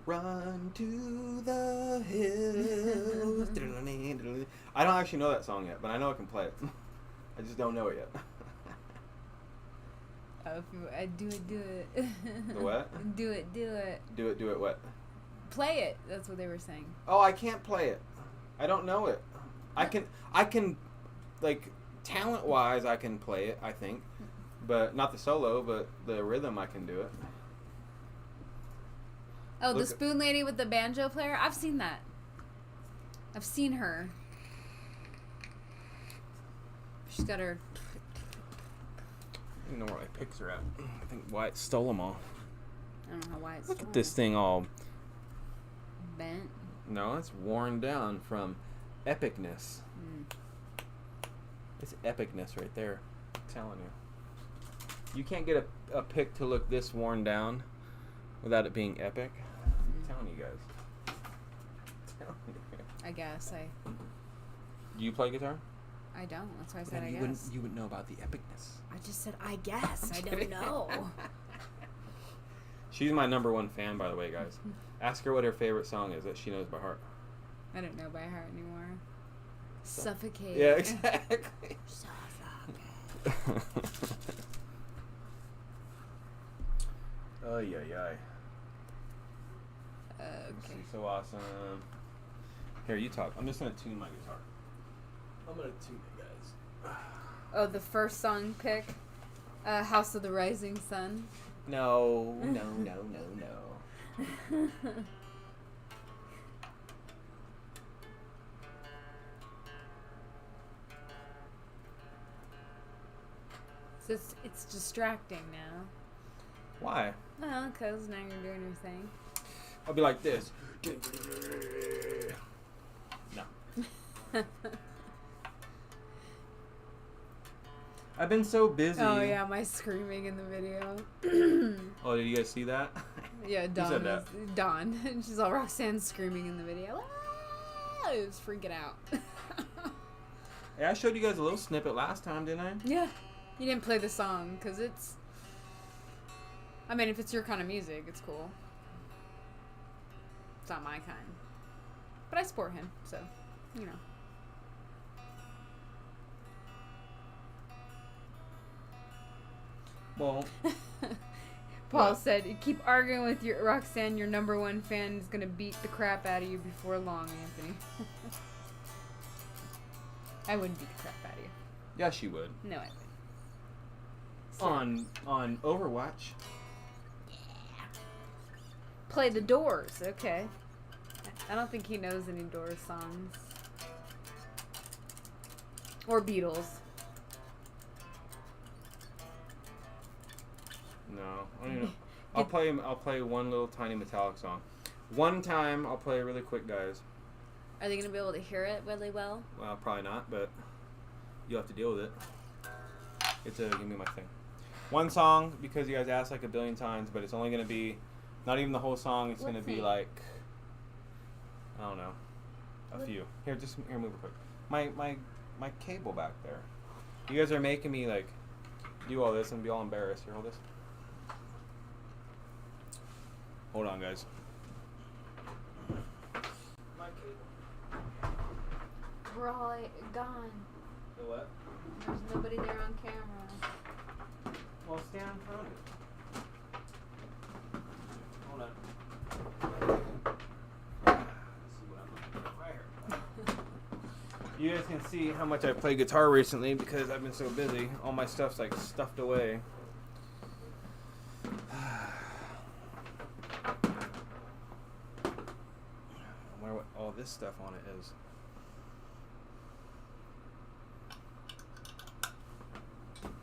Run to the hills. I don't actually know that song yet, but I know I can play it. I just don't know it yet. Do it. The what? Do it. Do it what? Play it. That's what they were saying. Oh, I can't play it. I don't know it. I can like talent-wise I can play it, I think. But not the solo, but the rhythm I can do it. Oh, the spoon lady with the banjo player? I've seen that. I've seen her. She's got her. I don't know where my picks are at. I think Wyatt stole them all. I don't know why it's. Look at this thing all bent. No, it's worn down from epicness. It's epicness right there. I'm telling you. You can't get a pick to look this worn down without it being epic. I'm telling you guys. I guess Do you play guitar? I don't. That's why I said Then I you guess. You wouldn't know about the epicness. I just said I guess. I don't know. She's my #1 fan, by the way, guys. Ask her what her favorite song is that she knows by heart. I don't know by heart anymore. Suffocate. Yeah, exactly. Suffocate. Ay, ay, ay. Okay. This is so awesome. Here, you talk. I'm just going to tune my guitar. I'm going to tune it, guys. Oh, the first song pick? House of the Rising Sun. No. So it's distracting now. Why? Well, because now you're doing your thing. I'll be like this. No. I've been so busy. Oh yeah, my screaming in the video. Oh, did you guys see that? Yeah, Dawn. said that? Dawn. She's all Roxanne screaming in the video. Ah! I was freaking out. Yeah, I showed you guys a little snippet last time, didn't I? Yeah. You didn't play the song because it's. I mean, if it's your kind of music, it's cool. It's not my kind. But I support him, so, you know. Well. Paul what? said, "You keep arguing with your Roxanne, your #1 fan is going to beat the crap out of you before long, Anthony." I wouldn't beat the crap out of you. Yeah, she would. No, I wouldn't. On Overwatch. Play the Doors, okay. I don't think he knows any Doors songs. Or Beatles. No, I don't know. I'll play one little tiny Metallic song. One time, I'll play really quick, guys. Are they going to be able to hear it really well? Well, probably not, but you'll have to deal with it. It's gonna be my thing. One song, because you guys asked like a billion times, but it's only gonna be not even the whole song. It's gonna be like, I don't know, a few. Here, move it quick. My cable back there. You guys are making me like do all this and be all embarrassed. Here, hold this. Hold on, guys. My cable. We're all gone. The what? There's nobody there on camera. Well, stand in front of it. Hold on. Let's see what I'm looking at right here. You guys can see how much I play guitar recently because I've been so busy. All my stuff's like stuffed away. I wonder what all this stuff on it is.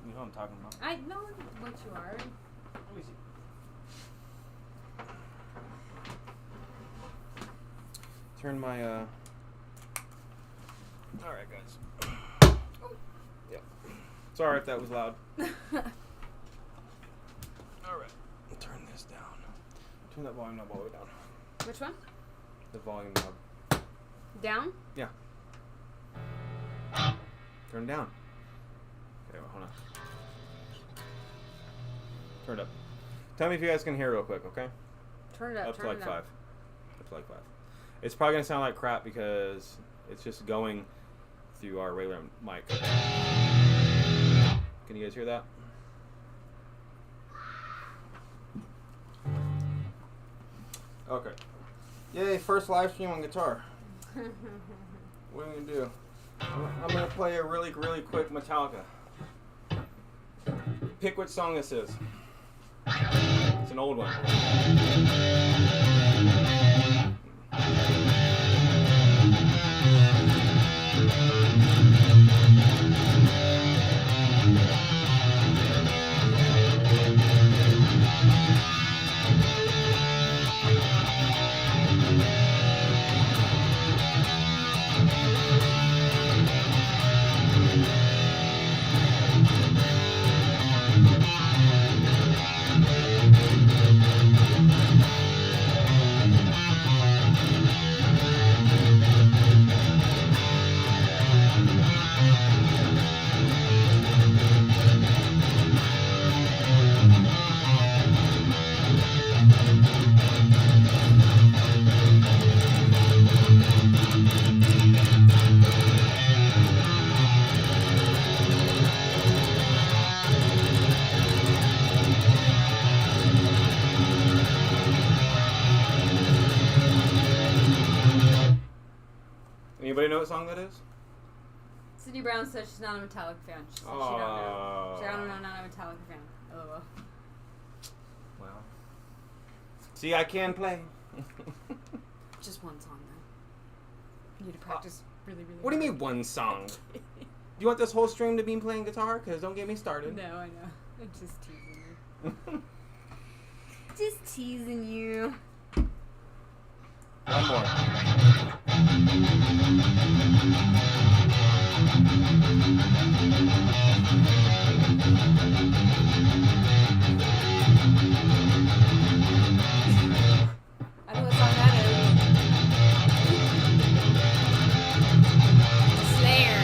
You know what I'm talking about. I know what you are. Let me see. Turn my Alright, guys. Yep. Sorry if that was loud. Alright. Turn this down. Turn that volume knob all the way down. Which one? The volume knob. Down? Yeah. Turn it down. Okay, well, hold on. Turn it up. Tell me if you guys can hear real quick, okay? Turn it up. Up to turn like it 5. up. Up to like 5. It's probably gonna sound like crap because it's just going through our regular mic. Can you guys hear that? Okay. Yay, first live stream on guitar. What are we gonna do? I'm gonna play a really, really quick Metallica. Pick which song this is. It's an old one. song that is? Cindy Brown said she's not a Metallica fan. She said she don't know. She don't know, not a Metallica fan. LOL. Well. See, I can play. Just one song, though. You need to practice really, really What do you mean one song? Do you want this whole stream to be playing guitar? Because don't get me started. No, I know. I'm just teasing you. Just teasing you. One more. I know what song that is. Slayer.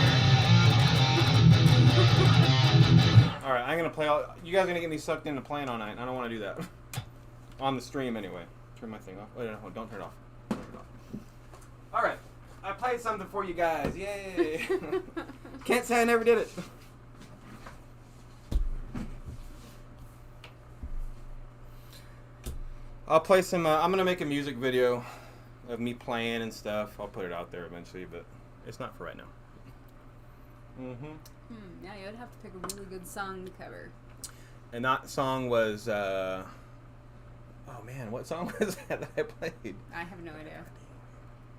Alright, I'm going to play all... You guys are going to get me sucked into playing all night, and I don't want to do that. On the stream, anyway. Turn my thing off. Oh, no, don't turn it off. Don't turn it off. Alright. I played something for you guys. Yay. Can't say I never did it. I'll play some... I'm going to make a music video of me playing and stuff. I'll put it out there eventually, but it's not for right now. Yeah, you would have to pick a really good song to cover. And that song was... oh, man. What song was that I played? I have no idea.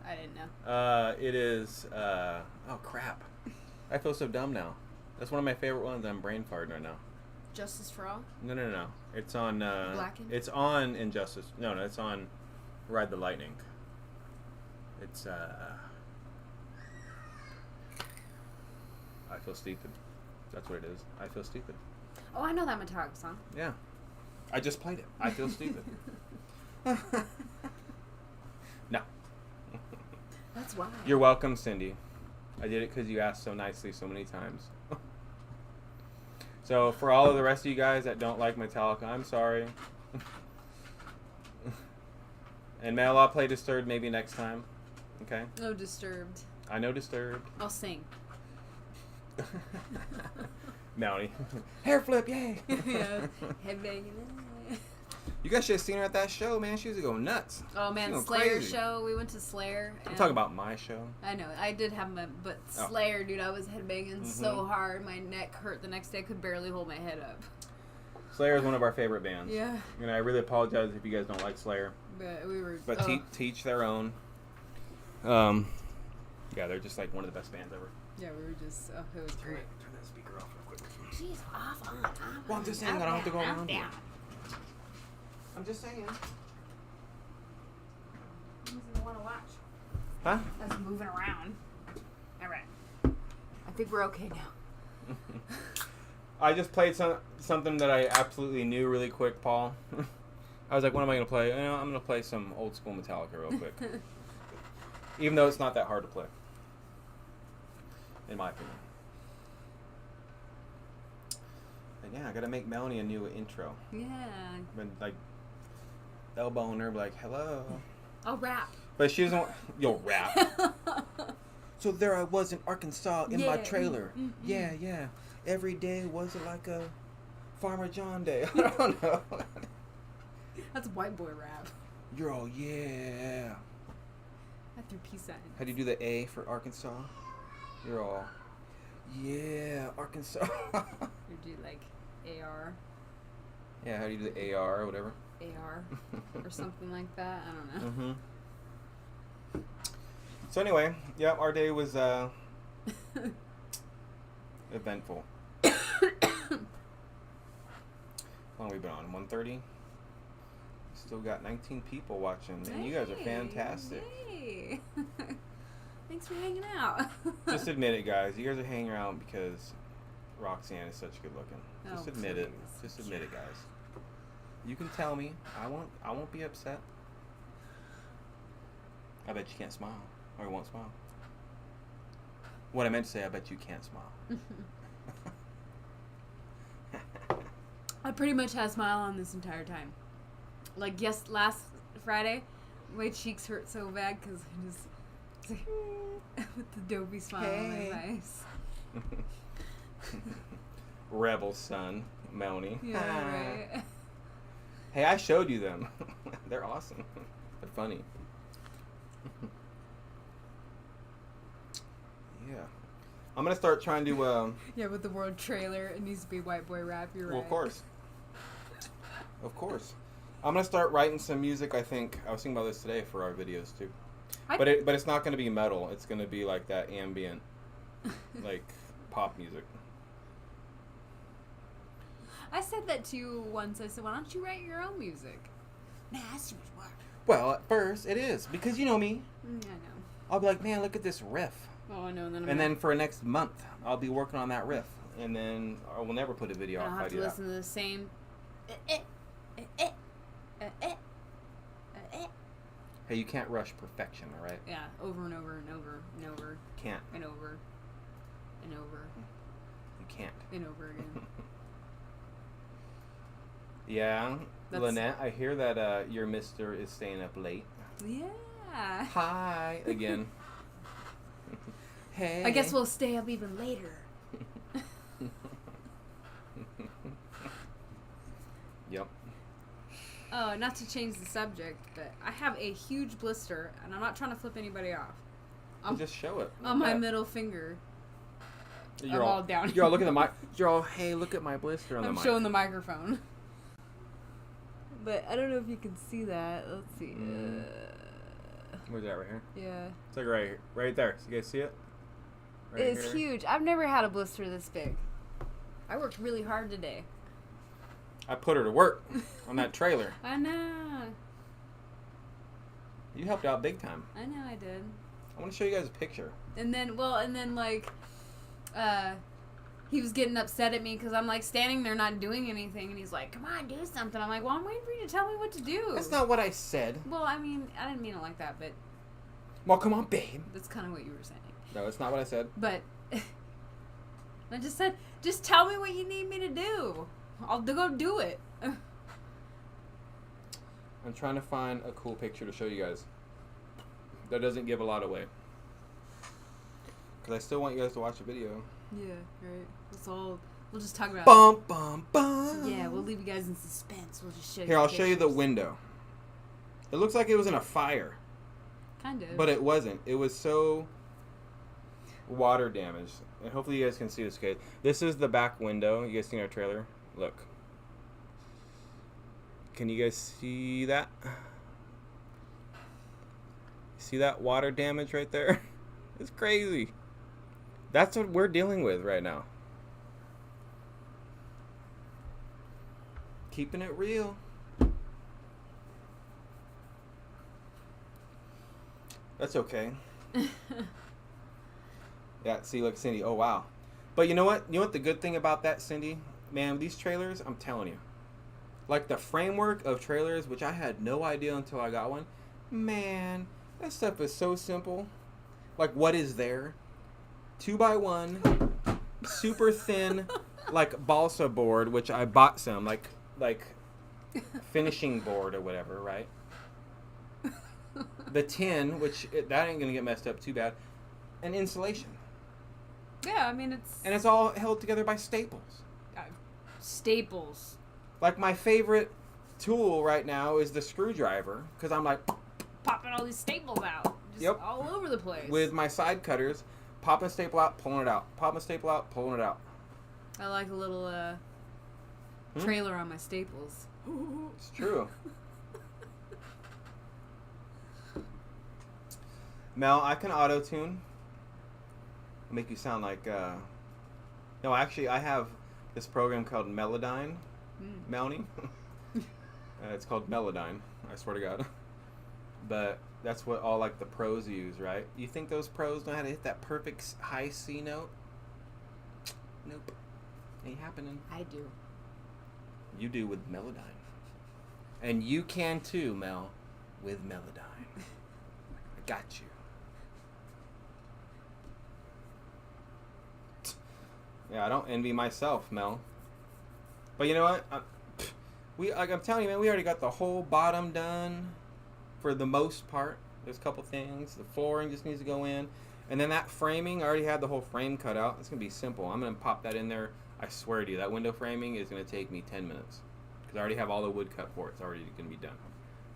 I didn't know. It is... oh, crap. I feel so dumb now. That's one of my favorite ones. I'm brain farting right now. Justice for All? No. It's on... Blackened? It's on Injustice. No, it's on Ride the Lightning. It's... I Feel Stupid. That's what it is. I Feel Stupid. Oh, I know that Metallica song. Yeah. I just played it. I Feel Stupid. No. That's why. You're welcome, Cindy. I did it because you asked so nicely so many times. So, for all of the rest of you guys that don't like Metallica, I'm sorry. And Mel, I'll play Disturbed maybe next time. Okay? No, Disturbed. I know Disturbed. I'll sing. Melanie. Hair flip, yay! Yeah. Headbanging. You guys should have seen her at that show, man. She was going nuts. Oh, man, going Slayer crazy. show. We went to Slayer. I'm talking about my show. I know. I did have my... But Slayer, dude, I was headbanging so hard. My neck hurt the next day. I could barely hold my head up. Slayer is one of our favorite bands. Yeah. And I really apologize if you guys don't like Slayer. But we were... But teach their own. Yeah, they're just like one of the best bands ever. Yeah, we were just... Oh, it was great. Turn that speaker off real quick. Jeez, off, on. Well, I'm just saying I don't have to go around here. Down. I'm just saying. Who's gonna want to watch? Huh? Us moving around. All right. I think we're okay now. I just played something that I absolutely knew really quick, Paul. I was like, what am I going to play? I'm going to play some old school Metallica real quick. Even though it's not that hard to play. In my opinion. And yeah, I got to make Melanie a new intro. Yeah. I've been like elbowing her, like, hello. I'll rap. But she doesn't want... You'll rap. So there I was in Arkansas in my trailer. Yeah. Every day was like a Farmer John day. I don't know. That's white boy rap. You're all, yeah. I threw peace signs. How do you do the A for Arkansas? You're all, yeah, Arkansas. You do like AR. Yeah, how do you do the AR or whatever? AR. Or something like that. I don't know. So anyway, yeah, our day was eventful. How long have we been on? 1:30? Still got 19 people watching, and you guys are fantastic. Yay. Thanks for hanging out. Just admit it, guys. You guys are hanging around because Roxanne is such good looking. Just admit it. Just admit it, guys. You can tell me. I won't be upset. I bet you can't smile. Or you won't smile. What I meant to say, I bet you can't smile. I pretty much had a smile on this entire time. Like, yes, last Friday, my cheeks hurt so bad because I just... Like, with the dopey smile on my face. Rebel son, Melanie. Yeah, right. Hey, I showed you them. They're awesome. They're funny. Yeah. I'm gonna start trying to. Yeah, with the word trailer, it needs to be white boy rap. You're right. Well, of course. I'm gonna start writing some music. I think I was thinking about this today for our videos too. But it's not gonna be metal. It's gonna be like that ambient, like pop music. I said that to you once. I said, "Why don't you write your own music?" Nah, that's too much work. Well, at first it is because you know me. I know. I'll be like, man, look at this riff. Oh, I know. And then for next month, I'll be working on that riff, and then I will never put a video I'll off. have to listen to the same. Hey, you can't rush perfection, all right? Yeah, over and over and over and over. Can't. And over. And over. You can't. And over again. Yeah, Lynette, I hear that your mister is staying up late. Yeah. Hi again. Hey. I guess we'll stay up even later. Yep. Oh, not to change the subject, but I have a huge blister, and I'm not trying to flip anybody off. Just show it. On my middle finger. You're all down. You're all looking at the mic. You're all, hey, look at my blister on the mic. I'm showing the microphone. But I don't know if you can see that. Let's see. Where's that, right here? Yeah. It's like right here. Right there. So you guys see it? Right It's here. huge. I've never had a blister this big. I worked really hard today. I put her to work on that trailer. I know. You helped out big time. I know I did. I want to show you guys a picture. And then he was getting upset at me because I'm like standing there not doing anything, and he's like, "Come on, do something." I'm like, "Well, I'm waiting for you to tell me what to do." That's not what I said. Well, I mean, I didn't mean it like that, but Well, come on, babe. that's kind of what you were saying. No, that's not what I said. But I just said, just tell me what you need me to do. I'll go do it. I'm trying to find a cool picture to show you guys that doesn't give a lot away. Because I still want you guys to watch the video. Yeah, right. That's all. We'll just talk about Bum, bum, bum. Yeah, we'll leave you guys in suspense. We'll just show you. Here, I'll show you the pictures. window. It looks like it was in a fire. Kind of. But it wasn't. It was so water damaged. And hopefully you guys can see this okay. This is the back window. You guys seen our trailer? Look. Can you guys see that? See that water damage right there? It's crazy. That's what we're dealing with right now. Keeping it real. That's okay. Yeah, see, look, Cindy. Oh, wow. But you know what? You know what the good thing about that, Cindy? Man, these trailers, I'm telling you. Like the framework of trailers, which I had no idea until I got one. Man, that stuff is so simple. Like, what is there? 2x1, super thin, like balsa board, which I bought some, like finishing board or whatever, right? The tin, which that ain't gonna get messed up too bad, and insulation. Yeah, I mean it's all held together by staples. Staples. Like my favorite tool right now is the screwdriver because I'm like popping all these staples out, just all over the place. With my side cutters, popping a staple out, pulling it out, popping a staple out, pulling it out. I like a little trailer on my staples. It's true. Mel, I can auto-tune. Make you sound like... No, actually, I have this program called Melodyne. Melanie. It's called Melodyne, I swear to God. But that's what all, like, the pros use, right? You think those pros know how to hit that perfect high C note? Nope. Ain't happening. I do. You do with Melodyne. And you can too, Mel, with Melodyne. I got you. Yeah, I don't envy myself, Mel. But you know what? I'm telling you, man, we already got the whole bottom done for the most part. There's a couple things. The flooring just needs to go in. And then that framing, I already had the whole frame cut out. It's going to be simple. I'm going to pop that in there. I swear to you, that window framing is going to take me 10 minutes. Because I already have all the wood cut for it. It's already going to be done.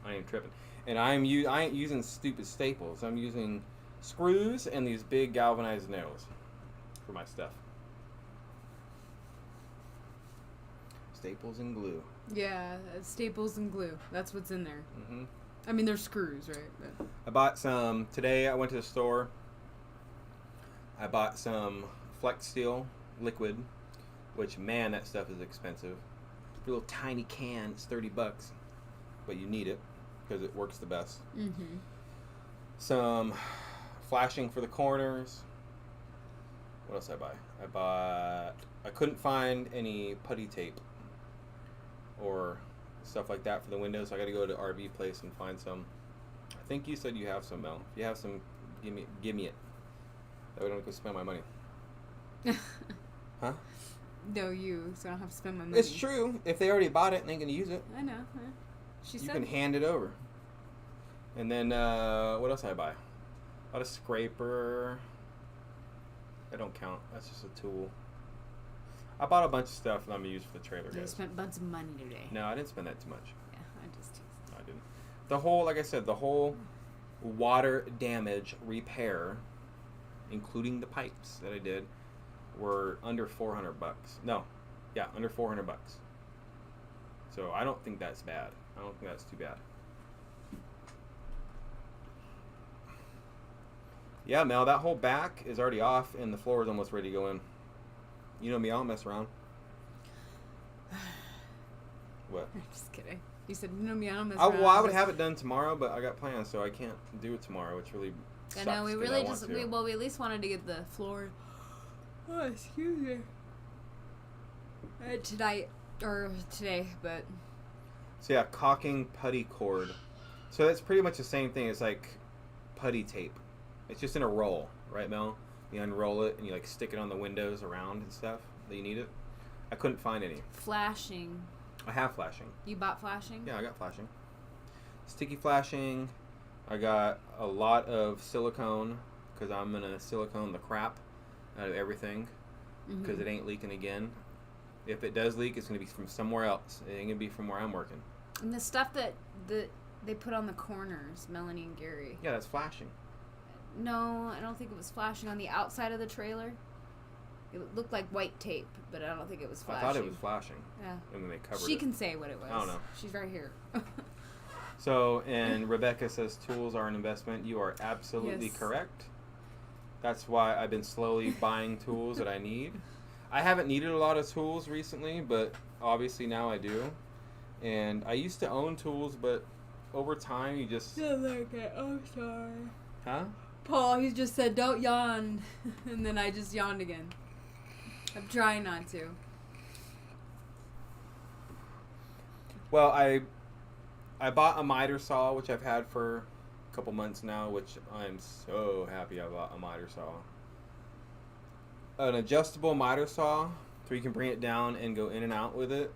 I ain't tripping. And I ain't using stupid staples. I'm using screws and these big galvanized nails for my stuff. Staples and glue. Yeah, staples and glue. That's what's in there. Mm-hmm. I mean, they're screws, right? But I bought some today. I went to the store. I bought some Flex Steel liquid, which, man, that stuff is expensive. A little tiny can, it's $30, but you need it because it works the best. mm-hmm. Some flashing for the corners. What else did I buy? I couldn't find any putty tape or stuff like that for the windows, so I got to go to RV place and find some. I think you said you have some, Mel. If you have some, give me it. That way I don't go spend my money. Huh? No, so I don't have to spend my money. It's true. If they already bought it and they can use it, I know. She you said. can hand it over. And then, what else did I buy? Bought a scraper. That don't count. That's just a tool. I bought a bunch of stuff that I'm going to use for the trailer, You guys. spent a bunch of money today. No, I didn't spend that too much. Yeah, I just. No, I didn't. The whole, like I said, the whole water damage repair, including the pipes that I did, were under $400. No, yeah, under $400. So I don't think that's bad. I don't think that's too bad. Yeah, Mel, that whole back is already off and the floor is almost ready to go in. You know me, I don't mess around. What? I'm just kidding. You said, you know me, I don't mess Well, around. I would have it done tomorrow, but I got plans, so I can't do it tomorrow, which really I sucks. know, we 'cause really I want just, to. we at least wanted to get the floor. Oh, excuse me. Tonight, or today, but. So yeah, caulking putty cord. So that's pretty much the same thing as like putty tape. It's just in a roll, right, Mel? You unroll it and you like stick it on the windows around and stuff that you need it. I couldn't find any. Flashing. I have flashing. You bought flashing? Yeah, I got flashing. Sticky flashing. I got a lot of silicone because I'm gonna silicone the crap out of everything because it ain't leaking again. If it does leak, it's gonna be from somewhere else. It ain't gonna be from where I'm working. And the stuff that they put on the corners, Melanie and Gary. Yeah, that's flashing. No, I don't think it was flashing on the outside of the trailer. It looked like white tape, but I don't think it was flashing. I thought it was flashing. Yeah. And then they covered She it. can say what it was. I don't know. She's right here. So, and Rebecca says tools are an investment. You are absolutely Yes. correct. That's why I've been slowly buying tools that I need. I haven't needed a lot of tools recently, but obviously now I do. And I used to own tools, but over time you just... like it. I'm sorry. Huh? Paul, he just said, don't yawn. And then I just yawned again. I'm trying not to. Well, I bought a miter saw, which I've had for a couple months now, which I'm so happy I bought a miter saw. An adjustable miter saw, so you can bring it down and go in and out with it.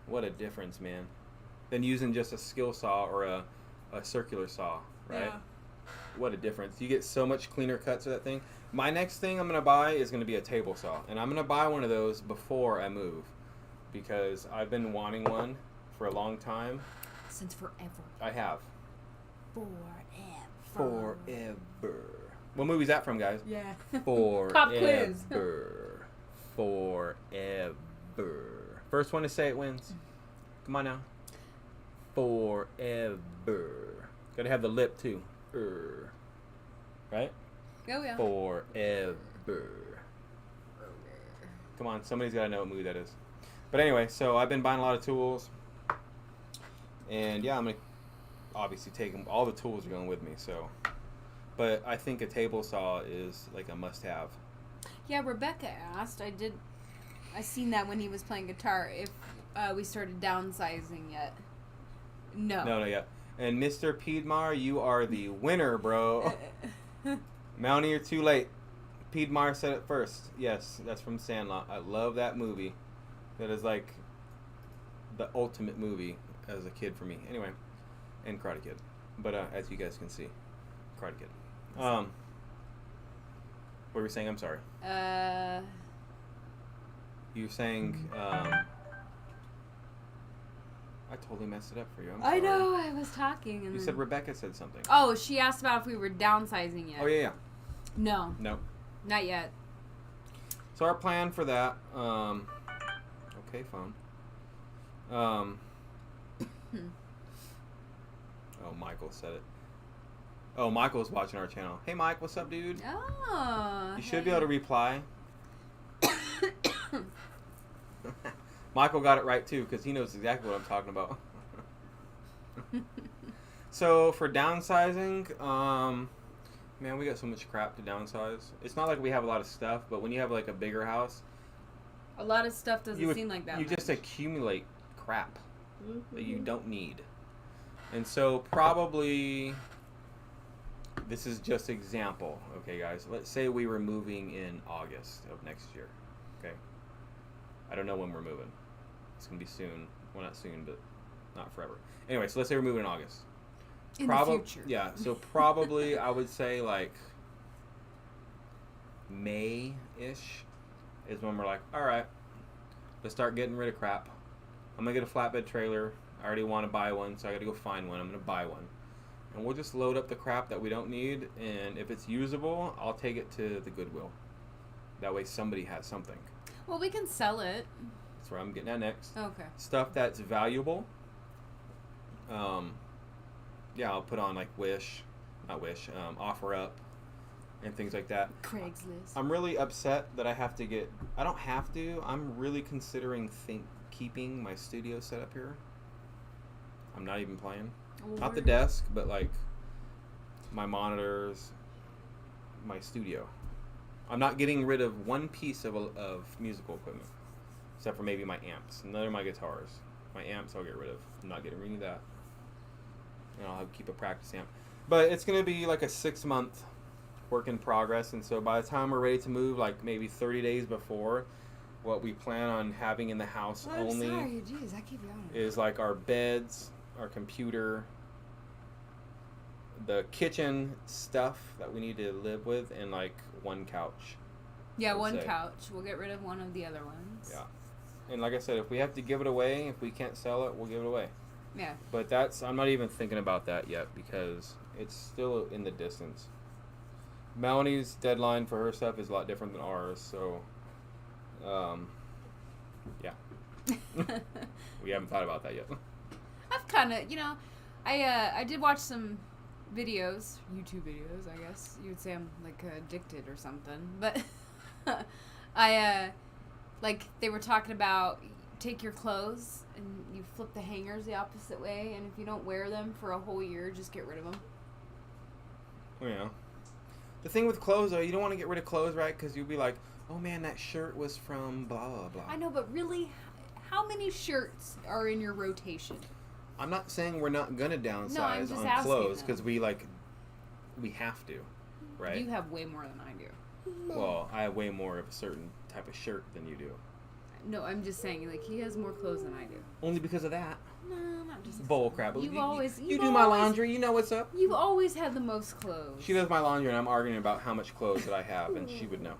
What a difference, man. Than using just a skill saw or a circular saw, right? Yeah. What a difference. You get so much cleaner cuts with that thing. My next thing I'm going to buy is going to be a table saw. And I'm going to buy one of those before I move. Because I've been wanting one for a long time. Since forever. I have. Forever. What movie is that from, guys? Yeah. Forever. Pop quiz. Forever. First one to say it wins. Come on now. Forever. Gotta have the lip too. Right? Oh, yeah. Forever. Come on, somebody's gotta know what movie that is. But anyway, so I've been buying a lot of tools. And yeah, I'm gonna obviously take them. All the tools are going with me, so. But I think a table saw is like a must-have. Yeah, Rebecca asked. I seen that when he was playing guitar. If we started downsizing yet. No. No, yet. And Mr. Piedmar, you are the winner, bro. Mountie, you're too late. Piedmar said it first. Yes, that's from Sandlot. I love that movie. That is like the ultimate movie as a kid for me. Anyway, and Karate Kid. But as you guys can see, Karate Kid. What were we saying? I'm sorry. You were saying I totally messed it up for you. I'm I sorry. know. I was talking. And You then... said Rebecca said something. Oh, she asked about if we were downsizing yet. Oh, yeah. No. No. Not yet. So our plan for that, okay, phone. Oh, Michael said it. Oh, Michael's watching our channel. Hey, Mike, what's up, dude? Oh. You should be able to reply. Michael got it right, too, because he knows exactly what I'm talking about. So, for downsizing, man, we got so much crap to downsize. It's not like we have a lot of stuff, but when you have, like, a bigger house... A lot of stuff doesn't seem like that You much. just accumulate crap that you don't need. And so, probably... This is just example, okay, guys? Let's say we were moving in August of next year, okay? I don't know when we're moving. It's going to be soon. Well, not soon, but not forever. Anyway, so let's say we're moving in August. In the future. Yeah, so probably I would say like May-ish is when we're like, all right, let's start getting rid of crap. I'm going to get a flatbed trailer. I already want to buy one, so I got to go find one. I'm going to buy one. And we'll just load up the crap that we don't need, and if it's usable, I'll take it to the Goodwill. That way somebody has something. Well, we can sell it. That's where I'm getting at next. Okay. Stuff that's valuable. Yeah, I'll put on like OfferUp and things like that. Craigslist. I'm really upset that I have to get, I don't have to, I'm really considering keeping my studio set up here. I'm not even playing. Not the desk, but like my monitors, my studio. I'm not getting rid of one piece of musical equipment, except for maybe my amps. None of my guitars. My amps I'll get rid of. I'm not getting rid of that. And I'll keep a practice amp. But it's going to be like a 6-month work in progress, and so by the time we're ready to move, like maybe 30 days before, what we plan on having in the house only Jeez, I keep yawning. is like our beds, our computer, the kitchen stuff that we need to live with, and like one couch. Yeah, one couch. We'll get rid of one of the other ones. Yeah. And like I said, if we have to give it away, if we can't sell it, we'll give it away. Yeah. But I'm not even thinking about that yet because it's still in the distance. Melanie's deadline for her stuff is a lot different than ours, so yeah. We haven't thought about that yet. I've kind of, I did watch some videos, YouTube videos, I guess. You would say I'm like addicted or something. But they were talking about take your clothes and you flip the hangers the opposite way, and if you don't wear them for a whole year, just get rid of them. Yeah. The thing with clothes, though, you don't want to get rid of clothes, right? Because you'll be like, oh man, that shirt was from blah, blah, blah. I know, but really, how many shirts are in your rotation? I'm not saying we're not going to downsize on clothes because we have to, right? You have way more than I do. Well, I have way more of a certain type of shirt than you do. No, I'm just saying, like, he has more clothes than I do. Only because of that. No, not just bull crap. You do my laundry. You know what's up. You've always had the most clothes. She does my laundry, and I'm arguing about how much clothes that I have, and she would know.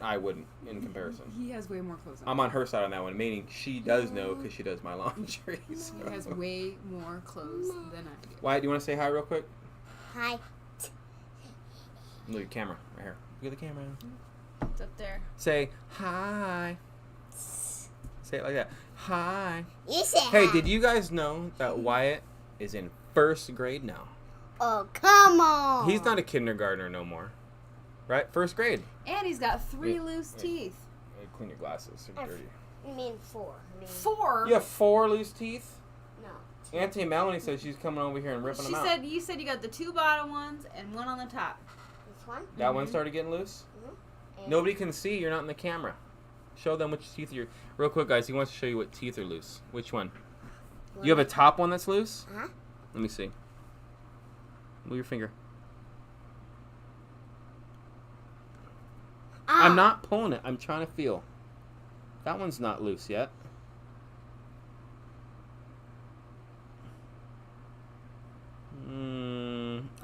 I wouldn't, in comparison. He has way more clothes than I'm on her side on that one, meaning she does know because she does my laundry. So. He has way more clothes than I do. Wyatt, do you want to say hi real quick? Hi. Look at the camera, right here. Look at the camera. It's up there. Say hi. Say it like that. Hi. You say Hey, hi. did you guys know that Wyatt is in 1st grade now? Oh, come on. He's not a kindergartner no more. Right? 1st grade. And he's got 3 loose teeth. Hey, clean your glasses. They're dirty. I mean 4. 4? You have 4 loose teeth? No. Auntie Melanie said she's coming over here and ripping them out. You said you got the 2 bottom ones and 1 on the top. This one? That one started getting loose? And Nobody can see. You're not in the camera. Show them which teeth you're... Real quick, guys. He wants to show you what teeth are loose. Which one? You have a top one that's loose? Uh-huh. Let me see. Move your finger. Ah. I'm not pulling it. I'm trying to feel. That one's not loose yet.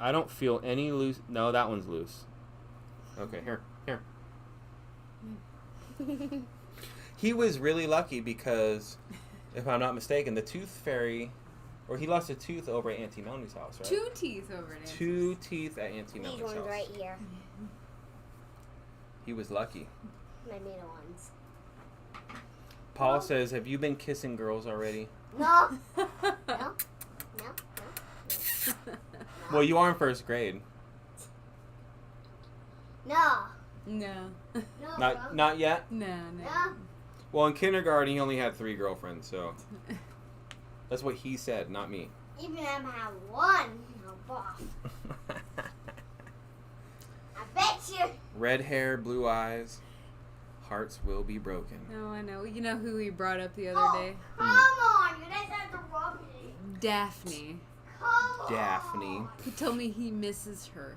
I don't feel any loose. No, that one's loose. Okay, here. He was really lucky because if I'm not mistaken, the Tooth Fairy, or he lost a tooth over at Auntie Melanie's house, right? 2 teeth over it. Two teeth at Auntie These Melanie's ones house. right here. He was lucky. My middle ones. Paul Oh. says, "Have you been kissing girls already?" No. No. No. No. Well, you are in first grade. No. No. No. Not yet. No. No. Well, in kindergarten, he only had 3 girlfriends, so that's what he said, not me. Even if I have one, no boss. I bet you. Red hair, blue eyes, hearts will be broken. Oh, I know. You know who he brought up the other Oh, day? come on. You guys have to rub me. Daphne. Come on. Daphne. He told me he misses her.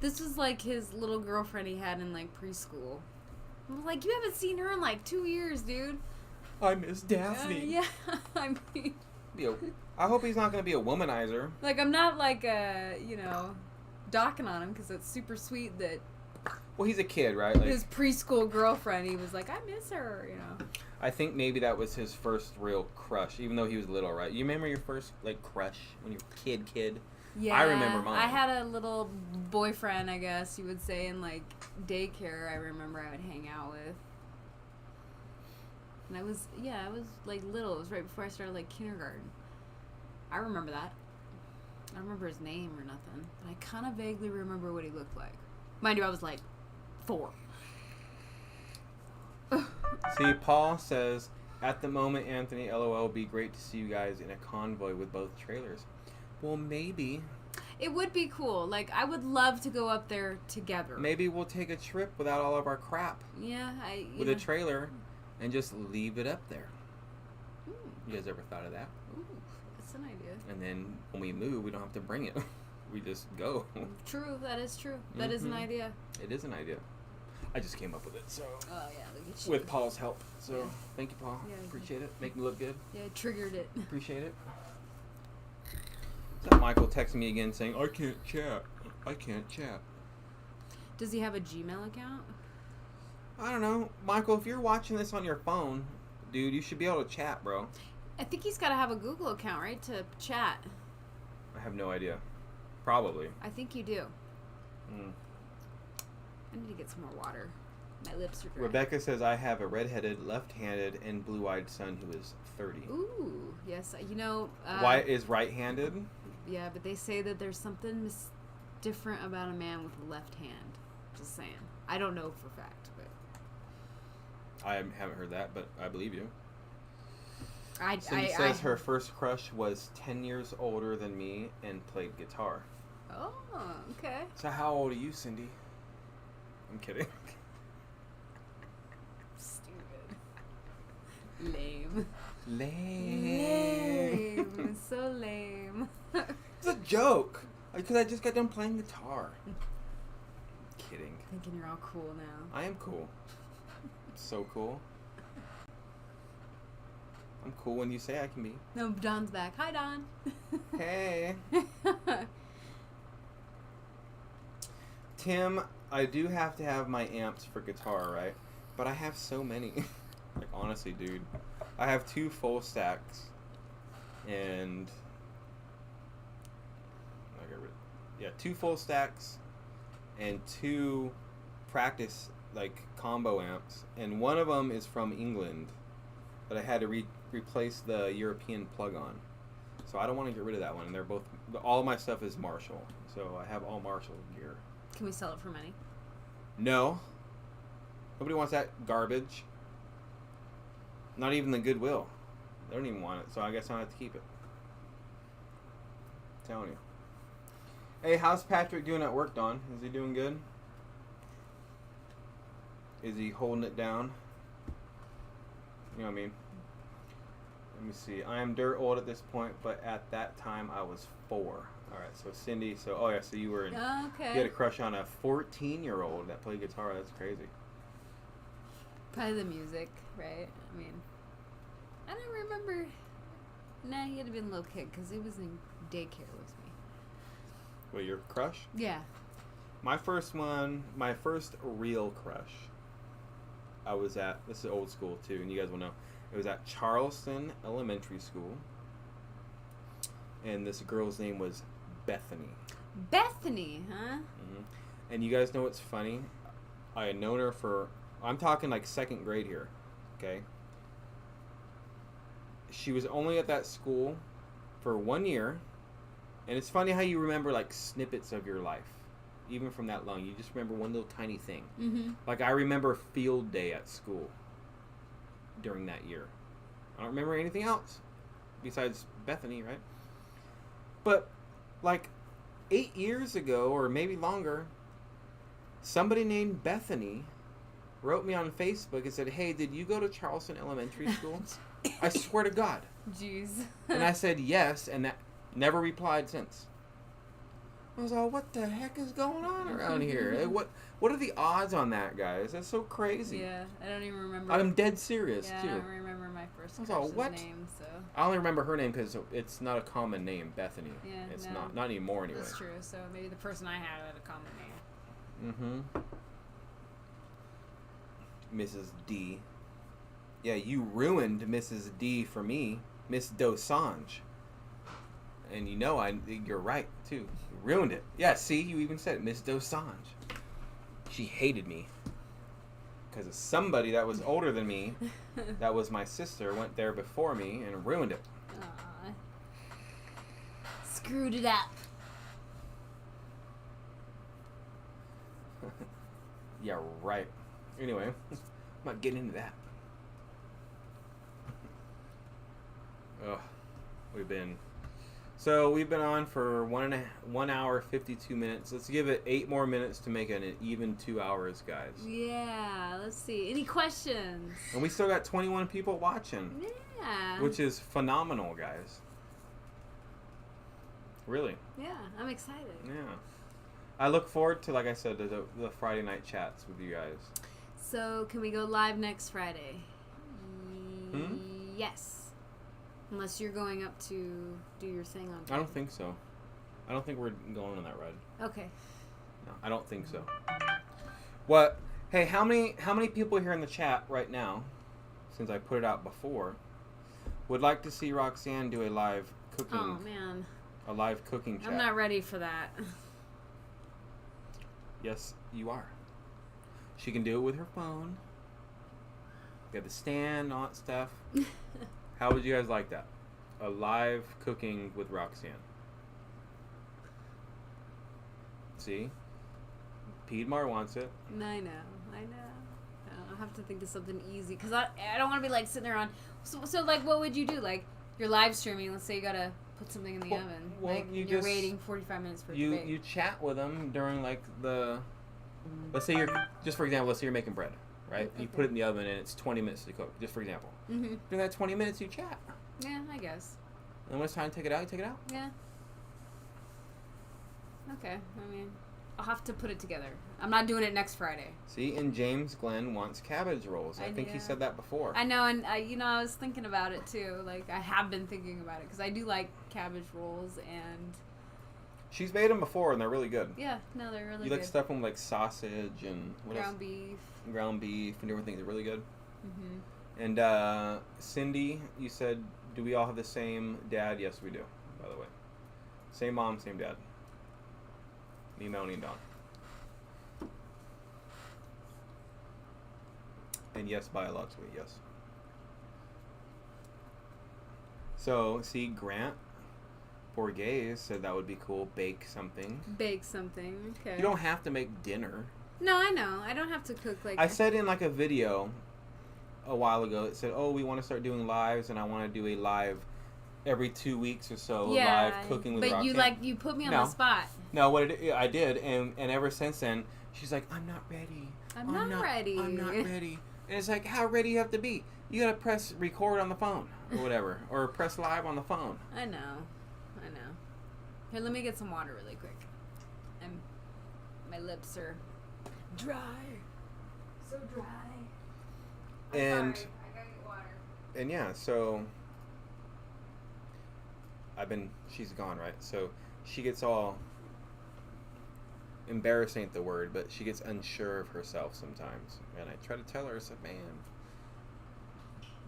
This was like his little girlfriend he had in like preschool. I was like, you haven't seen her in like 2 years, dude. I miss Daphne. Yeah, I mean, I hope he's not going to be a womanizer. like I'm not like docking on him because it's super sweet that Well, he's a kid, right? Like, his preschool girlfriend. He was like, I miss her, you know. I think maybe that was his first real crush, even though he was little, right? You remember your first like crush when you were kid? Yeah, I remember mine. I had a little boyfriend, I guess you would say, in like daycare. I remember I would hang out with, and I was like little. It was right before I started like kindergarten. I remember that. I don't remember his name or nothing, but I kind of vaguely remember what he looked like. Mind you, I was like 4. See, Paul says, at the moment, Anthony, LOL, would be great to see you guys in a convoy with both trailers. Well, maybe. It would be cool. Like, I would love to go up there together. Maybe we'll take a trip without all of our crap Yeah, with a trailer and just leave it up there. Ooh, You guys ever thought of that? ooh, that's an idea. And then when we move, we don't have to bring it. We just go. True, that is true. That is an Mhm. idea. It is an idea. I just came up with it, so Oh yeah, look at you. with Paul's help. So Yeah. thank you, Paul. Yeah, Appreciate it. Make me look good. Yeah, triggered it. Appreciate it. Is that Michael texting me again saying, I can't chat. I can't chat. Does he have a Gmail account? I don't know. Michael, if you're watching this on your phone, dude, you should be able to chat, bro. I think he's got to have a Google account, right, to chat. I have no idea. Probably. I think you do. Mm. I need to get some more water. My lips are dry. Rebecca says, I have a redheaded, left-handed, and blue-eyed son who is 30. Ooh, yes. You know. Why is right-handed? Yeah, but they say that there's something different about a man with a left hand. Just saying. I don't know for fact, but I haven't heard that, but I believe you. I Cindy says her first crush was 10 years older than me and played guitar. Oh, okay. So how old are you, Cindy? I'm kidding. Stupid. Lame. Lame. So lame. It's a joke. Because I just got done playing guitar. Kidding. Thinking you're all cool now. I am cool. So cool. I'm cool when you say I can be. No, Don's back. Hi, Don. Hey. Tim, I do have to have my amps for guitar, right? But I have so many. Like, honestly, dude. I have 2 full stacks. And... 2 full stacks. And 2 practice, like, combo amps. And one of them is from England. But I had to replace the European plug-on. So I don't want to get rid of that one. And they're both... All of my stuff is Marshall. So I have all Marshall gear. Can we sell it for money? No. Nobody wants that garbage. Not even the Goodwill. They don't even want it, so I guess I have to keep it. I'm telling you. Hey, how's Patrick doing at work, Don? Is he doing good? Is he holding it down? You know what I mean? Let me see. I am dirt old at this point, but at that time I was 4. Alright, so Cindy, so you were in... Okay. You had a crush on a 14-year-old that played guitar. That's crazy. Probably the music, right? I mean, I don't remember. Nah, he had to be a little kid because he was in daycare with me. Wait, your crush? Yeah. My first real crush, I was at, this is old school too, and you guys will know, It was at Charleston Elementary School. And this girl's name was Bethany. Bethany, huh? Hmm. And you guys know what's funny? I had known her for, I'm talking like second grade here, okay? She was only at that school for 1 year. And it's funny how you remember like snippets of your life. Even from that long. You just remember one little tiny thing. Mm-hmm. Like I remember field day at school during that year. I don't remember anything else besides Bethany, right? But like 8 years ago, or maybe longer, somebody named Bethany wrote me on Facebook and said, "Hey, did you go to Charleston Elementary School?" I swear to God. Jeez. And I said yes, and that never replied since. I was all, what the heck is going on around here? Like, what are the odds on that, guys? That's so crazy. Yeah, I don't even remember. I'm dead serious, yeah, too. I don't remember my first I was all, crush's what? name, so. I only remember her name because it's not a common name, Bethany. Yeah, it's no. not anymore anyway. That's true, so maybe the person I had a common name. Mm-hmm. Mrs. D. Yeah, you ruined Mrs. D for me, Miss Dosange. And you know, you're right, too. You ruined it. Yeah, see, you even said it, Miss Dosange. She hated me. Because somebody that was older than me, that was my sister, went there before me and ruined it. Aw. Screwed it up. Yeah, right. Anyway, I'm not getting into that. Ugh, we've been on for 1 hour 52 minutes. Let's give it 8 more minutes to make it an even 2 hours, guys. Yeah, let's see. Any questions? And we still got 21 people watching, Yeah. which is phenomenal, guys. Really. Yeah, I'm excited. Yeah. I look forward to, like I said, the Friday night chats with you guys. So, can we go live next Friday? Hmm? Yes. Unless you're going up to do your thing on Friday. I don't think so. I don't think we're going on that ride. Okay. No, I don't think so. What? Hey, how many people here in the chat right now, since I put it out before, would like to see Roxanne do a live cooking? Oh man. A live cooking chat. I'm not ready for that. Yes, you are. She can do it with her phone. Got the stand, all that stuff. How would you guys like that? A live cooking with Roxanne. See? Piedmar wants it. I know. I'll have to think of something easy because I don't want to be like sitting there on. So like, what would you do? Like, you're live streaming. Let's say you gotta put something in the oven. Well, like, you're just waiting 45 minutes for it to bake. You chat with them during like the. Let's say just for example, let's say you're making bread, right? Okay. You put it in the oven and it's 20 minutes to cook. Just for example. Mm-hmm. During that 20 minutes, you chat. Yeah, I guess. And when it's time to take it out, you take it out. Yeah. Okay. I mean, I'll have to put it together. I'm not doing it next Friday. See, and James Glenn wants cabbage rolls. I think he said that before. I know, and I was thinking about it too. Like, I have been thinking about it because I do like cabbage rolls, and She's made them before, and they're really good. yeah, no, they're really You good. like stuff them like sausage and what Ground else? beef. Ground beef and different things. They're really good. Mm-hmm. And Cindy, you said, do we all have the same dad? Yes, we do, by the way. Same mom, same dad. Me, Melanie, and Don. And yes, biologically, yes. So, see, Grant Borges said that would be cool. Bake something. Bake something. Okay. You don't have to make dinner. No, I know. I don't have to cook like. I said in like a video a while ago, it said, oh, we want to start doing lives, and I want to do a live every 2 weeks or so, live cooking with but Roxanne. you put me on No. the spot. No, I did, and ever since then, she's like, I'm not ready. I'm not ready. I'm not ready. And it's like, how ready you have to be? You gotta press record on the phone, or whatever, or press live on the phone. I know. Here, let me get some water really quick. My lips are dry. So dry. And Sorry, I gotta get water. and yeah, so she's gone, right? So she gets all embarrassing ain't the word, but she gets unsure of herself sometimes. And I try to tell her, I said, man,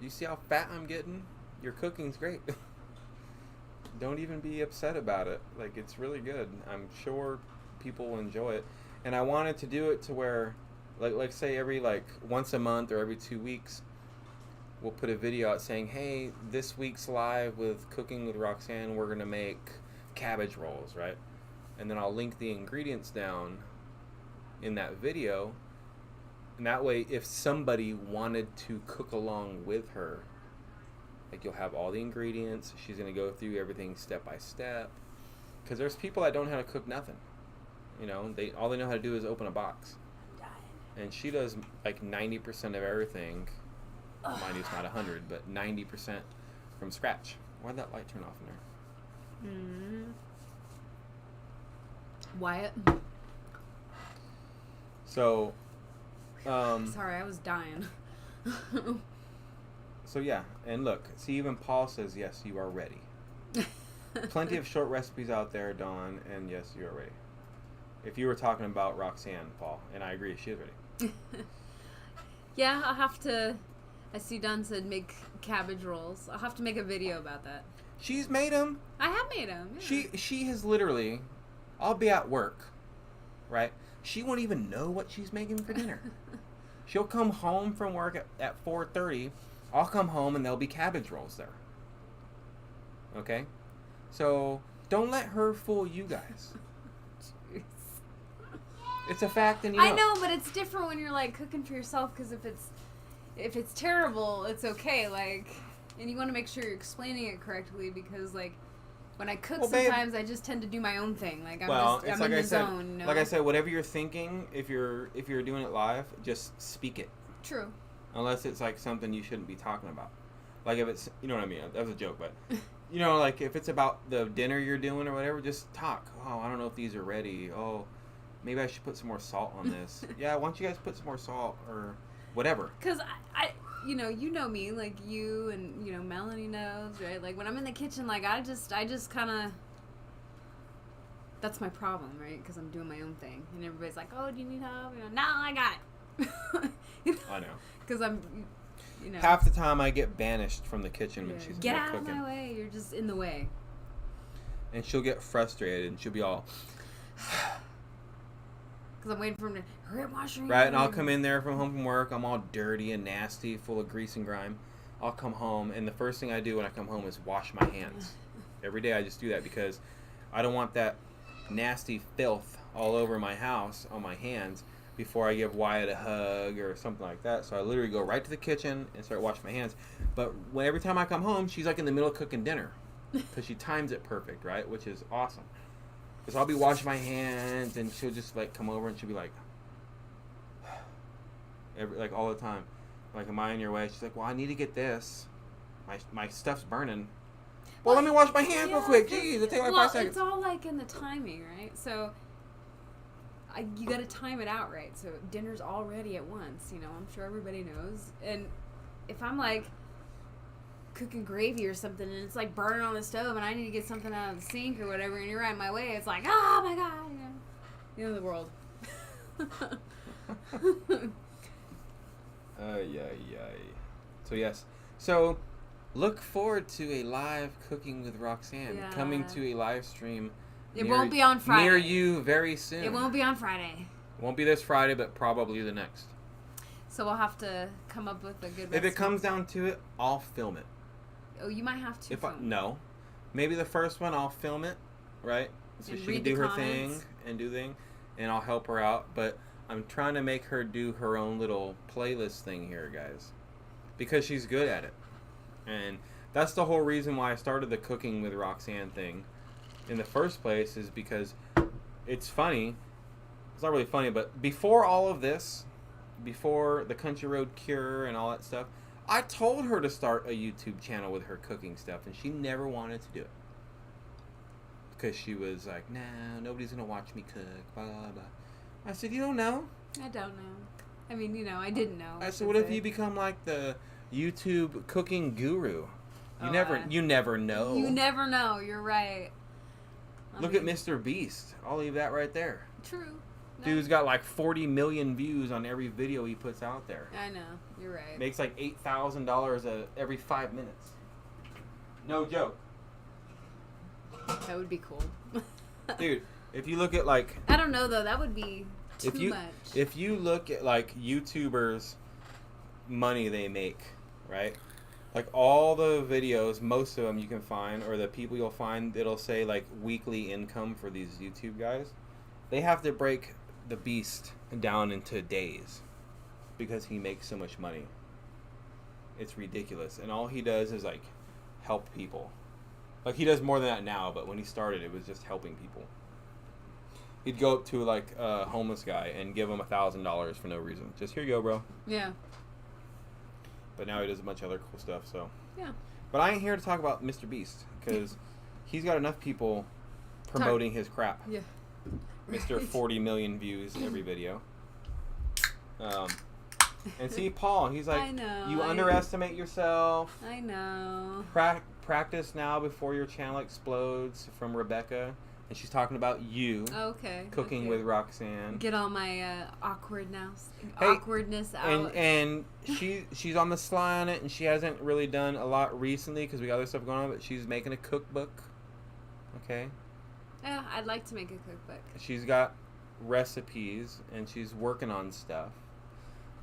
You see how fat I'm getting? Your cooking's great. Don't even be upset about it. Like, it's really good. I'm sure people will enjoy it. And I wanted to do it to where, like say every, like, once a month or every 2 weeks, we'll put a video out saying, hey, this week's live with Cooking with Roxanne, we're going to make cabbage rolls, right? And then I'll link the ingredients down in that video. And that way, if somebody wanted to cook along with her, like, you'll have all the ingredients. She's going to go through everything step by step. Because there's people that don't know how to cook nothing. You know, all they know how to do is open a box. And she does like 90% of everything. Mind you, it's not 100, but 90% from scratch. Why'd that light turn off in there? Wyatt. So, Sorry, I was dying. so yeah, and look, see, even Paul says, yes, you are ready. Plenty of short recipes out there, Dawn, and yes, you are ready. If you were talking about Roxanne, Paul, and I agree, she is ready. Yeah, I'll have to. I see Dawn said make cabbage rolls. I'll have to make a video about that. She's made them. I have made them. Yeah. She has literally, I'll be at work, right? She won't even know what she's making for dinner. She'll come home from work at 4:30. I'll come home and there'll be cabbage rolls there. Okay? So don't let her fool you guys. It's a fact, and I know, but it's different when you're like cooking for yourself, because if it's terrible, it's okay. Like, and you want to make sure you're explaining it correctly, because like when I cook, sometimes I just tend to do my own thing. Like I'm in the zone. You know? Like I said, whatever you're thinking, if you're doing it live, just speak it. True. Unless it's like something you shouldn't be talking about. Like if it's, you know what I mean? That was a joke, but you know, like if it's about the dinner you're doing or whatever, just talk. Oh, I don't know if these are ready. Oh, maybe I should put some more salt on this. Yeah, why don't you guys put some more salt or whatever? Because I you know me, like you and, you know, Melanie knows, right? Like when I'm in the kitchen, like I just kind of, that's my problem, right? Because I'm doing my own thing. And everybody's like, oh, do you need help? You know, no, I got it. I know. Because I'm, you know. Half the time I get banished from the kitchen when she's get out cooking. of my way. You're just in the way. And she'll get frustrated and she'll be all... Because I'm waiting for him to hurry up, wash your hands. Right, and I'll come in there from home from work. I'm all dirty and nasty, full of grease and grime. I'll come home, and the first thing I do when I come home is wash my hands. Every day I just do that because I don't want that nasty filth all over my house on my hands before I give Wyatt a hug or something like that. So I literally go right to the kitchen and start washing my hands. But every time I come home, she's like in the middle of cooking dinner because she times it perfect, right? Which is awesome. Because I'll be washing my hands, and she'll just, like, come over, and she'll be like, like, all the time. Like, am I in your way? She's like, well, I need to get this. My stuff's burning. Well, let me wash my hands real quick. Jeez, it'll take like 5 seconds. It's all, like, in the timing, right? So, you got to time it out right. So, dinner's all ready at once, you know. I'm sure everybody knows. And if I'm, like, cooking gravy or something and it's like burning on the stove and I need to get something out of the sink or whatever and you're right in my way, it's like, oh my god, you know, the end of the world. So yes, so look forward to a live Cooking with Roxanne coming to a live stream. It won't be on Friday. Near you very soon. It won't be on Friday. Won't be this Friday, but probably the next. So we'll have to come up with a good recipe. If it comes down to it, I'll film it. Oh, you might have to film. No. Maybe the first one I'll film it, right? So and she can do her thing and do thing, and I'll help her out. But I'm trying to make her do her own little playlist thing here, guys. Because she's good at it. And that's the whole reason why I started the Cooking with Roxanne thing in the first place, is because it's funny. It's not really funny, but before all of this, before the Country Road Cure and all that stuff, I told her to start a YouTube channel with her cooking stuff, and she never wanted to do it. Because she was like, nah, nobody's going to watch me cook, blah, blah, blah. I said, you don't know? I don't know. I mean, you know, I didn't know. I said, what if you become like the YouTube cooking guru? You never know. You never know. You're right. Look at Mr. Beast. I'll leave that right there. True. Dude's got like 40 million views on every video he puts out there. I know. You're right. Makes like $8,000 every 5 minutes. No joke. That would be cool. Dude, if you look at like... I don't know, though. That would be too much. If you look at like YouTubers' money they make, right? Like all the videos, most of them you can find, or the people you'll find, it'll say like weekly income for these YouTube guys. They have to break the beast down into days because he makes so much money. It's ridiculous. And all he does is like help people. Like he does more than that now, but when he started it was just helping people. He'd go up to like a homeless guy and give him $1,000 for no reason. Just, here you go, bro. Yeah. But now he does a bunch of other cool stuff, so. Yeah. But I ain't here to talk about Mr. Beast, because he's got enough people promoting his crap. Yeah. Mr. 40 million views every video. And see, Paul, he's like, I know, you underestimate yourself. I know. Practice now before your channel explodes, from Rebecca. And she's talking about you. Okay. Cooking okay. with Roxanne. Get all my awkwardness out. And she's on the sly on it, and she hasn't really done a lot recently because we got other stuff going on, but she's making a cookbook. Okay? Yeah, I'd like to make a cookbook. She's got recipes, and she's working on stuff.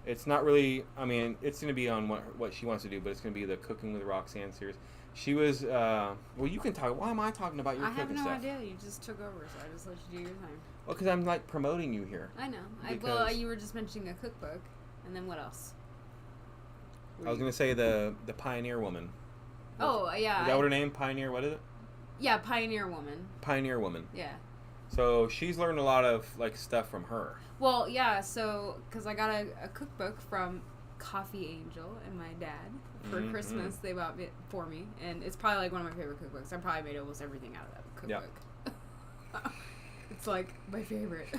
It's not really, I mean, it's going to be on what she wants to do, but it's going to be the Cooking with Roxanne series. She was, well, you can talk. Why am I talking about your cooking stuff? I have no idea. You just took over, so I just let you do your thing. Well, because I'm, like, promoting you here. I know. You were just mentioning a cookbook, and then what else? I was going to say the Pioneer Woman. Oh, yeah. Is that what her name? Pioneer, what is it? Yeah, Pioneer Woman. Pioneer Woman. Yeah. So she's learned a lot of, like, stuff from her. Well, yeah, so, because I got a cookbook from Coffee Angel and my dad. For Christmas, they bought it for me, and it's probably like one of my favorite cookbooks. I probably made almost everything out of that cookbook. Yeah. It's like my favorite.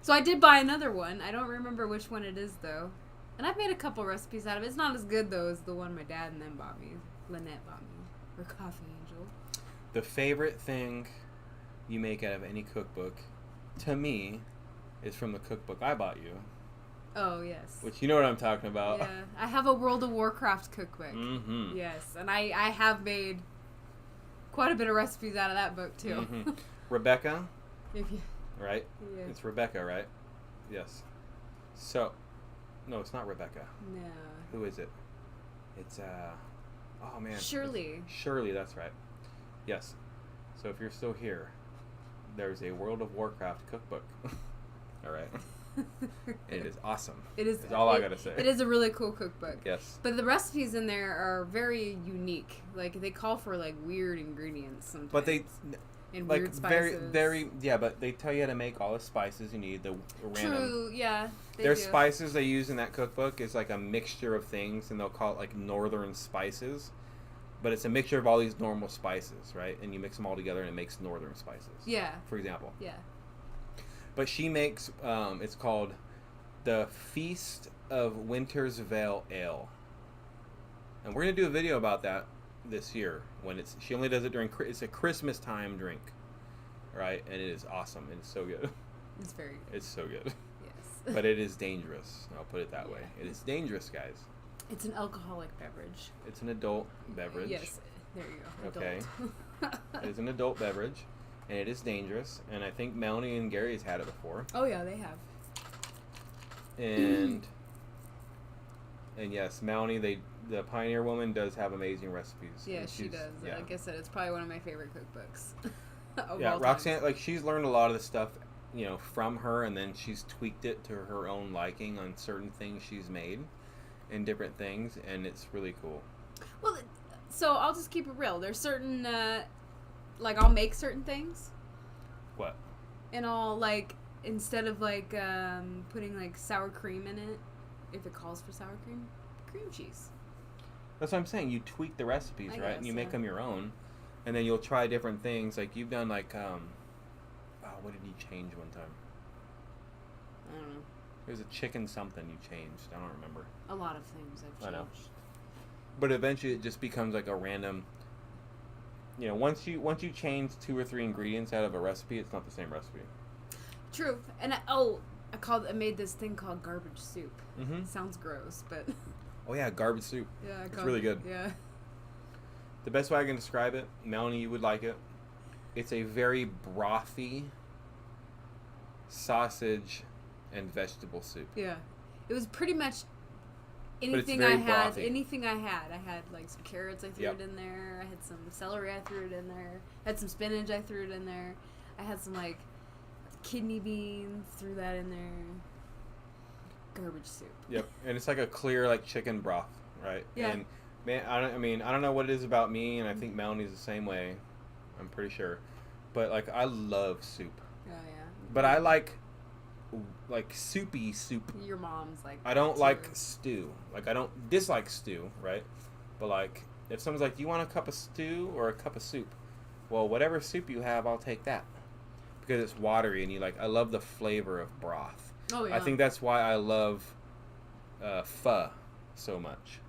So I did buy another one. I don't remember which one it is though, and I've made a couple recipes out of it. It's not as good though as the one my dad and them bought me. Lynette bought me for Coffee Angel. The favorite thing you make out of any cookbook, to me, is from the cookbook I bought you. Oh, yes. Which, you know what I'm talking about. Yeah. I have a World of Warcraft cookbook. Mm-hmm. Yes. And I have made quite a bit of recipes out of that book, too. Mm-hmm. Rebecca? If you... Right? Yeah. It's Rebecca, right? Yes. So, no, it's not Rebecca. No. Who is it? It's, oh, man. Shirley. Shirley, that's right. Yes. So if you're still here, there's a World of Warcraft cookbook. All right. It is awesome. It is. That's all I gotta say. It is a really cool cookbook. Yes. But the recipes in there are very unique. Like they call for like weird ingredients sometimes. But they, and like weird spices. very yeah. But they tell you how to make all the spices you need. The random. True. Yeah. Their spices they use in that cookbook is like a mixture of things, and they'll call it like northern spices. But it's a mixture of all these normal spices, right? And you mix them all together, and it makes northern spices. Yeah. For example. Yeah. But she makes, it's called the Feast of Winter's Veil Ale. And we're going to do a video about that this year. She only does it during, it's a Christmas time drink. Right? And it is awesome. It is so good. It's very good. It's so good. Yes. But it is dangerous. I'll put it that way. It is dangerous, guys. It's an alcoholic beverage. It's an adult beverage. Yes. There you go. Okay. Adult. It is an adult beverage. And it is dangerous, and I think Melanie and Gary's had it before. Oh yeah, they have. And yes, Melanie, the Pioneer Woman does have amazing recipes. Yeah, she does. Yeah. Like I said, it's probably one of my favorite cookbooks. Yeah, Roxanne, like she's learned a lot of the stuff, from her, and then she's tweaked it to her own liking on certain things she's made, and different things, and it's really cool. Well, so I'll just keep it real. There's certain. Like, I'll make certain things. What? And I'll, like, instead of, like, putting, like, sour cream in it, if it calls for sour cream, cream cheese. That's what I'm saying. You tweak the recipes, I right? guess, And you make them your own. And then you'll try different things. Like, you've done, like, what did you change one time? I don't know. It was a chicken something you changed. I don't remember. A lot of things I've changed. I know. But eventually it just becomes, like, a random... once you change 2 or 3 ingredients out of a recipe, it's not the same recipe. True. And I made this thing called garbage soup. Mm-hmm. Sounds gross, but Oh yeah, garbage soup. yeah, It's really good. Yeah. The best way I can describe it, Melanie, you would like it. It's a very brothy sausage and vegetable soup. Yeah. It was pretty much it's anything very I had. brothy. Anything I had. I had like some carrots. I threw Yep. it in there. I had some celery. I threw it in there. I had some spinach. I threw it in there. I had some like kidney beans. Threw that in there. Garbage soup. Yep, and it's like a clear like chicken broth, right? Yeah. And man, I don't know what it is about me, and I think Melanie's the same way. I'm pretty sure, but like I love soup, Oh yeah. but I like soupy soup. Your mom's like. I don't too. like stew. Like I don't dislike stew, right? But like if someone's like, "Do you want a cup of stew or a cup of soup?" Well, whatever soup you have, I'll take that because it's watery and I love the flavor of broth. Oh yeah. I think that's why I love pho so much.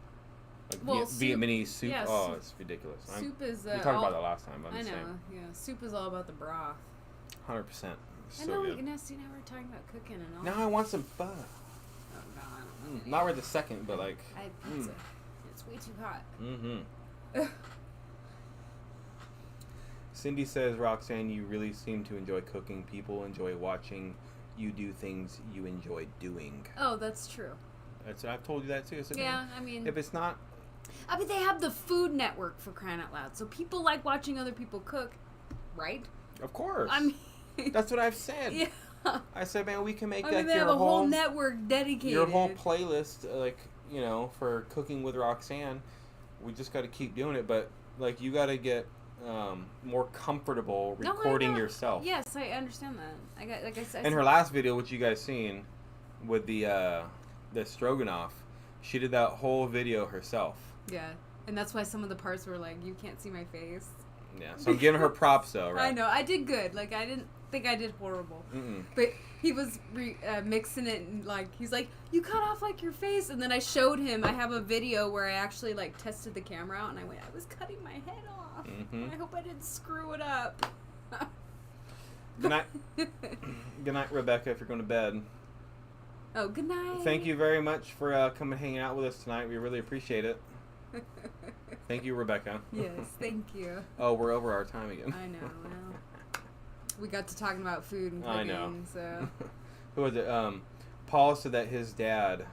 Like Well, soup- Vietnamese soup. yeah, oh, soup- it's ridiculous. Soup is. We talked about that last time. But I'm I just know. saying, Yeah. Soup is all about the broth. 100%. I So know. good. See, now we're talking about cooking and all. Now I want some pho. Oh god. I don't know. Not right the second, but like. It's way too hot. Mm-hmm. Cindy says, Roxanne, you really seem to enjoy cooking. People enjoy watching you do things you enjoy doing. Oh, that's true. I've told you that too. So Yeah, I mean, if it's not, they have the Food Network for crying out loud, so people like watching other people cook, right? of course. I mean, That's what I've said. yeah. I said, man, we can make I like mean, they your have a whole network dedicated. your whole playlist, for cooking with Roxanne. We just got to keep doing it, but like you got to get more comfortable No, I recording know. yourself. Yes, I understand that. I got, like I said. In her last video, which you guys seen, with the stroganoff, she did that whole video herself. Yeah, and that's why some of the parts were like, you can't see my face. Yeah, so I'm giving her props though, right? I know, I did good. Like, I didn't think I did horrible. Mm-mm. But he was mixing it, and like, he's like, you cut off like your face. And then I showed him, I have a video where I actually like tested the camera out, and I went, I was cutting my head off. Mm-hmm. I hope I didn't screw it up. Good night. Good night, Rebecca, if you're going to bed. Oh, good night. Thank you very much for coming hanging out with us tonight. We really appreciate it. Thank you, Rebecca. Yes, thank you. Oh, we're over our time again. I know. Well, we got to talking about food and cooking, I know. so. Who was it? Paul said that his dad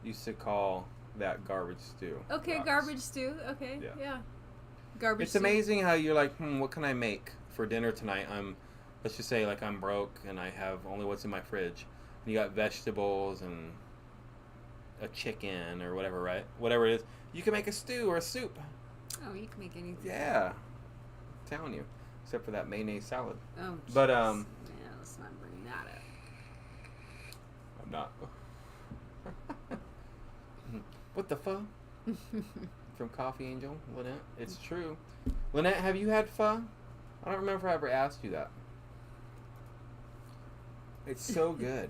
used to call that garbage stew. Okay, Rocks. garbage stew. Okay, Yeah. yeah. Garbage It's stew. amazing how you're like, what can I make for dinner tonight? Let's just say like I'm broke and I have only what's in my fridge. And you got vegetables and a chicken or whatever, right? Whatever it is. You can make a stew or a soup. Oh, you can make anything. Yeah. I'm telling you. Except for that mayonnaise salad. Oh, But, jeez. Yeah, let's not bring that up. I'm not. What the fuck? From Coffee Angel, Lynette. It's true. Lynette, have you had pho? I don't remember if I ever asked you that. It's so good.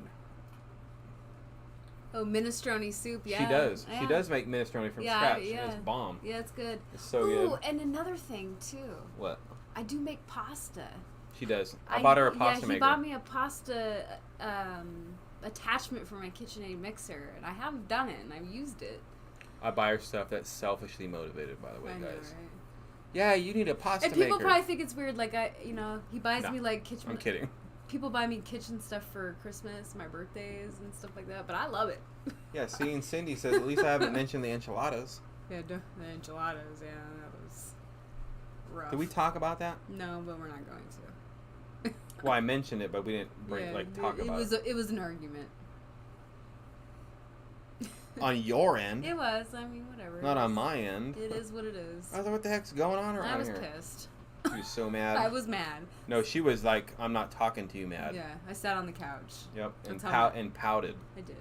Oh, minestrone soup. Yeah, She does. Yeah. She does make minestrone from Yeah, scratch. yeah. And it's bomb. Yeah, it's good. It's so Ooh, good. and another thing too. What? I do make pasta. She does. I bought her a pasta Yeah, maker. he bought me a pasta attachment for my KitchenAid mixer, and I have done it, and I've used it. I buy her stuff that's selfishly motivated, by the way, I know, guys. right? Yeah, you need a pasta And people maker. probably think it's weird, like he buys No, me like kitchen. I'm kidding. People buy me kitchen stuff for Christmas, my birthdays, and stuff like that. But I love it. Yeah, see, and Cindy says, at least I haven't mentioned the enchiladas. Yeah, the enchiladas. Yeah, that was rough. Did we talk about that? No, but we're not going to. Well, I mentioned it, but we didn't talk about it. It was an argument. On your end, It was. I mean, whatever. not on my end. It is what it is. I was like, what the heck's going on around I was here? pissed. She was so mad. I was mad. No, she was like, I'm not talking to you, mad. Yeah, I sat on the couch. Yep, and That's how and pouted. I did.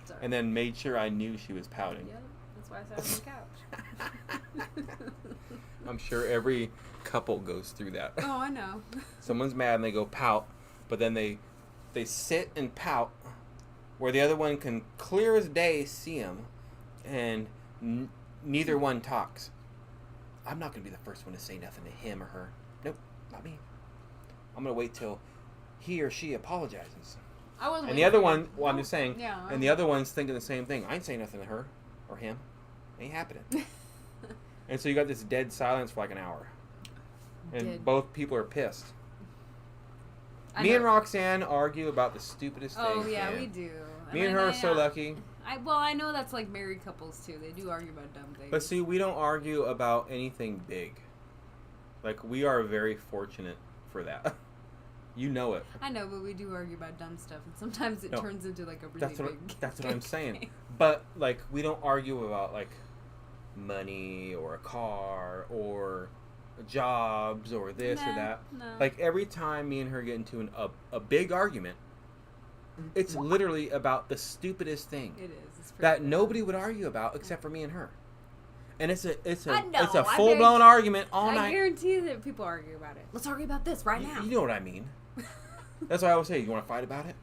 Sorry. And then made sure I knew she was pouting. Yep, that's why I sat on the couch. I'm sure every couple goes through that. Oh, I know. Someone's mad and they go pout, but then they sit and pout where the other one can clear as day see them, and neither one talks. I'm not going to be the first one to say nothing to him or her. Nope, not me. I'm going to wait till he or she apologizes. I wasn't. And the other one, well, I'm just saying, Yeah. and the other one's thinking the same thing. I ain't saying nothing to her or him. Ain't happening. And so you got this dead silence for like an hour. And both people are pissed. Me and Roxanne argue about the stupidest things. Oh, yeah, man. we do. Me and her are so lucky. I know that's like married couples too. They do argue about dumb things. But see, we don't argue about anything big. Like, we are very fortunate for that. You know it. I know, but we do argue about dumb stuff, and sometimes it turns into like a really big. That's what I'm saying. But like, we don't argue about like money or a car or jobs or this or that. No. Like, every time me and her get into a big argument, it's literally about the stupidest thing. It is. It's that pretty nobody would argue about except for me and her. And it's a I full blown argument all night. I guarantee that people argue about it. Let's argue about this right now. You know what I mean. That's why I always say, you want to fight about it?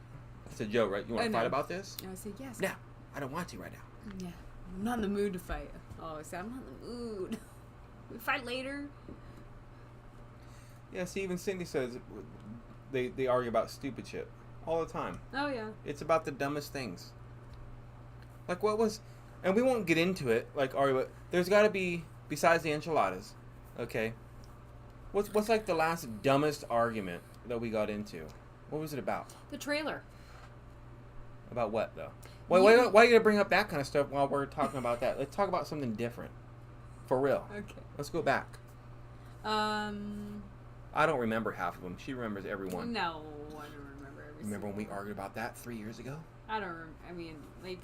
That's a joke, right? You want to fight about this? I say yes. No, I don't want to right now. Yeah, I'm not in the mood to fight. Oh, I say I'm not in the mood. We fight later. Yeah, see, even Cindy says they argue about stupid shit all the time. Oh yeah. It's about the dumbest things. Like, what was, and we won't get into it. Like, argue, but there's got to be, besides the enchiladas, okay. What's like the last dumbest argument that we got into? What was it about? The trailer. About what though? Why are you gonna bring up that kind of stuff while we're talking about that? Let's talk about something different. For real. Okay. Let's go back. I don't remember half of them. She remembers every one. No, I don't remember every. Remember when we one. argued about that 3 years ago? I don't. I mean, like,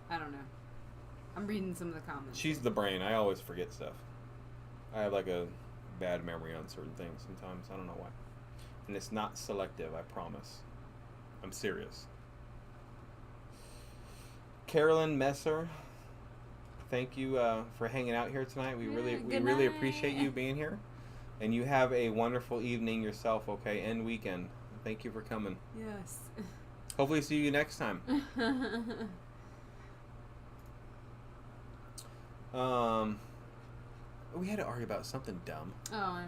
I don't know. I'm reading some of the comments. She's the brain. I always forget stuff. I have like a bad memory on certain things sometimes. I don't know why. And it's not selective, I promise. I'm serious. Carolyn Messer, thank you for hanging out here tonight. We really appreciate you being here. And you have a wonderful evening yourself, okay, and weekend. Thank you for coming. Yes. Hopefully see you next time. We had to argue about something dumb. Oh.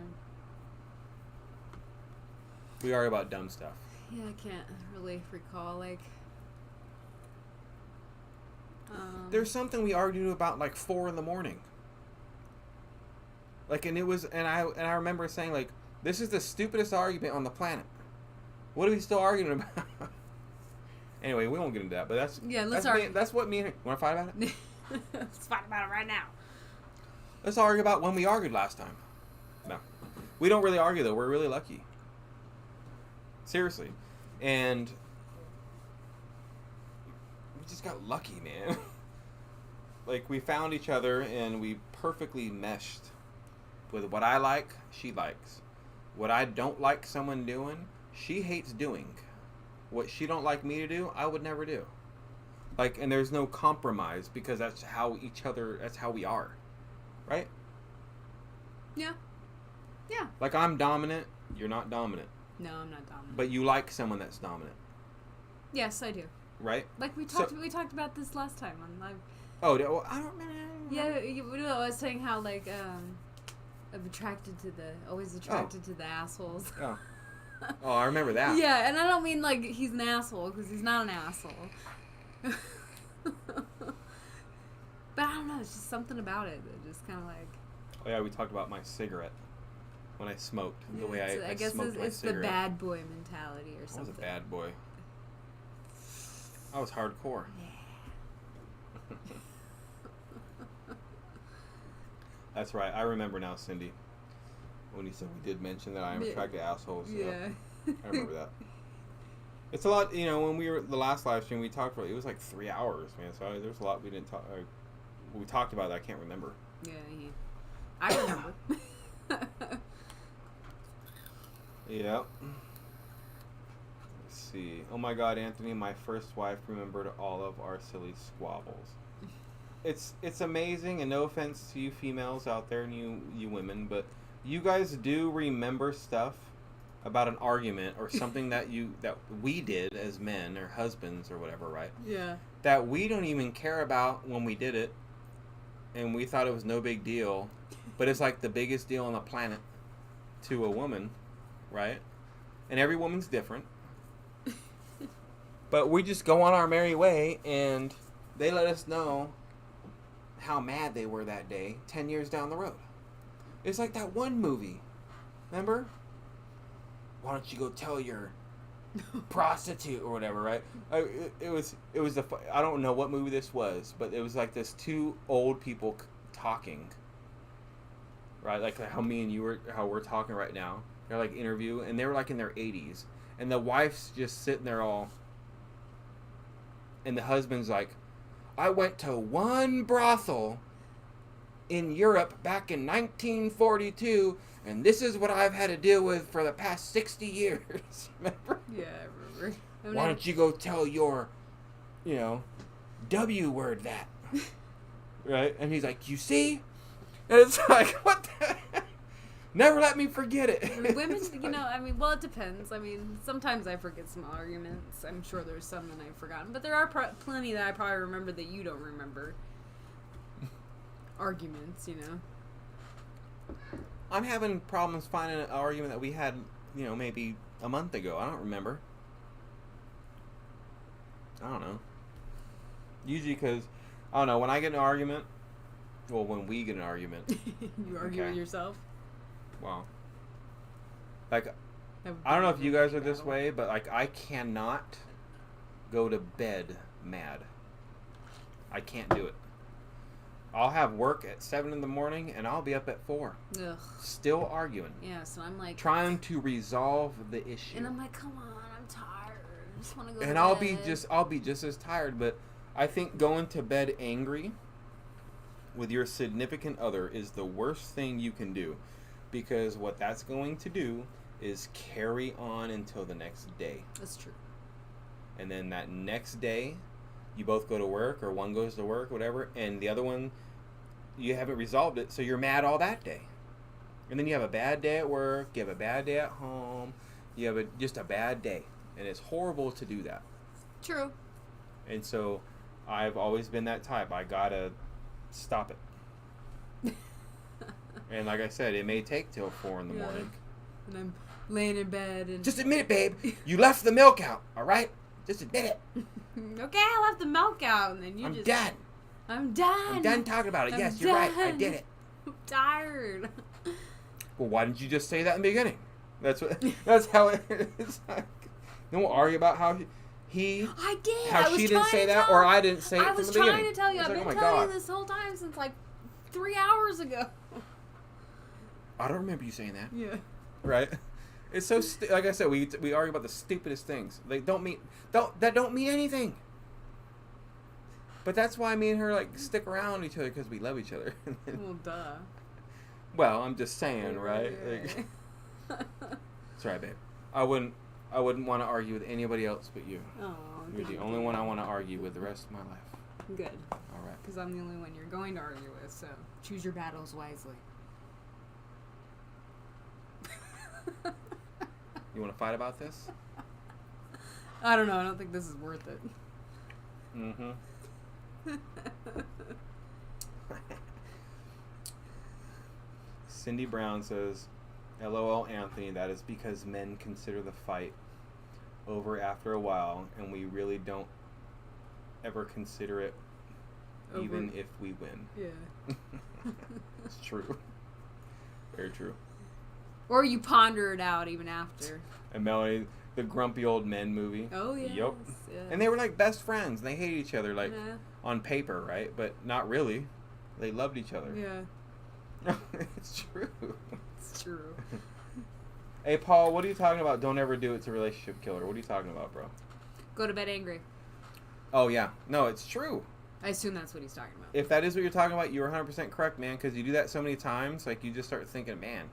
We argue about dumb stuff. Yeah, I can't really recall. Like. There's something we argued about like 4 a.m. Like, and I remember saying like, this is the stupidest argument on the planet. What are we still arguing about? Anyway, we won't get into that. But that's what me and her, want to fight about it? Let's fight about it right now. Let's argue about when we argued last time. No. We don't really argue, though. We're really lucky. Seriously. And we just got lucky, man. Like, we found each other, and we perfectly meshed with what I like, she likes. What I don't like someone doing, she hates doing. What she don't like me to do, I would never do. Like, and there's no compromise, because that's how we are. Right? Yeah. Yeah. Like, I'm dominant, you're not dominant. No, I'm not dominant. But you like someone that's dominant. Yes, I do. Right? Like we talked about this last time on live. Oh, well, I don't remember. Yeah, I was saying how like I'm always attracted to the assholes. Oh. Oh, I remember that. Yeah, and I don't mean like he's an asshole, because he's not an asshole. But I don't know, it's just something about it that just kind of like... Oh yeah, we talked about my cigarette. When I smoked. The way I guess smoked my it's cigarette. the bad boy mentality or something. I was a bad boy. I was hardcore. Yeah. That's right. I remember now, Cindy. When you said we did mention that I am attracted to assholes. Yeah. I remember that. It's a lot, when we were the last live stream, we talked for, it was like 3 hours, man. So there's a lot we didn't talk. We talked about that I can't remember. Yeah, I remember. Yeah. Let's see. Oh my God, Anthony, my first wife remembered all of our silly squabbles. It's amazing, and no offense to you females out there and you women, but you guys do remember stuff about an argument or something that we did as men or husbands or whatever, right? Yeah. That we don't even care about when we did it, and we thought it was no big deal, but it's like the biggest deal on the planet to a woman right? And every woman's different. But we just go on our merry way, and they let us know how mad they were that day 10 years down the road. It's like that one movie. Remember? Why don't you go tell your prostitute or whatever, right? It was the I don't know what movie this was, but it was like this two old people talking, right? Like how me and you how we're talking right now. They're like interview, and they were like in their 80s, and the wife's just sitting there all, and the husband's like, I went to one brothel in Europe back in 1942, and this is what I've had to deal with for the past 60 years. Remember? Yeah, I remember. Why don't you go tell your, W word that? Right? And he's like, you see? And it's like, what the Never let me forget it. Women, well, it depends. I mean, sometimes I forget some arguments. I'm sure there's some that I've forgotten. But there are plenty that I probably remember that you don't remember. Arguments, I'm having problems finding an argument that we had, maybe a month ago. I don't remember. I don't know. Usually because, I don't know, when I get in an argument, when we get in an argument. You argue with yourself? Well, like, I don't know if you guys are this way, but, like, I cannot go to bed mad. I can't do it. I'll have work at 7 in the morning, and I'll be up at 4. Ugh. Still arguing. Yeah, so I'm like... trying to resolve the issue. And I'm like, come on, I'm tired. I just want to go to and bed. I'll be just as tired, but I think going to bed angry with your significant other is the worst thing you can do. Because what that's going to do is carry on until the next day. That's true. And then that next day, you both go to work, or one goes to work, whatever, and the other one, you haven't resolved it, so you're mad all that day. And then you have a bad day at work, you have a bad day at home, you have just a bad day. And it's horrible to do that. True. And so I've always been that type. I gotta stop it. And like I said, it may take till 4 in the morning. And I'm laying in bed and... Just admit it, babe. You left the milk out, all right? Just admit it. Okay, I left the milk out, and then you I'm just... done. I'm done. I'm done talking about it. Yes, you're right. I did it. I'm tired. Well, why didn't you just say that in the beginning? That's how it is. Like, don't argue about how he I did. How she didn't say that, or I didn't say it from the beginning. I was trying to tell you. I've been telling you this whole time since like 3 hours ago. I don't remember you saying that. Yeah. Right? It's so like I said, we argue about the stupidest things. They don't mean anything. But that's why me and her like stick around each other, because we love each other. Well, duh. Well, I'm just saying, right? Like, that's right, babe. I wouldn't want to argue with anybody else but you. Oh, You're the only one I want to argue with the rest of my life. Good. All right. Because I'm the only one you're going to argue with, so choose your battles wisely. You want to fight about this? I don't know. I don't think this is worth it. Mm-hmm. Cindy Brown says, LOL Anthony, that is because men consider the fight over after a while, and we really don't ever consider it Over. even if we win. Yeah. It's true. Very true. Or you ponder it out even after. And Melanie, the grumpy old men movie. Oh, yeah. Yep. And they were like best friends, and they hated each other like on paper, right? But not really. They loved each other. Yeah. It's true. It's true. Hey, Paul, what are you talking about? Don't ever do it. It's a relationship killer. What are you talking about, bro? Go to bed angry. Oh, yeah. No, it's true. I assume that's what he's talking about. If that is what you're talking about, you're 100% correct, man, because you do that so many times, like, you just start thinking, man,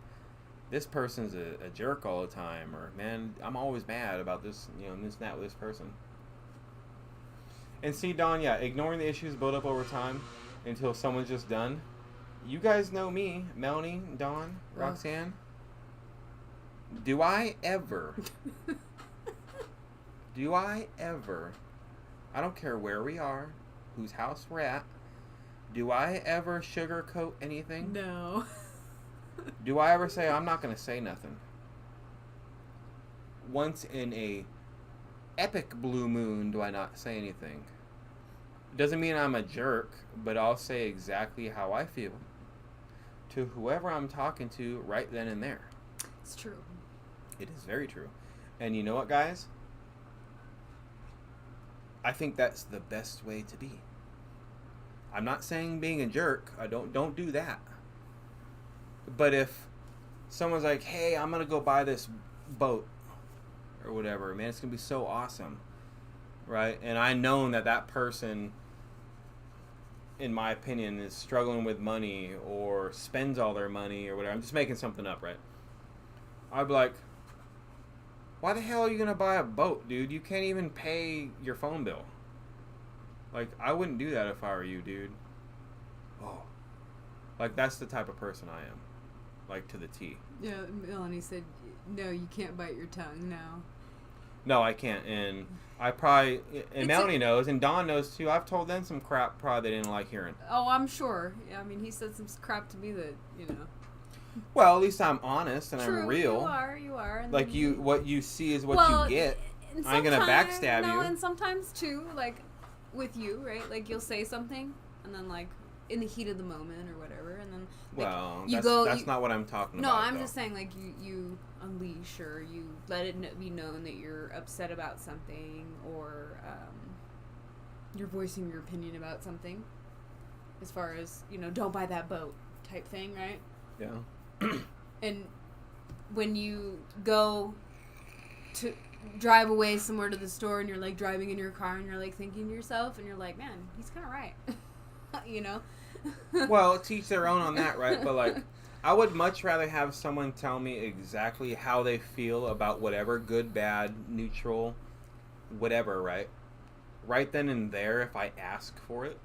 this person's a jerk all the time, or, man, I'm always mad about this, this and that with this person. And see, Dawn, yeah, ignoring the issues build up over time until someone's just done. You guys know me, Melanie, Dawn, Roxanne. Do I ever, I don't care where we are, whose house we're at, do I ever sugarcoat anything? No. Do I ever say, I'm not going to say nothing? once in a epic blue moon do I not say anything. Doesn't mean I'm a jerk, but I'll say exactly how I feel to whoever I'm talking to right then and there. It's true. It is very true. And you know what, guys? I think that's the best way to be. I'm not saying being a jerk. I don't do that. But if someone's like, "Hey, I'm gonna go buy this boat or whatever, man, it's gonna be so awesome," right? And I know that person, in my opinion, is struggling with money or spends all their money or whatever. I'm just making something up, right? I'd be like, "Why the hell are you gonna buy a boat, dude? You can't even pay your phone bill." Like, I wouldn't do that if I were you, dude. Oh. Like, that's the type of person I am. Like, to the T. Yeah, Melanie said, no, you can't bite your tongue now. No, I can't. And I probably... And Melanie knows, and Dawn knows, too. I've told them some crap probably they didn't like hearing. Oh, I'm sure. Yeah, I mean, he said some crap to me that, you know. Well, at least I'm honest and True, I'm real. you are. And Like, what you see is what you get. And I ain't gonna backstab you. And sometimes, too, like, with you, right? Like, you'll say something, and then, like, in the heat of the moment or whatever, and then like, well, that's not what I'm talking no, about. No, I'm though. just saying, like, you unleash or you let it be known that you're upset about something, or you're voicing your opinion about something, as far as, you know, don't buy that boat type thing, right? Yeah. And when you go to drive away somewhere to the store and you're, like, driving in your car and you're, like, thinking to yourself and you're like, man, he's kind of right. You know? Well, teach their own on that, right? But, like, I would much rather have someone tell me exactly how they feel about whatever, good, bad, neutral, whatever, right? Right then and there, if I ask for it,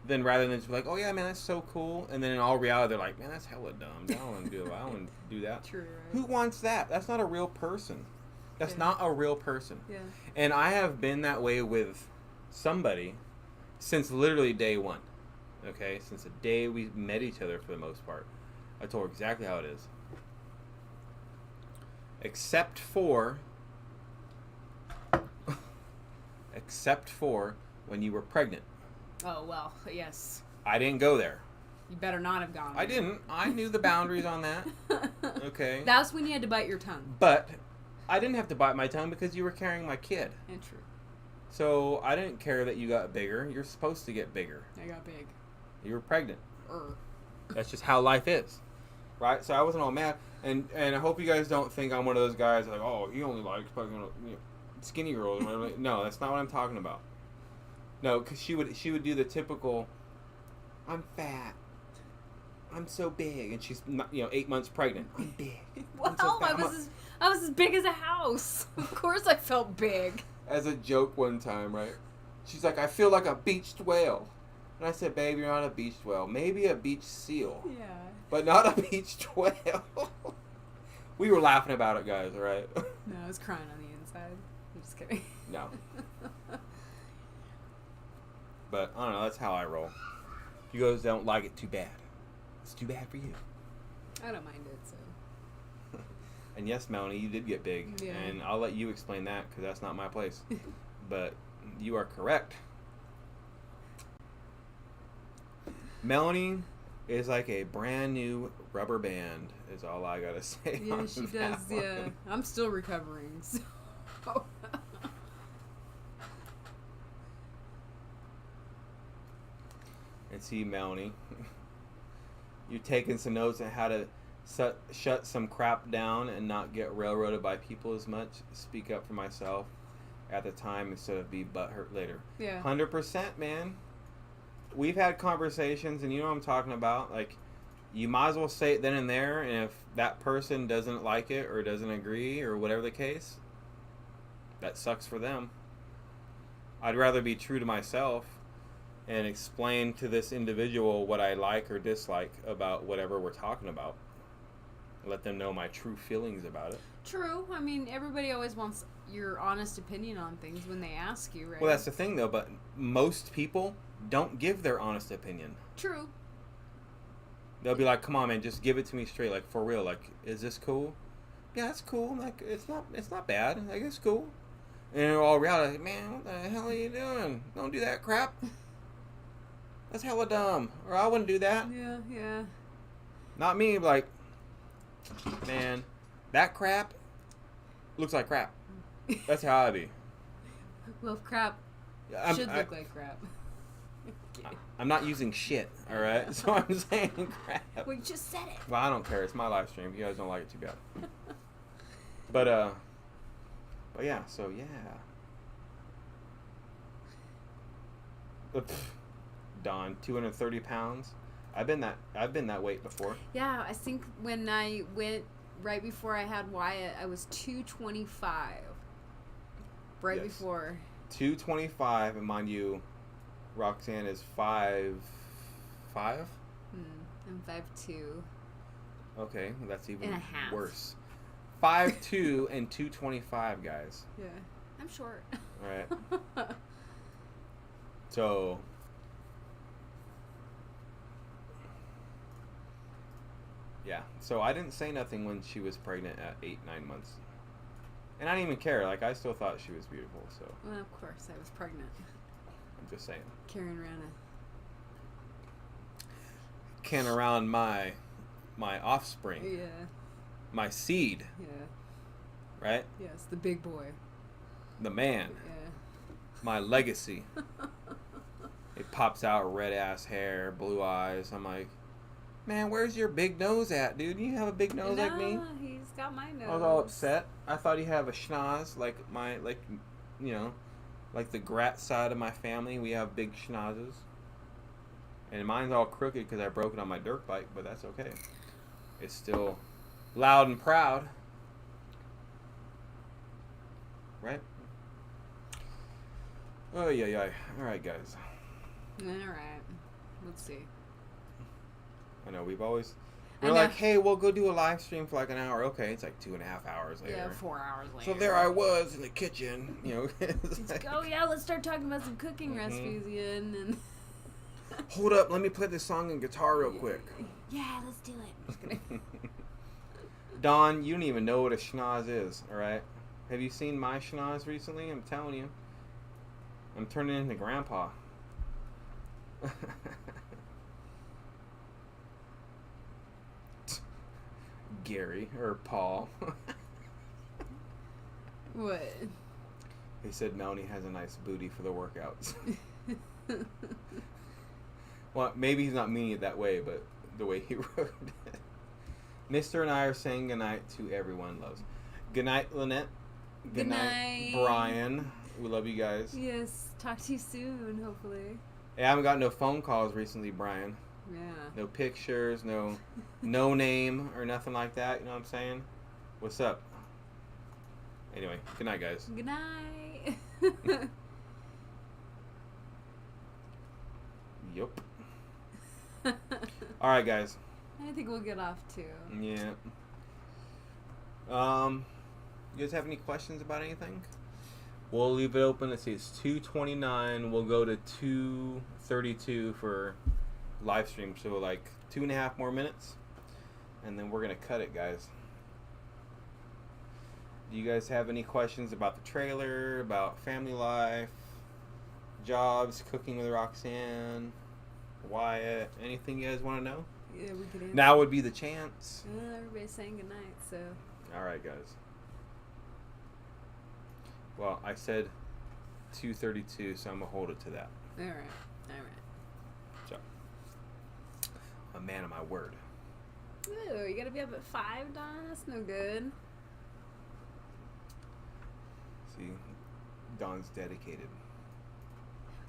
then rather than just be like, "Oh yeah, man, that's so cool," and then in all reality, they're like, "Man, that's hella dumb. I don't want to do it. I don't want to do that." True, right? Who wants that? That's not a real person. That's not a real person. Yeah. And I have been that way with somebody since literally day one. Okay? Since the day we met each other for the most part. I told her exactly how it is. Except for when you were pregnant. Oh, well, yes. I didn't go there. You better not have gone there. I didn't. I knew the boundaries on that. Okay? That's when you had to bite your tongue. But I didn't have to bite my tongue because you were carrying my kid. And true. So I didn't care that you got bigger. You're supposed to get bigger. I got big. You were pregnant. That's just how life is. Right? So I wasn't all mad. And I hope you guys don't think I'm one of those guys like, "Oh, he only likes fucking, you know, skinny girls." No, that's not what I'm talking about. No, because she would do the typical, "I'm fat. I'm so big," and she's not, 8 months pregnant. "I'm big. Well, I'm so fat." I was as big as a house. Of course I felt big. As a joke one time, right? She's like, "I feel like a beached whale," and I said, "Babe, you're not a beached whale. Maybe a beached seal, Yeah. but not a beached whale." We were laughing about it, guys. All right? No, I was crying on the inside. I'm just kidding. No. But I don't know. That's how I roll. You guys don't like it, too bad. It's too bad for you. I don't mind it, so. And yes, Melanie, you did get big. Yeah. And I'll let you explain that because that's not my place. But you are correct. Melanie is like a brand new rubber band, is all I got to say. Yeah, on she that does, one. yeah. I'm still recovering, so. And see, Melanie, you're taking some notes on how to shut some crap down and not get railroaded by people as much. Speak up for myself at the time instead of be butthurt later. Yeah. 100%, man. We've had conversations, and you know what I'm talking about. Like, you might as well say it then and there, and if that person doesn't like it or doesn't agree or whatever the case, that sucks for them. I'd rather be true to myself and explain to this individual what I like or dislike about whatever we're talking about. Let them know my true feelings about it. True. I mean, everybody always wants your honest opinion on things when they ask you, right? Well, that's the thing, though, but most people don't give their honest opinion. True. They'll be like, "Come on, man, just give it to me straight, like, for real. Like, is this cool?" yeah, it's cool. Like, it's not bad. Like, it's cool. And they're all around like, man, what the hell are you doing? Don't do that crap. That's hella dumb. Or I wouldn't do that. Yeah, yeah. Not me. Like, man, that crap looks like crap. That's how I be. Well, crap should look like crap. Okay. I'm not using shit, all right? So I'm saying crap. We just said it. Well, I don't care. It's my live stream. If you guys don't like it, too bad. But yeah. So yeah. Dawn, 230 pounds. I've been that weight before. Yeah, I think when I went right before I had Wyatt, I was 225. Right Yes. before. 225, and mind you, Roxanne is 5'5". I'm 5'2". Okay, that's even And a half. worse. 5'2" and 225, guys. Yeah, I'm short. All right. So. Yeah, so I didn't say nothing when she was pregnant at 8-9 months. And I didn't even care. Like, I still thought she was beautiful, so Well, of course, I was pregnant. I'm just saying. Carrying Around my offspring, Yeah, my seed, yeah. right? Yes, the big boy. The man, Yeah. my legacy. It pops out red-ass hair, blue eyes. I'm like, man, where's your big nose at, dude? You have a big nose like me? He's got my nose. I was all upset. I thought he'd have a schnoz like the Grat side of my family. We have big schnozzes. And mine's all crooked because I broke it on my dirt bike, but that's okay. It's still loud and proud. Right? Oh, yeah. All right, guys. All right. Let's see. I know, we're I know. like, hey, we'll go do a live stream for like an hour. Okay, it's like 2.5 hours later. Yeah, 4 hours later. So there I was in the kitchen, It's like, oh yeah, let's start talking about some cooking recipes again. And hold up, let me play this song on guitar real quick. Yeah, let's do it. Just kidding. Dawn, you don't even know what a schnoz is, alright? Have you seen my schnoz recently? I'm telling you. I'm turning into grandpa. Gary, or Paul. What? He said Melanie has a nice booty for the workouts. Well, maybe he's not meaning it that way, but the way he wrote it. Mr. and I are saying goodnight to everyone loves. Good night, Lynette. Good night, Brian. We love you guys. Yes. Talk to you soon, hopefully. Hey, I haven't got no phone calls recently, Brian. Yeah. No pictures, no name or nothing like that. You know what I'm saying? What's up? Anyway, good night, guys. Good night. Yup. All right, guys. I think we'll get off too. Yeah. You guys have any questions about anything? We'll leave it open. Let's see, it's 2:29. We'll go to 2:32 for live stream. So like 2.5 more minutes, and then we're gonna cut it, guys. Do you guys have any questions about the trailer, about family life, jobs, cooking with Roxanne, Wyatt? Anything you guys want to know? Yeah, we could. Now would be the chance. Everybody's saying goodnight, so. All right, guys. Well, I said 2:32, so I'm gonna hold it to that. All right. So, a man of my word. Ooh, you gotta be up at 5, Don? That's no good. See, Dawn's dedicated.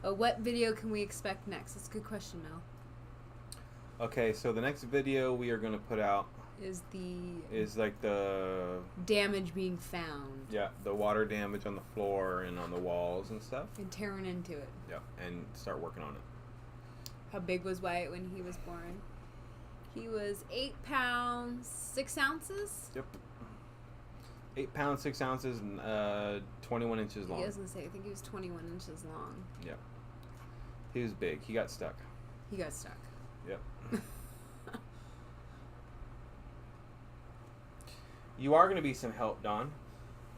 What video can we expect next? That's a good question, Mel. Okay, so the next video we are gonna put out is like the damage being found. Yeah, the water damage on the floor and on the walls and stuff. And tearing into it. Yeah, and start working on it. How big was Wyatt when he was born? He was 8 pounds, 6 ounces? Yep. 8 pounds, 6 ounces, and 21 inches long. I was going to say, I think he was 21 inches long. Yep. He was big. He got stuck. He got stuck. Yep. you are going to be some help, Dawn.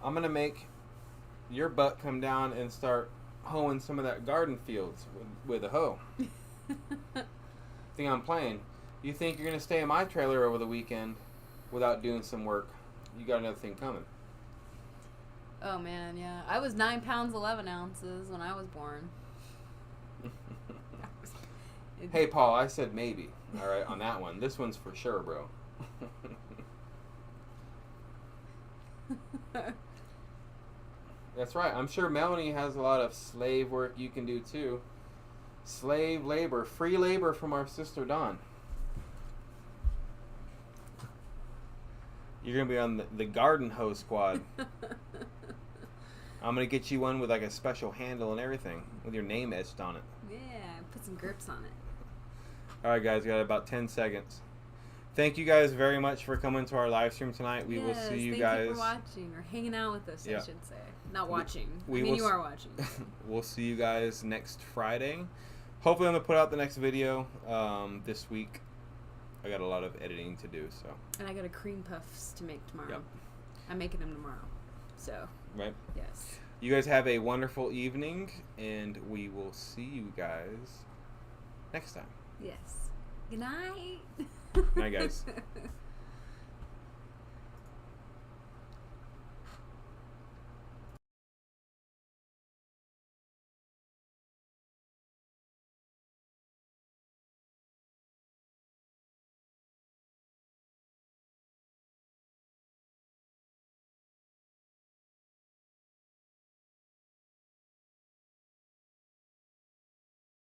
I'm going to make your butt come down and start hoeing some of that garden fields with a hoe. Think I'm playing. You think you're going to stay in my trailer over the weekend without doing some work? You got another thing coming. Oh man, yeah. I was 9 pounds 11 ounces when I was born. Hey, Paul, I said maybe. All right, on that one. This one's for sure, bro. That's right. I'm sure Melanie has a lot of slave work you can do too. Slave labor, free labor from our sister Dawn. You're gonna be on the garden hoe squad. I'm gonna get you one with like a special handle and everything, with your name etched on it. Yeah, put some grips on it. All right, guys, we got about 10 seconds. Thank you guys very much for coming to our live stream tonight. We will see you guys. Thank you for watching or hanging out with us. Yeah. I should say, not watching. We I mean, will you are watching. We'll see you guys next Friday. Hopefully, I'm gonna put out the next video this week. I got a lot of editing to do, so. And I got a cream puffs to make tomorrow. Yep. I'm making them tomorrow. So. Right. Yes. You guys have a wonderful evening, and we will see you guys next time. Yes. Good night. Night, guys.